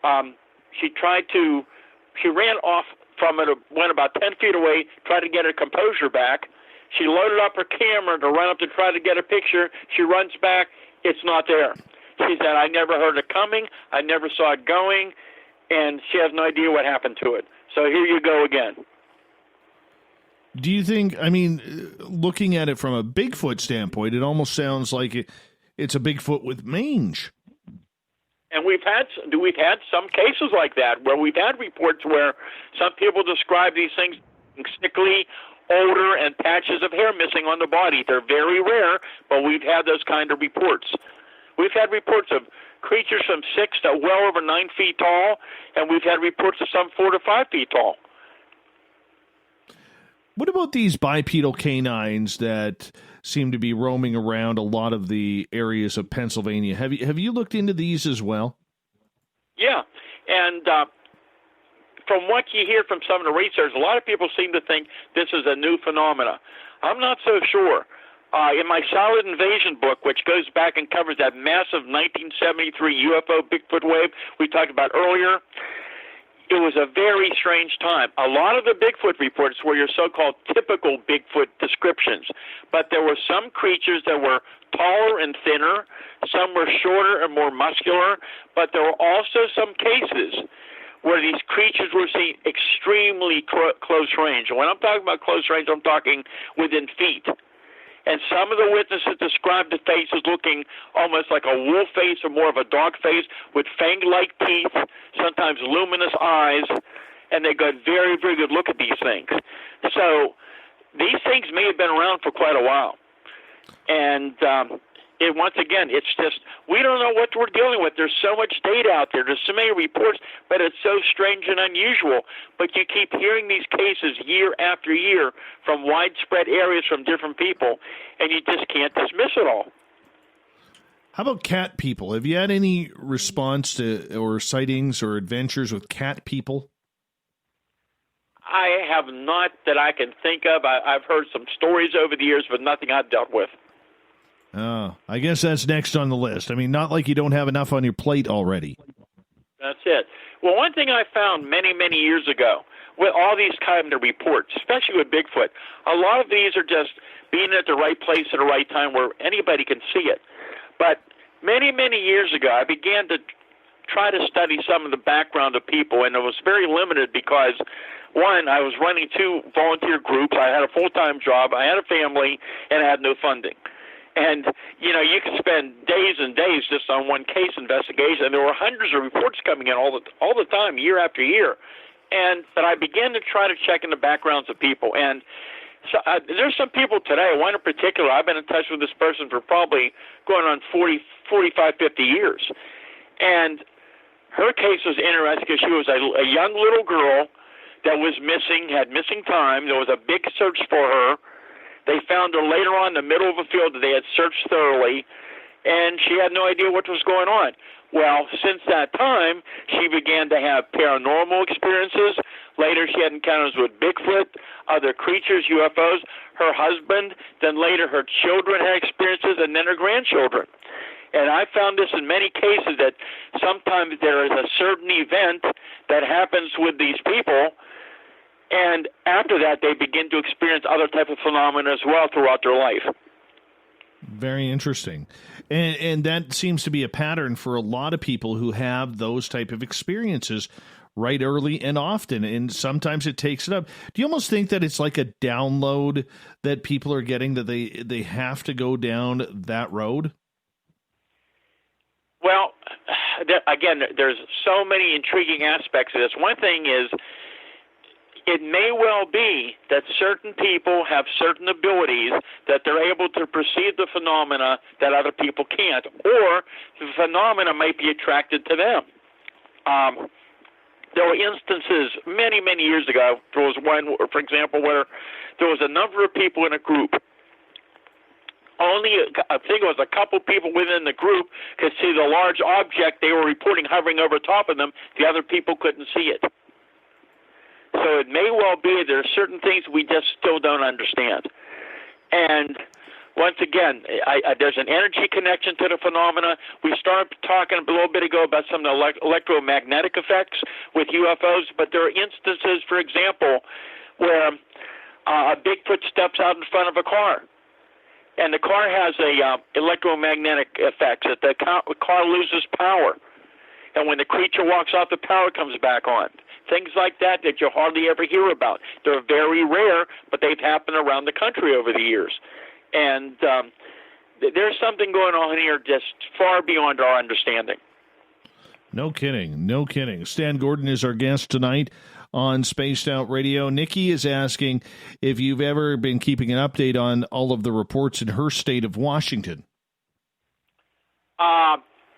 She ran off from it, went about 10 feet away, tried to get her composure back. She loaded up her camera to run up to try to get a picture. She runs back. It's not there. She said, I never heard it coming. I never saw it going. And she has no idea what happened to it. So here you go again. Do you think, I mean, looking at it from a Bigfoot standpoint, it almost sounds like it's a Bigfoot with mange. And we've had some cases like that where we've had reports where some people describe these things sickly, odor, and patches of hair missing on the body. They're very rare, but we've had those kind of reports. We've had reports of creatures from 6 to well over 9 feet tall, and we've had reports of some 4 to 5 feet tall. What about these bipedal canines that seem to be roaming around a lot of the areas of Pennsylvania? Have you looked into these as well? Yeah, and from what you hear from some of the research, a lot of people seem to think this is a new phenomena. I'm not so sure. In my Solid Invasion book, which goes back and covers that massive 1973 UFO Bigfoot wave we talked about earlier, it was a very strange time. A lot of the Bigfoot reports were your so-called typical Bigfoot descriptions, but there were some creatures that were taller and thinner, some were shorter and more muscular, but there were also some cases where these creatures were seen extremely close range. And when I'm talking about close range, I'm talking within feet. And some of the witnesses described the face as looking almost like a wolf face or more of a dog face with fang-like teeth, sometimes luminous eyes. and they got very, very good look at these things. So these things may have been around for quite a while. And once again, it's just, we don't know what we're dealing with. There's so much data out there. There's so many reports, but it's so strange and unusual. But you keep hearing these cases year after year from widespread areas from different people, and you just can't dismiss it all. How about cat people? Have you had any response to or sightings or adventures with cat people? I have not that I can think of. I've heard some stories over the years, but nothing I've dealt with. Oh, I guess that's next on the list. I mean, not like you don't have enough on your plate already. That's it. Well, one thing I found many, many years ago with all these kind of reports, especially with Bigfoot, a lot of these are just being at the right place at the right time where anybody can see it. But many, many years ago, I began to try to study some of the background of people, and it was very limited because, one, I was running 2 volunteer groups. I had a full-time job. I had a family, and I had no funding. And, you know, you could spend days and days just on one case investigation, and there were hundreds of reports coming in all the time, year after year. But I began to try to check in the backgrounds of people. And so there's some people today, one in particular, I've been in touch with this person for probably going on 45, 50 years. And her case was interesting because she was a young little girl that was missing, had missing time. There was a big search for her. They found her later on in the middle of a field that they had searched thoroughly, and she had no idea what was going on. Well, since that time, she began to have paranormal experiences. Later, she had encounters with Bigfoot, other creatures, UFOs. Her husband, then later her children had experiences, and then her grandchildren. And I found this in many cases that sometimes there is a certain event that happens with these people, and after that, they begin to experience other type of phenomena as well throughout their life. Very interesting. And that seems to be a pattern for a lot of people who have those type of experiences right early and often, and sometimes it takes it up. Do you almost think that it's like a download that people are getting, that they have to go down that road? Well, again, there's so many intriguing aspects of this. One thing is, it may well be that certain people have certain abilities that they're able to perceive the phenomena that other people can't, or the phenomena might be attracted to them. There were instances many, many years ago. There was one, for example, where there was a number of people in a group. Only, I think it was a couple people within the group could see the large object they were reporting hovering over top of them. The other people couldn't see it. So it may well be there are certain things we just still don't understand. And once again, there's an energy connection to the phenomena. We started talking a little bit ago about some of the electromagnetic effects with UFOs, but there are instances, for example, where a Bigfoot steps out in front of a car, and the car has a electromagnetic effect that the car loses power. And when the creature walks off, the power comes back on. Things like that you hardly ever hear about. They're very rare, but they've happened around the country over the years. And there's something going on here just far beyond our understanding. No kidding. No kidding. Stan Gordon is our guest tonight on Spaced Out Radio. Nikki is asking if you've ever been keeping an update on all of the reports in her state of Washington.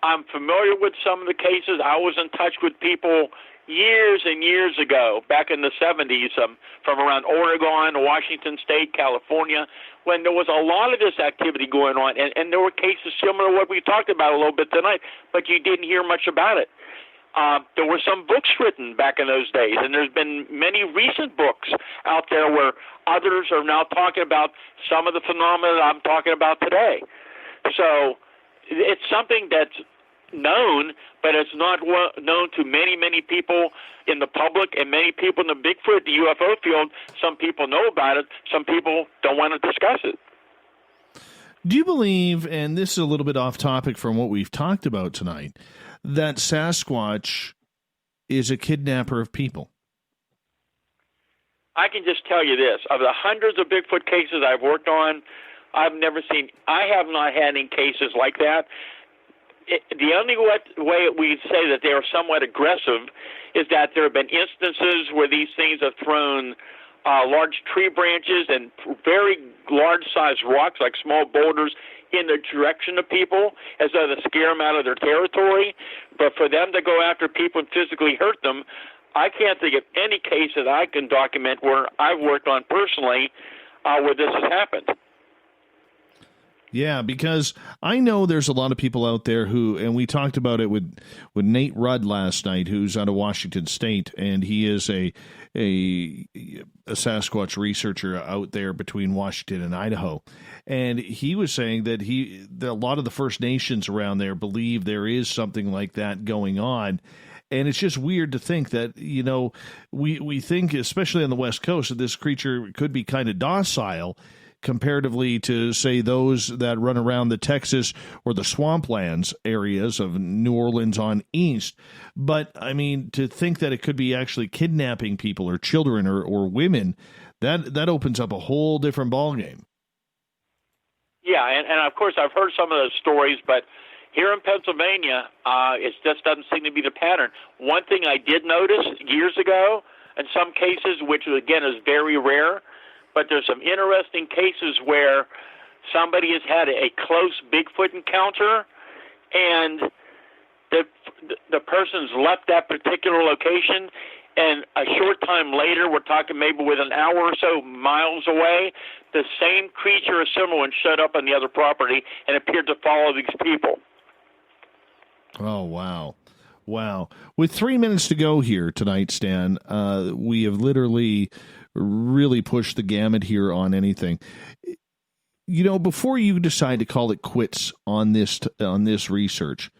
I'm familiar with some of the cases. I was in touch with people years and years ago, back in the 70s, from around Oregon, Washington State, California, when there was a lot of this activity going on, and there were cases similar to what we talked about a little bit tonight, but you didn't hear much about it. There were some books written back in those days, and there's been many recent books out there where others are now talking about some of the phenomena that I'm talking about today. So it's something that's known, but it's not known to many, many people in the public and many people in the Bigfoot, the UFO field. Some people know about it. Some people don't want to discuss it. Do you believe, and this is a little bit off topic from what we've talked about tonight, that Sasquatch is a kidnapper of people? I can just tell you this. Of the hundreds of Bigfoot cases I've worked on, I have not had any cases like that. the only way we say that they are somewhat aggressive is that there have been instances where these things have thrown large tree branches and very large-sized rocks, like small boulders, in the direction of people as though to scare them out of their territory. But for them to go after people and physically hurt them, I can't think of any case that I can document where I've worked on personally where this has happened. Yeah, because I know there's a lot of people out there who, and we talked about it with Nate Rudd last night, who's out of Washington State, and he is a Sasquatch researcher out there between Washington and Idaho. And he was saying that a lot of the First Nations around there believe there is something like that going on. And it's just weird to think that, you know, we think, especially on the West Coast, that this creature could be kind of docile comparatively to, say, those that run around the Texas or the swamplands areas of New Orleans on east. But, I mean, to think that it could be actually kidnapping people or children or women, that opens up a whole different ballgame. Yeah, and of course I've heard some of those stories, but here in Pennsylvania, it just doesn't seem to be the pattern. One thing I did notice years ago, in some cases, which again is very rare, but there's some interesting cases where somebody has had a close Bigfoot encounter, and the person's left that particular location, and a short time later, we're talking maybe with an hour or so miles away, the same creature or similar one showed up on the other property and appeared to follow these people. Oh, wow. Wow. With 3 minutes to go here tonight, Stan, we have literally really pushed the gamut here on anything. You know, before you decide to call it quits on this research,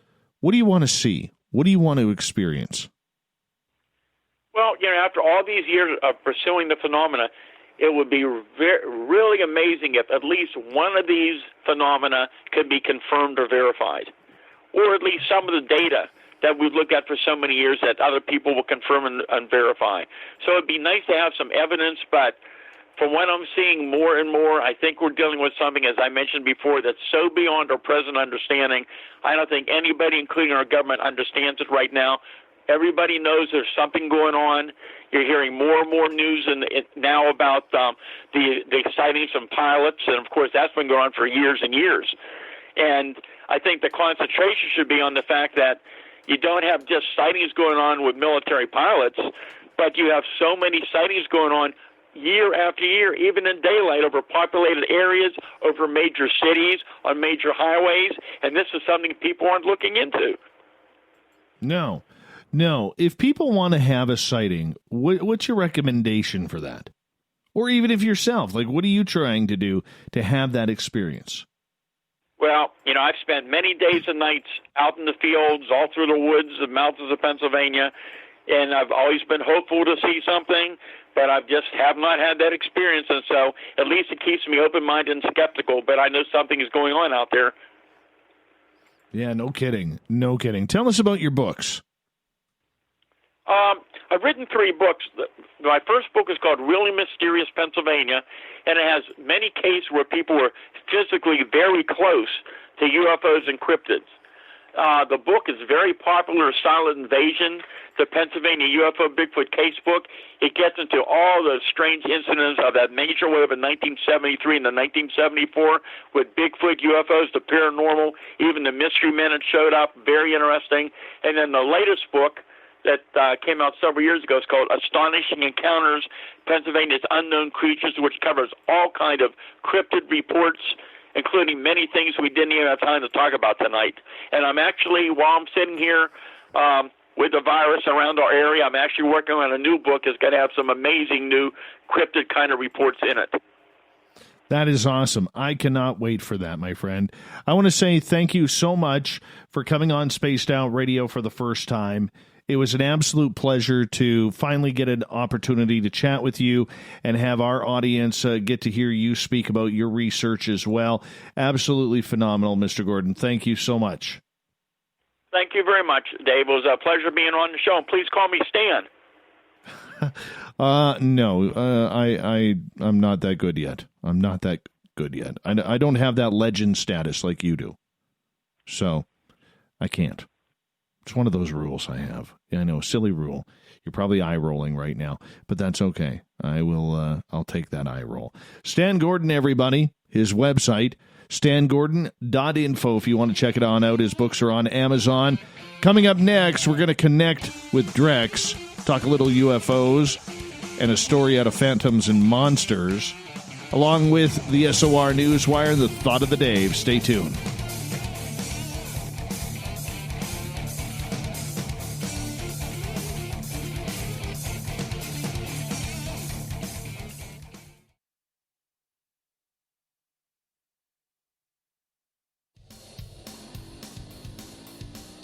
what do you want to see? What do you want to experience? Well, you know, after all these years of pursuing the phenomena, it would be really amazing if at least one of these phenomena could be confirmed or verified, or at least some of the data that we've looked at for so many years that other people will confirm and verify. So it'd be nice to have some evidence, but from what I'm seeing more and more, I think we're dealing with something, as I mentioned before, that's so beyond our present understanding. I don't think anybody, including our government, understands it right now. Everybody knows there's something going on. You're hearing more and more news now about the sightings from pilots, and of course that's been going on for years and years. And I think the concentration should be on the fact that you don't have just sightings going on with military pilots, but you have so many sightings going on year after year, even in daylight, over populated areas, over major cities, on major highways, and this is something people aren't looking into. No. If people want to have a sighting, what's your recommendation for that? Or even if yourself, like, what are you trying to do to have that experience? Well, you know, I've spent many days and nights out in the fields, all through the woods and mountains of Pennsylvania, and I've always been hopeful to see something, but I just have not had that experience, and so at least it keeps me open-minded and skeptical, but I know something is going on out there. Yeah, no kidding. Tell us about your books. I've written 3 books. My first book is called Really Mysterious Pennsylvania, and it has many cases where people were physically very close to UFOs and cryptids. The book is very popular, Silent Invasion, the Pennsylvania UFO Bigfoot case book. It gets into all the strange incidents of that major wave in 1973 and the 1974 with Bigfoot, UFOs, the paranormal, even the mystery men that showed up, very interesting. And then the latest book that came out several years ago is called Astonishing Encounters, Pennsylvania's Unknown Creatures, which covers all kind of cryptid reports, including many things we didn't even have time to talk about tonight. And I'm actually, while I'm sitting here with the virus around our area, I'm actually working on a new book that's going to have some amazing new cryptid kind of reports in it. That is awesome. I cannot wait for that, my friend. I want to say thank you so much for coming on Spaced Out Radio for the first time. It was an absolute pleasure to finally get an opportunity to chat with you and have our audience get to hear you speak about your research as well. Absolutely phenomenal, Mr. Gordon. Thank you so much. Thank you very much, Dave. It was a pleasure being on the show. And please call me Stan. No, I'm not that good yet. I don't have that legend status like you do. So I can't. It's one of those rules I have. I know, silly rule. You're probably eye-rolling right now, but that's okay. I'll take that eye roll. Stan Gordon, everybody. His website, stangordon.info, if you want to check it on out. His books are on Amazon. Coming up next, we're going to connect with Drex, talk a little UFOs, and a story out of Phantoms and Monsters, along with the SOR Newswire and the Thought of the Dave. Stay tuned.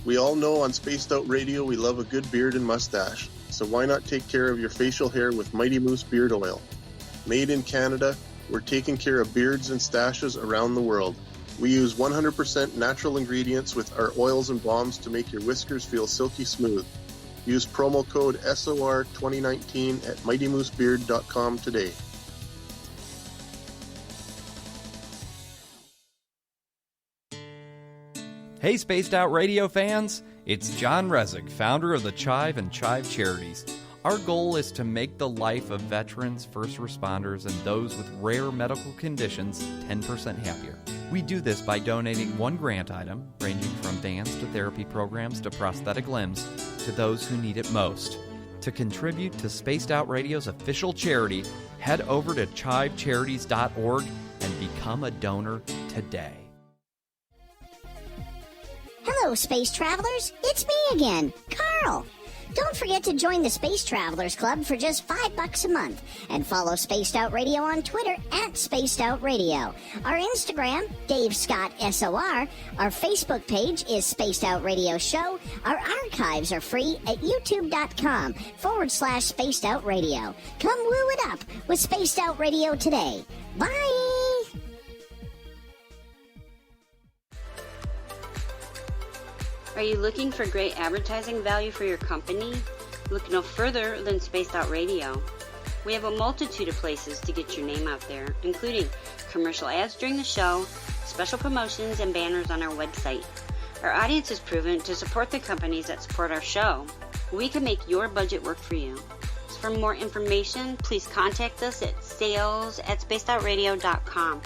We all know on Spaced Out Radio we love a good beard and mustache, so why not take care of your facial hair with Mighty Moose Beard Oil? Made in Canada, we're taking care of beards and stashes around the world. We use 100% natural ingredients with our oils and balms to make your whiskers feel silky smooth. Use promo code SOR2019 at mightymoosebeard.com today. Hey, Spaced Out Radio fans! It's John Resig, founder of the Chive and Chive Charities. Our goal is to make the life of veterans, first responders, and those with rare medical conditions 10% happier. We do this by donating one grant item, ranging from dance to therapy programs to prosthetic limbs, to those who need it most. To contribute to Spaced Out Radio's official charity, head over to chivecharities.org and become a donor today. Hello, Space Travelers. It's me again, Carl. Don't forget to join the Space Travelers Club for just $5 a month and follow Spaced Out Radio on Twitter at Spaced Out Radio. Our Instagram, Dave Scott SOR. Our Facebook page is Spaced Out Radio Show. Our archives are free at youtube.com/Spaced Out Radio. Come woo it up with Spaced Out Radio today. Bye! Are you looking for great advertising value for your company? Look no further than Spaced Out Radio. We have a multitude of places to get your name out there, including commercial ads during the show, special promotions, and banners on our website. Our audience is proven to support the companies that support our show. We can make your budget work for you. So for more information, please contact us at sales@spacedoutradio.com.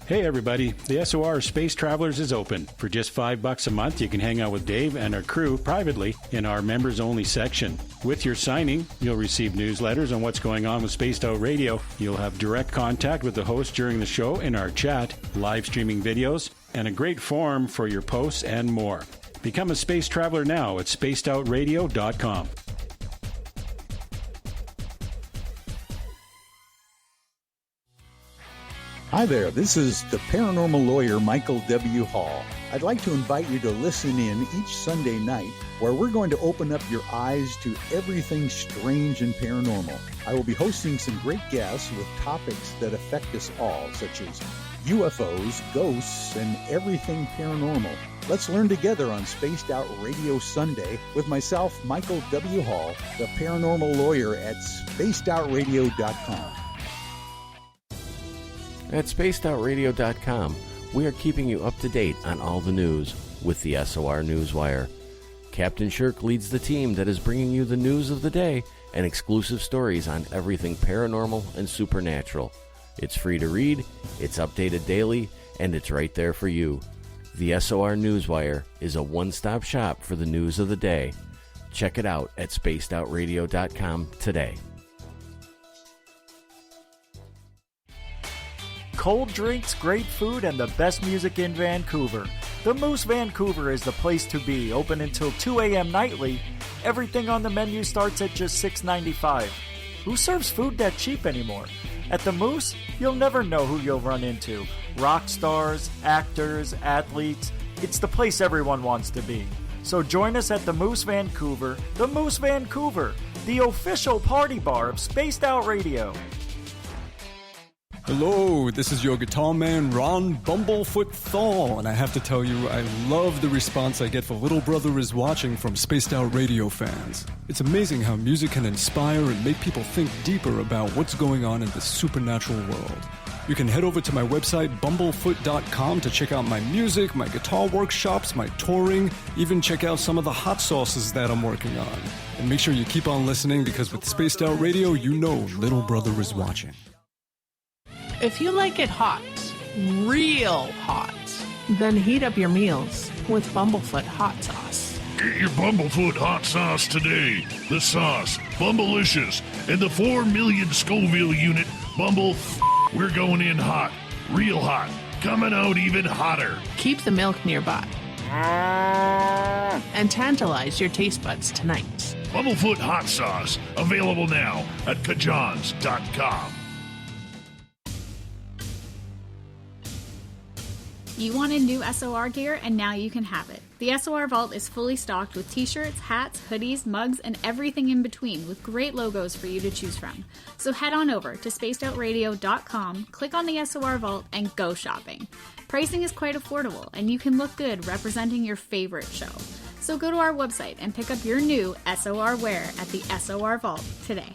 Hey everybody, the SOR Space Travelers is open. For just $5 a month, you can hang out with Dave and our crew privately in our members-only section. With your signing, you'll receive newsletters on what's going on with Spaced Out Radio. You'll have direct contact with the host during the show in our chat, live streaming videos, and a great forum for your posts and more. Become a Space Traveler now at spacedoutradio.com. Hi there, this is the paranormal lawyer Michael W. Hall. I'd like to invite you to listen in each Sunday night where we're going to open up your eyes to everything strange and paranormal. I will be hosting some great guests with topics that affect us all, such as UFOs, ghosts, and everything paranormal. Let's learn together on Spaced Out Radio Sunday with myself, Michael W. Hall, the paranormal lawyer at spacedoutradio.com. At spacedoutradio.com, we are keeping you up to date on all the news with the SOR Newswire. Captain Shirk leads the team that is bringing you the news of the day and exclusive stories on everything paranormal and supernatural. It's free to read, it's updated daily, and it's right there for you. The SOR Newswire is a one-stop shop for the news of the day. Check it out at spacedoutradio.com today. Cold drinks, great food, and the best music in Vancouver. The Moose Vancouver is the place to be, open until 2 a.m. nightly. Everything on the menu starts at just $6.95. Who serves food that cheap anymore? At the Moose, you'll never know who you'll run into. Rock stars, actors, athletes. It's the place everyone wants to be. So join us at the Moose Vancouver, the official party bar of Spaced Out Radio. Hello, this is your guitar man, Ron Bumblefoot Thal, and I have to tell you, I love the response I get for Little Brother is Watching from Spaced Out Radio fans. It's amazing how music can inspire and make people think deeper about what's going on in the supernatural world. You can head over to my website, bumblefoot.com, to check out my music, my guitar workshops, my touring, even check out some of the hot sauces that I'm working on. And make sure you keep on listening, because with Spaced Out Radio, you know little brother is watching. If you like it hot, real hot, then heat up your meals with Bumblefoot hot sauce. Get your Bumblefoot hot sauce today. The sauce, Bumblicious, and the 4 million Scoville unit Bumble. We're going in hot, real hot, coming out even hotter. Keep the milk nearby and tantalize your taste buds tonight. Bumblefoot hot sauce, available now at kajans.com. You wanted new SOR gear, and now you can have it. The SOR Vault is fully stocked with t-shirts, hats, hoodies, mugs, and everything in between, with great logos for you to choose from. So head on over to spacedoutradio.com, click on the SOR Vault, and go shopping. Pricing is quite affordable, and you can look good representing your favorite show. So go to our website and pick up your new SOR wear at the SOR Vault today.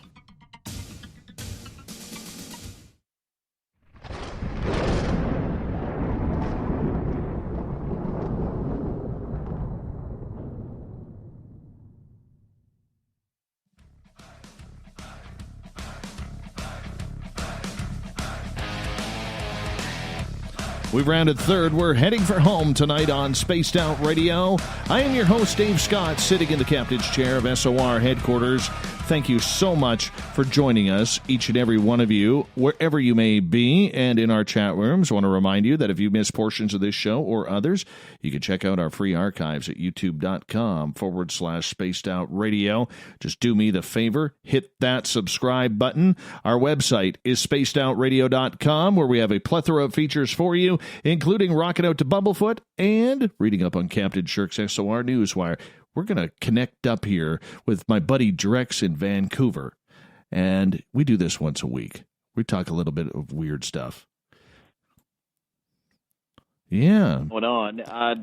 We've rounded third. We're heading for home tonight on Spaced Out Radio. I am your host, Dave Scott, sitting in the captain's chair of SOR headquarters. Thank you so much for joining us, each and every one of you, wherever you may be, and in our chat rooms. I want to remind you that if you missed portions of this show or others, you can check out our free archives at youtube.com/Spaced Out Radio. Just do me the favor, hit that subscribe button. Our website is spacedoutradio.com, where we have a plethora of features for you, including rocking out to Bumblefoot and reading up on Captain Shirk's SOR Newswire. We're going to connect up here with my buddy Drex in Vancouver, and we do this once a week. We talk a little bit of weird stuff. Yeah. Going on.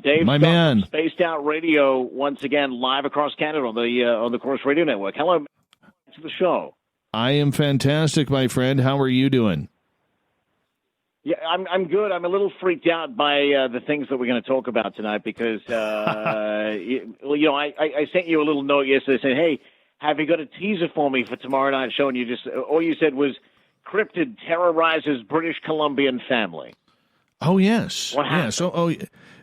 Dave, my man. Spaced Out Radio, once again, live across Canada on the Course Radio Network. Hello to the show. I am fantastic, my friend. How are you doing? Yeah, I'm good. I'm a little freaked out by the things that we're going to talk about tonight because, I sent you a little note yesterday saying, hey, have you got a teaser for me for tomorrow night's show? And you just, all you said was, cryptid terrorizes British Columbian family. Oh, yes. What happened? Yeah, so,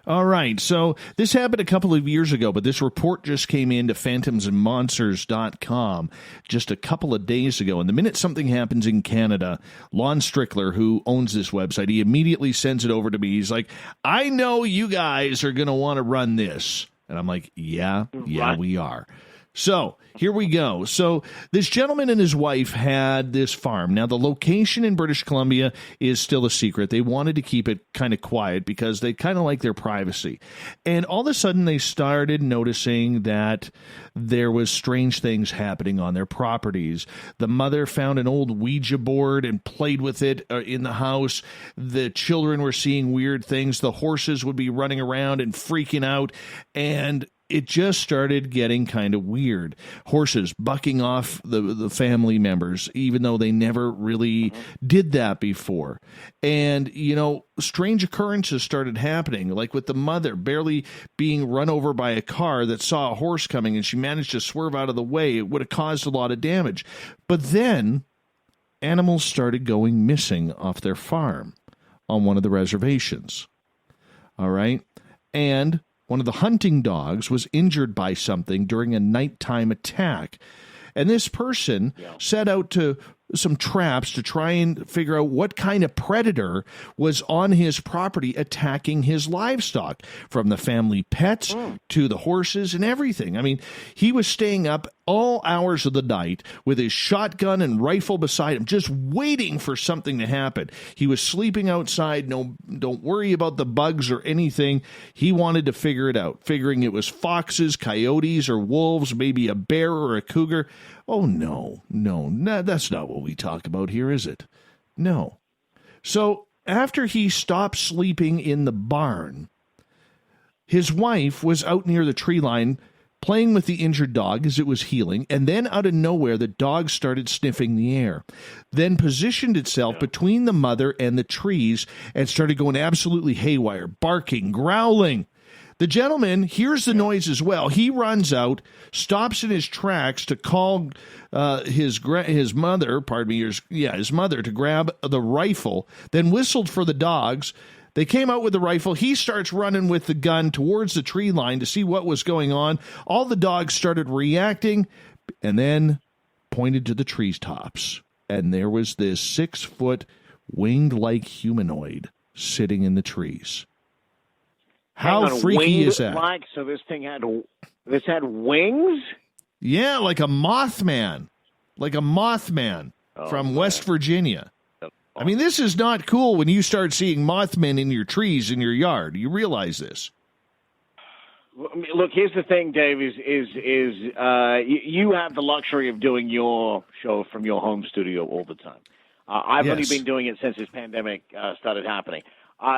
all right. So this happened a couple of years ago, but this report just came into phantomsandmonsters.com just a couple of days ago. And the minute something happens in Canada, Lon Strickler, who owns this website, he immediately sends it over to me. He's like, I know you guys are going to want to run this. And I'm like, yeah, we are. So here we go. So this gentleman and his wife had this farm. Now, the location in British Columbia is still a secret. They wanted to keep it kind of quiet because they kind of like their privacy. And all of a sudden, they started noticing that there was strange things happening on their properties. The mother found an old Ouija board and played with it in the house. The children were seeing weird things. The horses would be running around and freaking out. And it just started getting kind of weird. Horses bucking off the family members, even though they never really did that before. And, strange occurrences started happening, like with the mother barely being run over by a car that saw a horse coming and she managed to swerve out of the way. It would have caused a lot of damage. But then animals started going missing off their farm on one of the reservations. All right. And one of the hunting dogs was injured by something during a nighttime attack. And this person set out to some traps to try and figure out what kind of predator was on his property attacking his livestock, from the family pets to the horses and everything. I mean, he was staying up all hours of the night with his shotgun and rifle beside him, just waiting for something to happen. He was sleeping outside. No, don't worry about the bugs or anything. He wanted to figure it out, figuring it was foxes, coyotes, or wolves, maybe a bear or a cougar. Oh, no, that's not what we talk about here, is it? No. So after he stopped sleeping in the barn, his wife was out near the tree line playing with the injured dog as it was healing, and then out of nowhere, the dog started sniffing the air, then positioned itself between the mother and the trees and started going absolutely haywire, barking, growling. The gentleman hears the noise as well. He runs out, stops in his tracks to call his mother to grab the rifle, then whistled for the dogs. They came out with the rifle. He starts running with the gun towards the tree line to see what was going on. All the dogs started reacting and then pointed to the treetops. And there was this 6-foot winged-like humanoid sitting in the trees. How freaky is that? Like, so this thing had wings? Yeah, like a Mothman. From West Virginia. I mean, this is not cool when you start seeing Mothmen in your trees in your yard. You realize this. Look, here's the thing, Dave, is you have the luxury of doing your show from your home studio all the time. I've only been doing it since this pandemic started happening.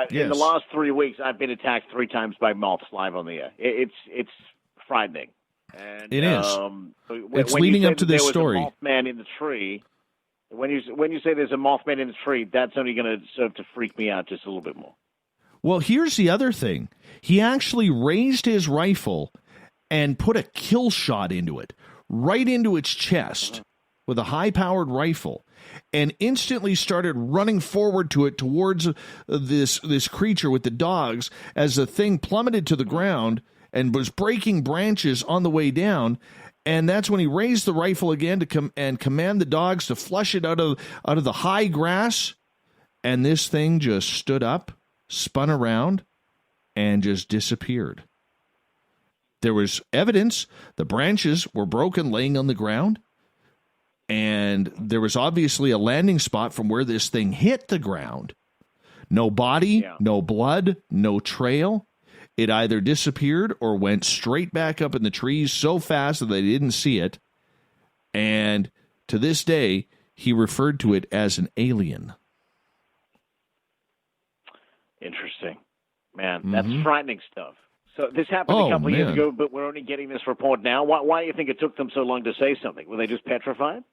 In the last 3 weeks, I've been attacked 3 times by moths live on the air. It's frightening. And, it is. It's leading up to this story. There was a Mothman in the tree. When you say there's a Mothman in the tree, that's only going to serve to freak me out just a little bit more. Well, here's the other thing. He actually raised his rifle and put a kill shot into it, right into its chest with a high-powered rifle, and instantly started running forward to it towards this creature with the dogs as the thing plummeted to the ground and was breaking branches on the way down. And that's when he raised the rifle again to command the dogs to flush it out of the high grass. And this thing just stood up, spun around, and just disappeared. There was evidence. The branches were broken, laying on the ground. And there was obviously a landing spot from where this thing hit the ground. No body, no blood, no trail. It either disappeared or went straight back up in the trees so fast that they didn't see it. And to this day, he referred to it as an alien. Interesting. Man, that's frightening stuff. So this happened a couple of years ago, but we're only getting this report now. Why do you think it took them so long to say something? Were they just petrified?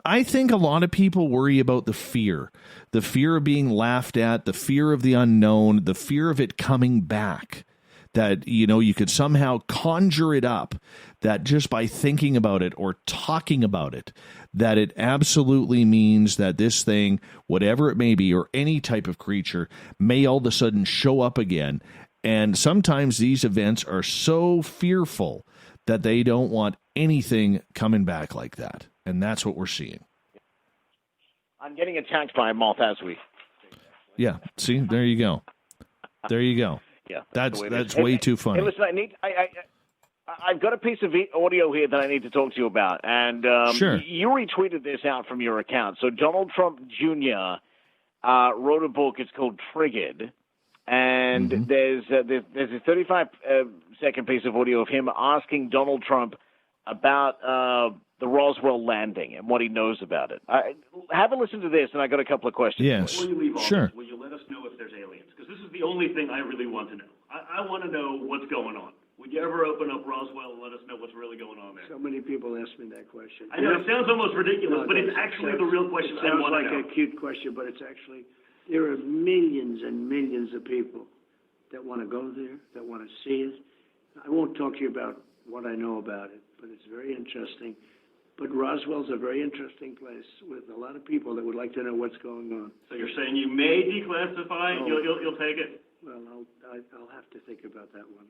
I think a lot of people worry about the fear of being laughed at, the fear of the unknown, the fear of it coming back, that, you could somehow conjure it up, that just by thinking about it or talking about it, that it absolutely means that this thing, whatever it may be, or any type of creature, may all of a sudden show up again. And sometimes these events are so fearful that they don't want anything coming back like that. And that's what we're seeing. I'm getting attacked by a moth as we. Yeah. See, there you go. There you go. Yeah. That's way too funny. Hey, listen, I've got a piece of audio here that I need to talk to you about, and sure. You retweeted this out from your account. So Donald Trump Jr. Wrote a book. It's called Triggered, and there's a 35-second piece of audio of him asking Donald Trump about the Roswell landing and what he knows about it. Have a listen to this, and I got a couple of questions. Yes, Before you leave all sure. this, will you let us know if there's aliens? Because this is the only thing I really want to know. I want to know what's going on. Would you ever open up Roswell and let us know what's really going on there? So many people ask me that question. I know, it sounds almost ridiculous, but it's actually the real question It I sounds want to like know. a cute question, but it's actually, there are millions and millions of people that want to go there, that want to see it. I won't talk to you about what I know about it, but it's very interesting. But Roswell's a very interesting place with a lot of people that would like to know what's going on. So you're saying you may declassify? You'll take it? Well, I'll have to think about that one.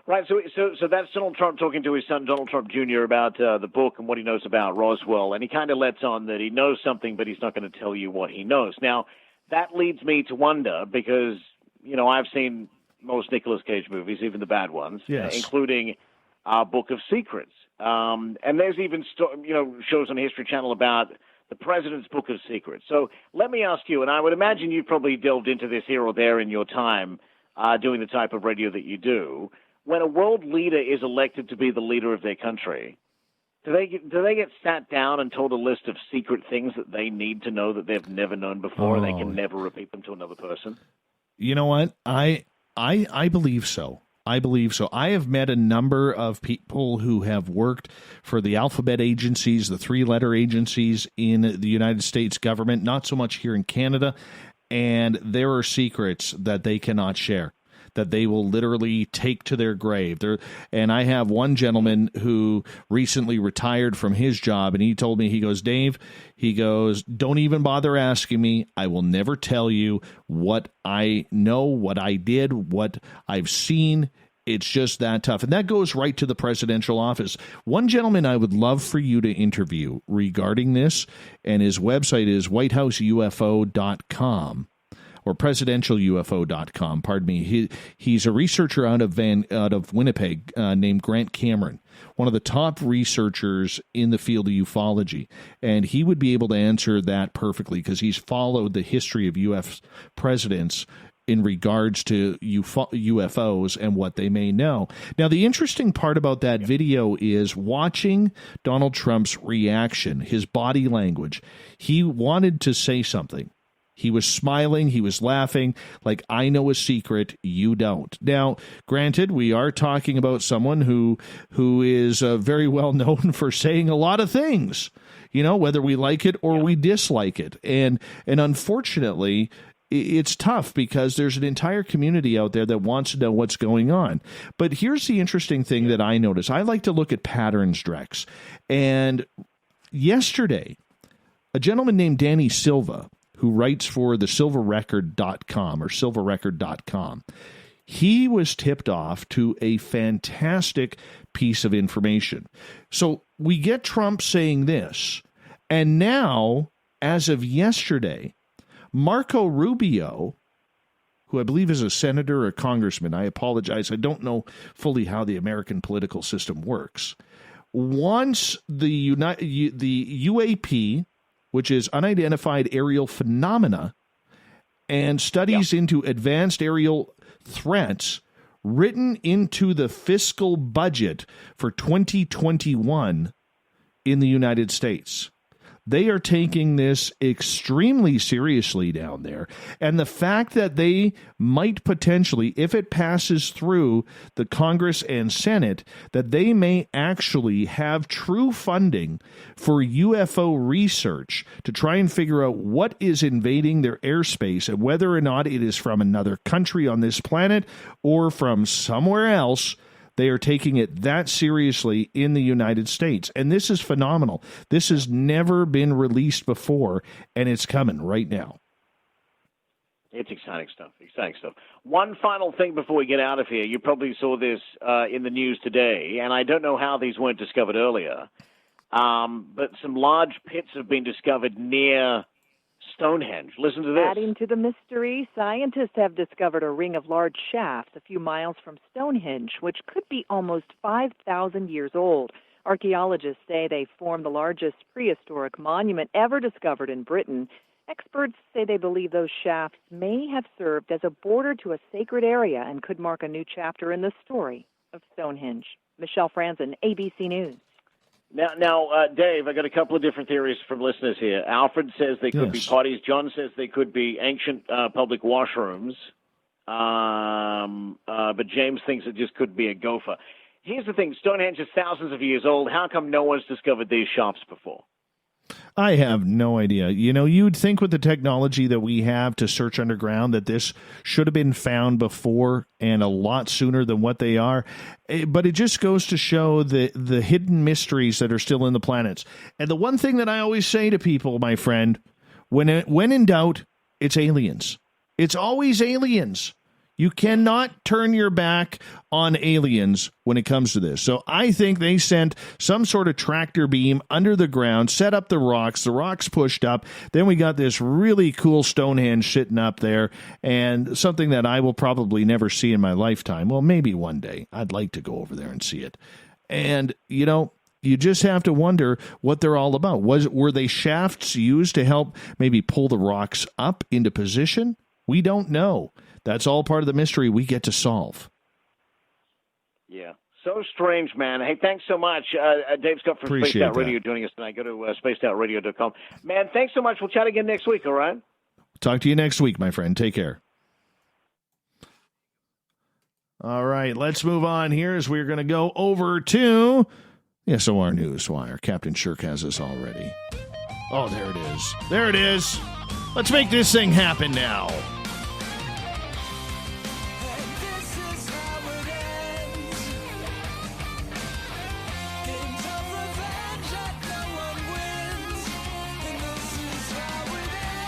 Right, so that's Donald Trump talking to his son, Donald Trump Jr., about the book and what he knows about Roswell, and he kind of lets on that he knows something, but he's not going to tell you what he knows. Now, that leads me to wonder, because, I've seen most Nicolas Cage movies, even the bad ones, including Book of Secrets. And there's even, shows on History Channel about the President's Book of Secrets. So let me ask you, and I would imagine you've probably delved into this here or there in your time doing the type of radio that you do. When a world leader is elected to be the leader of their country, do they get sat down and told a list of secret things that they need to know that they've never known before, and they can never repeat them to another person? You know what? I believe so. I believe so. I have met a number of people who have worked for the alphabet agencies, the three-letter agencies in the United States government, not so much here in Canada, and there are secrets that they cannot share, that they will literally take to their grave. And I have one gentleman who recently retired from his job, and he told me, he goes, Dave, he goes, don't even bother asking me. I will never tell you what I know, what I did, what I've seen. It's just that tough. And that goes right to the presidential office. One gentleman I would love for you to interview regarding this, and his website is whitehouseufo.com. or presidentialufo.com, pardon me. He's a researcher out of Winnipeg named Grant Cameron, one of the top researchers in the field of ufology. And he would be able to answer that perfectly because he's followed the history of U.S. presidents in regards to UFOs and what they may know. Now, the interesting part about that video is watching Donald Trump's reaction, his body language. He wanted to say something. He was smiling, he was laughing, like, I know a secret, you don't. Now, granted, we are talking about someone who is very well known for saying a lot of things, whether we like it or we dislike it. And unfortunately, it's tough because there's an entire community out there that wants to know what's going on. But here's the interesting thing that I notice. I like to look at patterns, Drex. And yesterday, a gentleman named Danny Silva, who writes for the silverrecord.com or silverrecord.com, he was tipped off to a fantastic piece of information. So we get Trump saying this, and now, as of yesterday, Marco Rubio, who I believe is a senator or a congressman, I apologize, I don't know fully how the American political system works, wants the UAP, which is unidentified aerial phenomena, and studies into advanced aerial threats written into the fiscal budget for 2021 in the United States. They are taking this extremely seriously down there. And the fact that they might potentially, if it passes through the Congress and Senate, that they may actually have true funding for UFO research to try and figure out what is invading their airspace and whether or not it is from another country on this planet or from somewhere else. They are taking it that seriously in the United States. And this is phenomenal. This has never been released before, and it's coming right now. It's exciting stuff. One final thing before we get out of here. You probably saw this in the news today, and I don't know how these weren't discovered earlier, but some large pits have been discovered near Stonehenge. Listen to this. Adding to the mystery, scientists have discovered a ring of large shafts a few miles from Stonehenge, which could be almost 5,000 years old. Archaeologists say they form the largest prehistoric monument ever discovered in Britain. Experts say they believe those shafts may have served as a border to a sacred area and could mark a new chapter in the story of Stonehenge. Michelle Franzen, ABC News. Now, Dave, I got a couple of different theories from listeners here. Alfred says they could be potties. John says they could be ancient public washrooms. But James thinks it just could be a gopher. Here's the thing. Stonehenge is thousands of years old. How come no one's discovered these shops before? I have no idea. You'd think with the technology that we have to search underground that this should have been found before and a lot sooner than what they are. But it just goes to show the hidden mysteries that are still in the planets. And the one thing that I always say to people, my friend, when in doubt, it's aliens. It's always aliens. You cannot turn your back on aliens when it comes to this. So I think they sent some sort of tractor beam under the ground, set up the rocks pushed up. Then we got this really cool Stonehenge sitting up there, and something that I will probably never see in my lifetime. Well, maybe one day. I'd like to go over there and see it. And, you just have to wonder what they're all about. Were they shafts used to help maybe pull the rocks up into position? We don't know. That's all part of the mystery we get to solve. Yeah. So strange, man. Hey, thanks so much. Dave Scott from Spaced Out Radio joining us tonight. Go to spacedoutradio.com. Man, thanks so much. We'll chat again next week, all right? Talk to you next week, my friend. Take care. All right, let's move on here as we're going to go over to the SOR Newswire. Captain Shirk has us already. Oh, there it is. There it is. Let's make this thing happen now.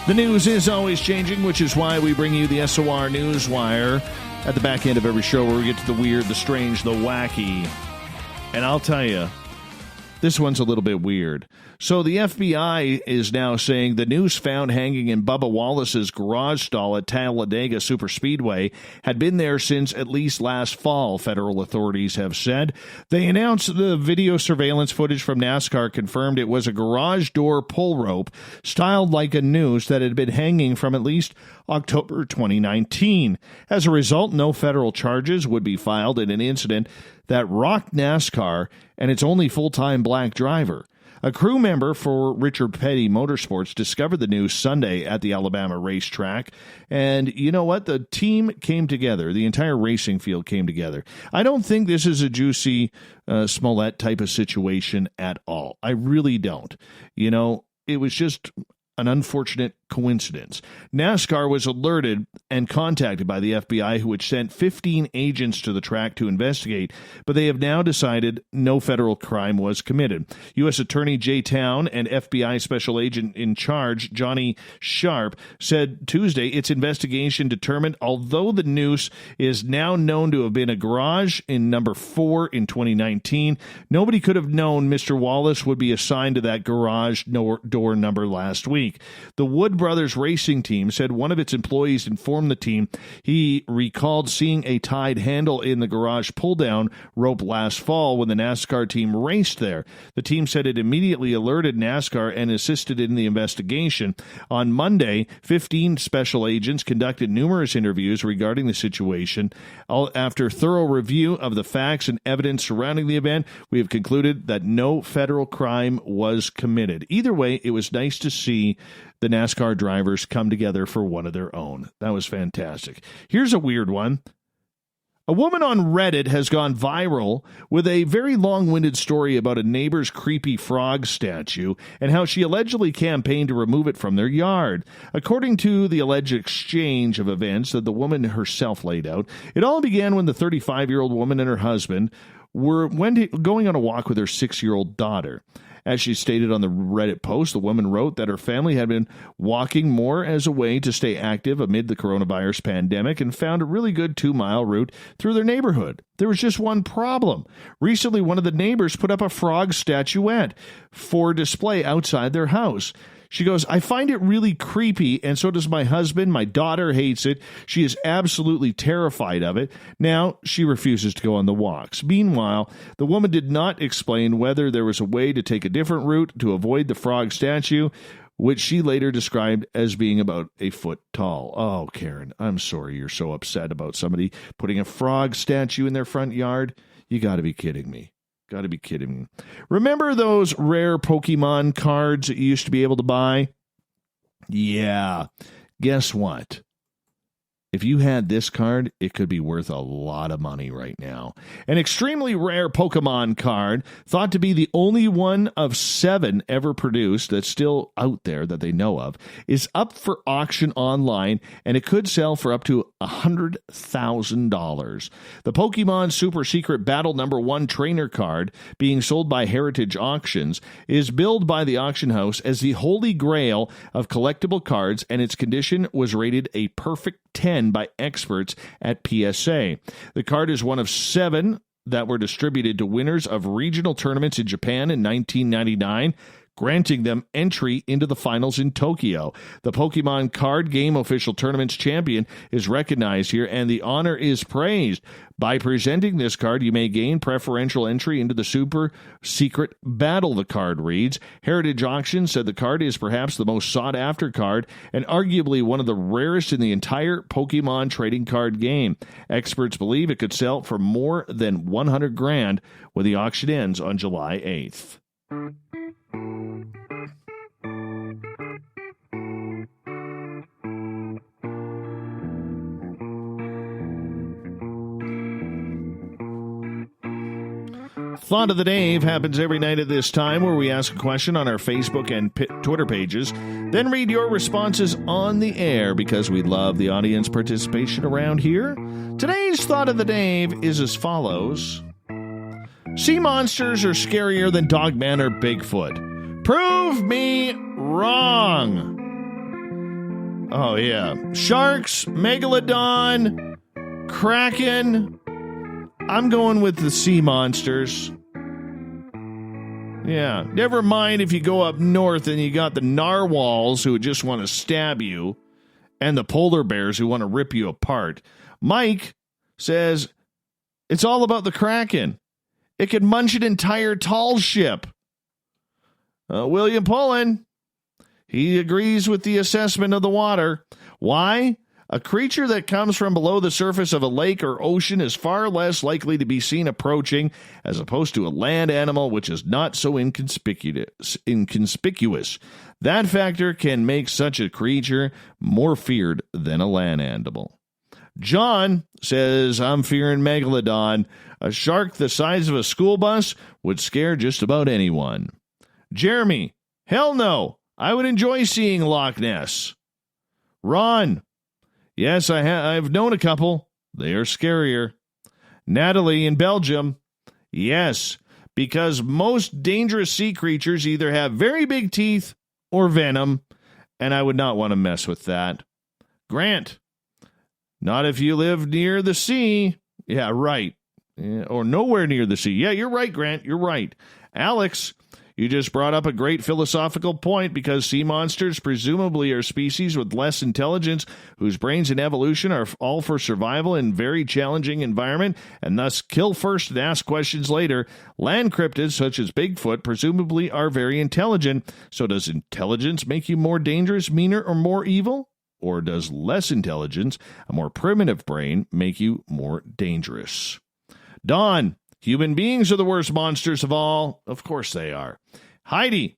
The news is always changing, which is why we bring you the SOR Newswire at the back end of every show, where we get to the weird, the strange, the wacky. And I'll tell you, this one's a little bit weird. So the FBI is now saying the noose found hanging in Bubba Wallace's garage stall at Talladega Superspeedway had been there since at least last fall, federal authorities have said. They announced the video surveillance footage from NASCAR confirmed it was a garage door pull rope styled like a noose that had been hanging from at least October 2019. As a result, no federal charges would be filed in an incident that rocked NASCAR and its only full-time black driver. A crew member for Richard Petty Motorsports discovered the news Sunday at the Alabama racetrack. And you know what? The team came together. The entire racing field came together. I don't think this is a Juicy Smollett type of situation at all. I really don't. You know, it was just an unfortunate coincidence. NASCAR was alerted and contacted by the FBI, who had sent 15 agents to the track to investigate, but they have now decided no federal crime was committed. U.S. Attorney Jay Town and FBI Special Agent in charge, Johnny Sharp, said Tuesday its investigation determined although the noose is now known to have been a garage in number 4 in 2019, nobody could have known Mr. Wallace would be assigned to that garage door number last week. The Wood Brothers racing team said one of its employees informed the team he recalled seeing a tied handle in the garage pull-down rope last fall when the NASCAR team raced there. The team said it immediately alerted NASCAR and assisted in the investigation. On Monday, 15 special agents conducted numerous interviews regarding the situation. After thorough review of the facts and evidence surrounding the event, we have concluded that no federal crime was committed. Either way, it was nice to see the NASCAR drivers come together for one of their own. That was fantastic. Here's a weird one. A woman on Reddit has gone viral with a very long-winded story about a neighbor's creepy frog statue and how she allegedly campaigned to remove it from their yard. According to the alleged exchange of events that the woman herself laid out, it all began when the 35-year-old woman and her husband were going on a walk with her 6-year-old daughter. As she stated on the Reddit post, the woman wrote that her family had been walking more as a way to stay active amid the coronavirus pandemic and found a really good 2-mile route through their neighborhood. There was just one problem. Recently, one of the neighbors put up a frog statuette for display outside their house. She goes, I find it really creepy, and so does my husband. My daughter hates it. She is absolutely terrified of it. Now, she refuses to go on the walks. Meanwhile, the woman did not explain whether there was a way to take a different route to avoid the frog statue, which she later described as being about a foot tall. Oh, Karen, I'm sorry you're so upset about somebody putting a frog statue in their front yard. You got to be kidding me. Got to be kidding me. Remember those rare Pokemon cards that you used to be able to buy? Yeah. Guess what? If you had this card, it could be worth a lot of money right now. An extremely rare Pokemon card, thought to be the only one of 7 ever produced that's still out there that they know of, is up for auction online, and it could sell for up to $100,000. The Pokemon Super Secret Battle No. 1 Trainer card, being sold by Heritage Auctions, is billed by the auction house as the holy grail of collectible cards, and its condition was rated a perfect 10 by experts at PSA. The card is one of 7 that were distributed to winners of regional tournaments in Japan in 1999, granting them entry into the finals in Tokyo. The Pokemon card game official tournament's champion is recognized here, and the honor is praised. By presenting this card, you may gain preferential entry into the Super Secret Battle, the card reads. Heritage Auctions said the card is perhaps the most sought-after card and arguably one of the rarest in the entire Pokemon trading card game. Experts believe it could sell for more than $100,000 when the auction ends on July 8th. Thought of the Day happens every night at this time, where we ask a question on our Facebook and Twitter pages, then read your responses on the air because we love the audience participation around here. Today's Thought of the Day is as follows. Sea monsters are scarier than Dogman or Bigfoot. Prove me wrong. Oh, yeah. Sharks, Megalodon, Kraken. I'm going with the sea monsters. Yeah. Never mind if you go up north and you got the narwhals who just want to stab you and the polar bears who want to rip you apart. Mike says it's all about the Kraken. It could munch an entire tall ship. William Pullen, he agrees with the assessment of the water. Why? A creature that comes from below the surface of a lake or ocean is far less likely to be seen approaching, as opposed to a land animal which is not so inconspicuous. That factor can make such a creature more feared than a land animal. John says, I'm fearing Megalodon. A shark the size of a school bus would scare just about anyone. Jeremy, hell no. I would enjoy seeing Loch Ness. Ron, yes, I've known a couple. They are scarier. Natalie in Belgium, yes, because most dangerous sea creatures either have very big teeth or venom, and I would not want to mess with that. Grant, not if you live near the sea. Yeah, right. Yeah, or nowhere near the sea. Yeah, you're right, Grant. You're right. Alex, you just brought up a great philosophical point, because sea monsters presumably are species with less intelligence whose brains and evolution are all for survival in very challenging environment, and thus kill first and ask questions later. Land cryptids such as Bigfoot presumably are very intelligent. So does intelligence make you more dangerous, meaner, or more evil? Or does less intelligence, a more primitive brain, make you more dangerous? Don, human beings are the worst monsters of all. Of course they are. Heidi,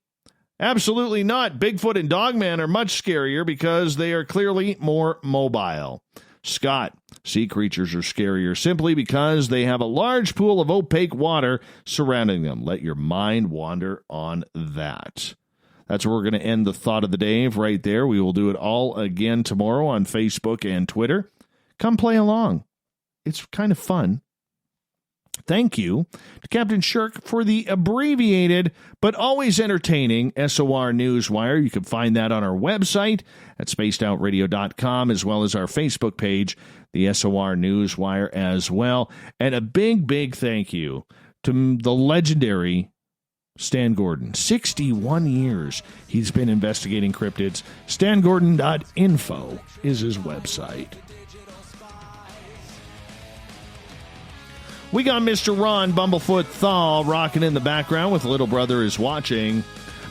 absolutely not. Bigfoot and Dogman are much scarier because they are clearly more mobile. Scott, sea creatures are scarier simply because they have a large pool of opaque water surrounding them. Let your mind wander on that. That's where we're going to end the Thought of the Day right there. We will do it all again tomorrow on Facebook and Twitter. Come play along. It's kind of fun. Thank you to Captain Shirk for the abbreviated but always entertaining SOR Newswire. You can find that on our website at spacedoutradio.com, as well as our Facebook page, the SOR Newswire as well. And a big, big thank you to the legendary Stan Gordon. 61 years he's been investigating cryptids. StanGordon.info is his website. We got Mr. Ron Bumblefoot Thal rocking in the background with Little Brother is Watching.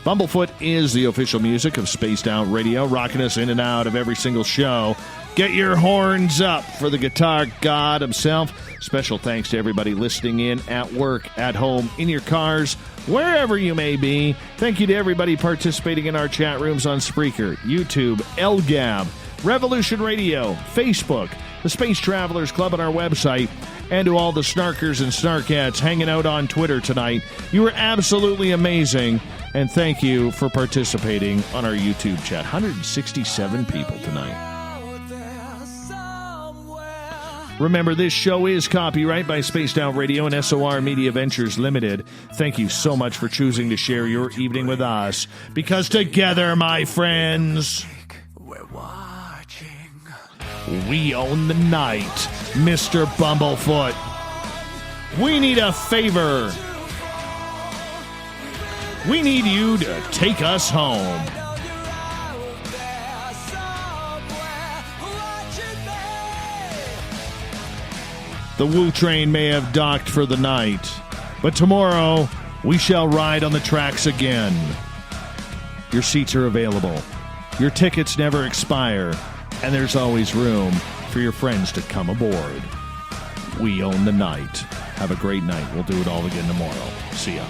Bumblefoot is the official music of Spaced Out Radio, rocking us in and out of every single show. Get your horns up for the guitar god himself. Special thanks to everybody listening in at work, at home, in your cars, wherever you may be. Thank you to everybody participating in our chat rooms on Spreaker, YouTube, LGAB, Revolution Radio, Facebook, the Space Travelers Club on our website, and to all the snarkers and snarkettes hanging out on Twitter tonight. You were absolutely amazing, and thank you for participating on our YouTube chat. 167 people tonight. Remember, this show is copyright by Spaced Out Radio and SOR Media Ventures Limited. Thank you so much for choosing to share your evening with us, because together, my friends, we own the night, Mr. Bumblefoot. We need a favor. We need you to take us home. The Woo Train may have docked for the night, but tomorrow we shall ride on the tracks again. Your seats are available. Your tickets never expire. And there's always room for your friends to come aboard. We own the night. Have a great night. We'll do it all again tomorrow. See ya.